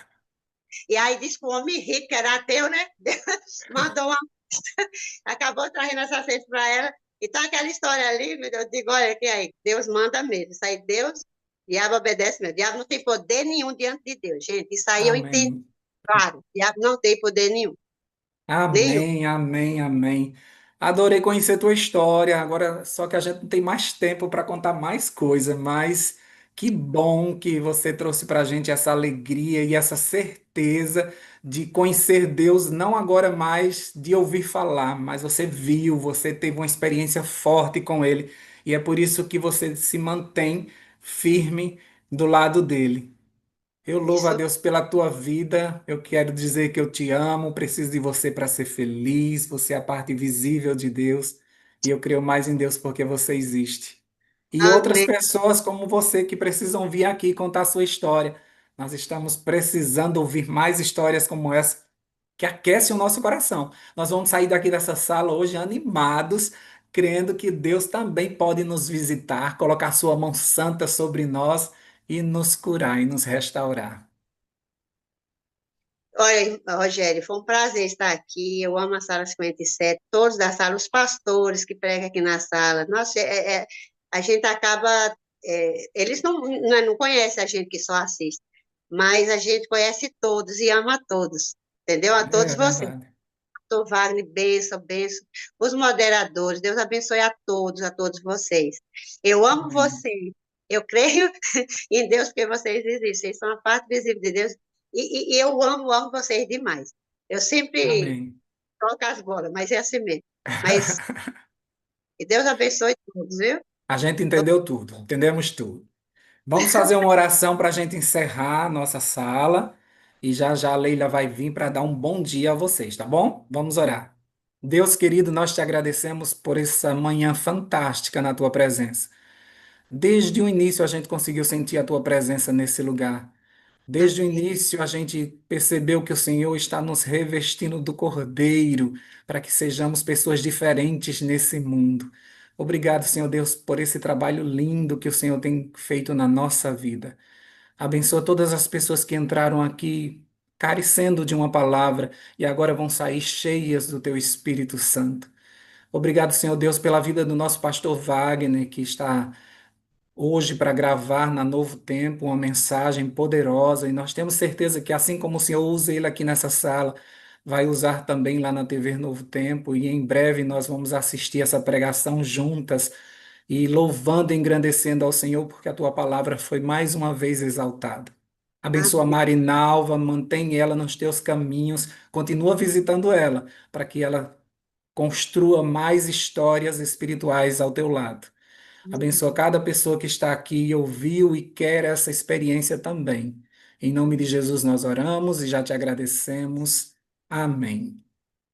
E aí disse que o homem rico, que era ateu, né, mandou uma... acabou trazendo essa cesta para ela. Então, aquela história ali, meu Deus, eu digo, olha, que aí, Deus manda mesmo. Isso aí, Deus, diabo obedece mesmo. Diabo não tem poder nenhum diante de Deus, gente. Isso aí eu entendo, Amém. claro. Diabo não tem poder nenhum. Nenhum. Amém, amém, amém. Adorei conhecer tua história. Agora, só que a gente não tem mais tempo para contar mais coisa, mas que bom que você trouxe para a gente essa alegria e essa certeza de conhecer Deus, não agora mais de ouvir falar, mas você viu, você teve uma experiência forte com Ele, e é por isso que você se mantém firme do lado dele. Eu louvo a Isso, Deus pela tua vida. Eu quero dizer que eu te amo, preciso de você para ser feliz. Você é a parte visível de Deus. E eu creio mais em Deus porque você existe. E outras amém. pessoas como você que precisam vir aqui contar a sua história. Nós estamos precisando ouvir mais histórias como essa que aquecem o nosso coração. Nós vamos sair daqui dessa sala hoje animados, crendo que Deus também pode nos visitar, colocar sua mão santa sobre nós e nos curar e nos restaurar. Olha, Rogério, foi um prazer estar aqui. Eu amo a sala 57, todos da sala, os pastores que pregam aqui na sala. Nossa, a gente acaba. Eles não conhecem a gente que só assiste, mas a gente conhece todos e ama a todos, entendeu? A todos É vocês. verdade. Pastor Wagner, benção, benção. Os moderadores, Deus abençoe a todos vocês. Eu amo Amém. vocês. Eu creio em Deus porque vocês existem. Vocês são a parte visível de Deus. E eu amo vocês demais. Eu sempre Amém. troco as bolas, mas é assim mesmo. Mas que Deus abençoe todos, viu? A gente entendeu tudo, entendemos tudo. Vamos fazer uma oração para a gente encerrar a nossa sala e já já a Leila vai vir para dar um bom dia a vocês, tá bom? Vamos orar. Deus querido, nós te agradecemos por essa manhã fantástica na tua presença. Desde o início a gente conseguiu sentir a tua presença nesse lugar. Desde o Amém. início a gente percebeu que o Senhor está nos revestindo do Cordeiro para que sejamos pessoas diferentes nesse mundo. Obrigado, Senhor Deus, por esse trabalho lindo que o Senhor tem feito na nossa vida. Abençoa todas as pessoas que entraram aqui carecendo de uma palavra e agora vão sair cheias do Teu Espírito Santo. Obrigado, Senhor Deus, pela vida do nosso pastor Wagner, que está hoje para gravar na Novo Tempo uma mensagem poderosa, e nós temos certeza que assim como o Senhor usa ele aqui nessa sala, vai usar também lá na TV Novo Tempo, e em breve nós vamos assistir essa pregação juntas e louvando e engrandecendo ao Senhor, porque a tua palavra foi mais uma vez exaltada. Abençoa a Amém. Marinalva, mantém ela nos teus caminhos, continua visitando ela, para que ela construa mais histórias espirituais ao teu lado. Abençoa cada pessoa que está aqui, ouviu e quer essa experiência também. Em nome de Jesus nós oramos e já te agradecemos. Amém.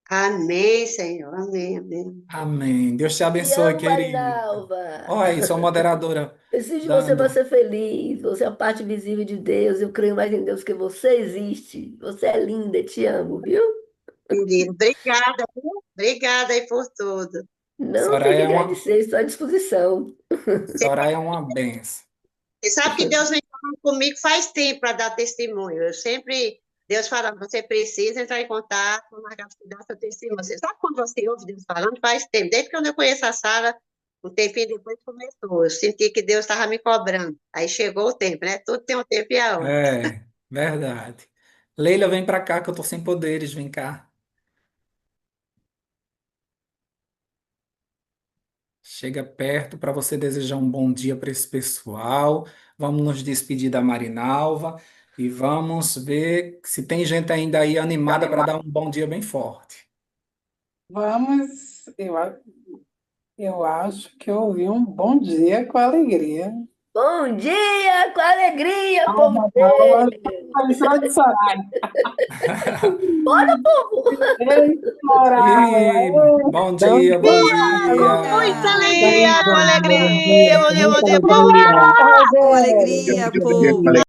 Amém, Senhor. Amém, amém. Amém. Deus te Te abençoe, amo, querida. Marinalva. Olha aí, sua moderadora Preciso de você para dando. ser feliz. Você é a parte visível de Deus. Eu creio mais em Deus que você existe. Você é linda, te amo, viu? Querido, obrigada, viu? Obrigada aí por tudo. Não tem que Soraya é uma, agradecer, estou à disposição. Soraya é uma benção. Você sabe que Deus vem falando comigo faz tempo para dar testemunho. Eu sempre, Deus fala, você precisa entrar em contato, marcar para dar seu testemunho. Você sabe quando você ouve Deus falando? Faz tempo. Desde que eu não conheço a Sara, um tempinho depois começou. Eu senti que Deus estava me cobrando. Aí chegou o tempo, né? Tudo tem um tempo e a hora. É, verdade. Leila, vem pra cá que eu tô sem poderes, vem cá. Chega perto para você desejar um bom dia para esse pessoal. Vamos nos despedir da Marinalva e vamos ver se tem gente ainda aí animada para dar um bom dia bem forte. Vamos, eu acho que eu ouvi um bom dia com alegria. Bom dia, com alegria, povo Calma, calma, dele. só de Soraya. Bora, povo. Ei, Soraya, E bom bom dia, bom Com muita dia. alegria, com alegria. Bom dia, bom dia, bom dia. dia. Com alegria, povo.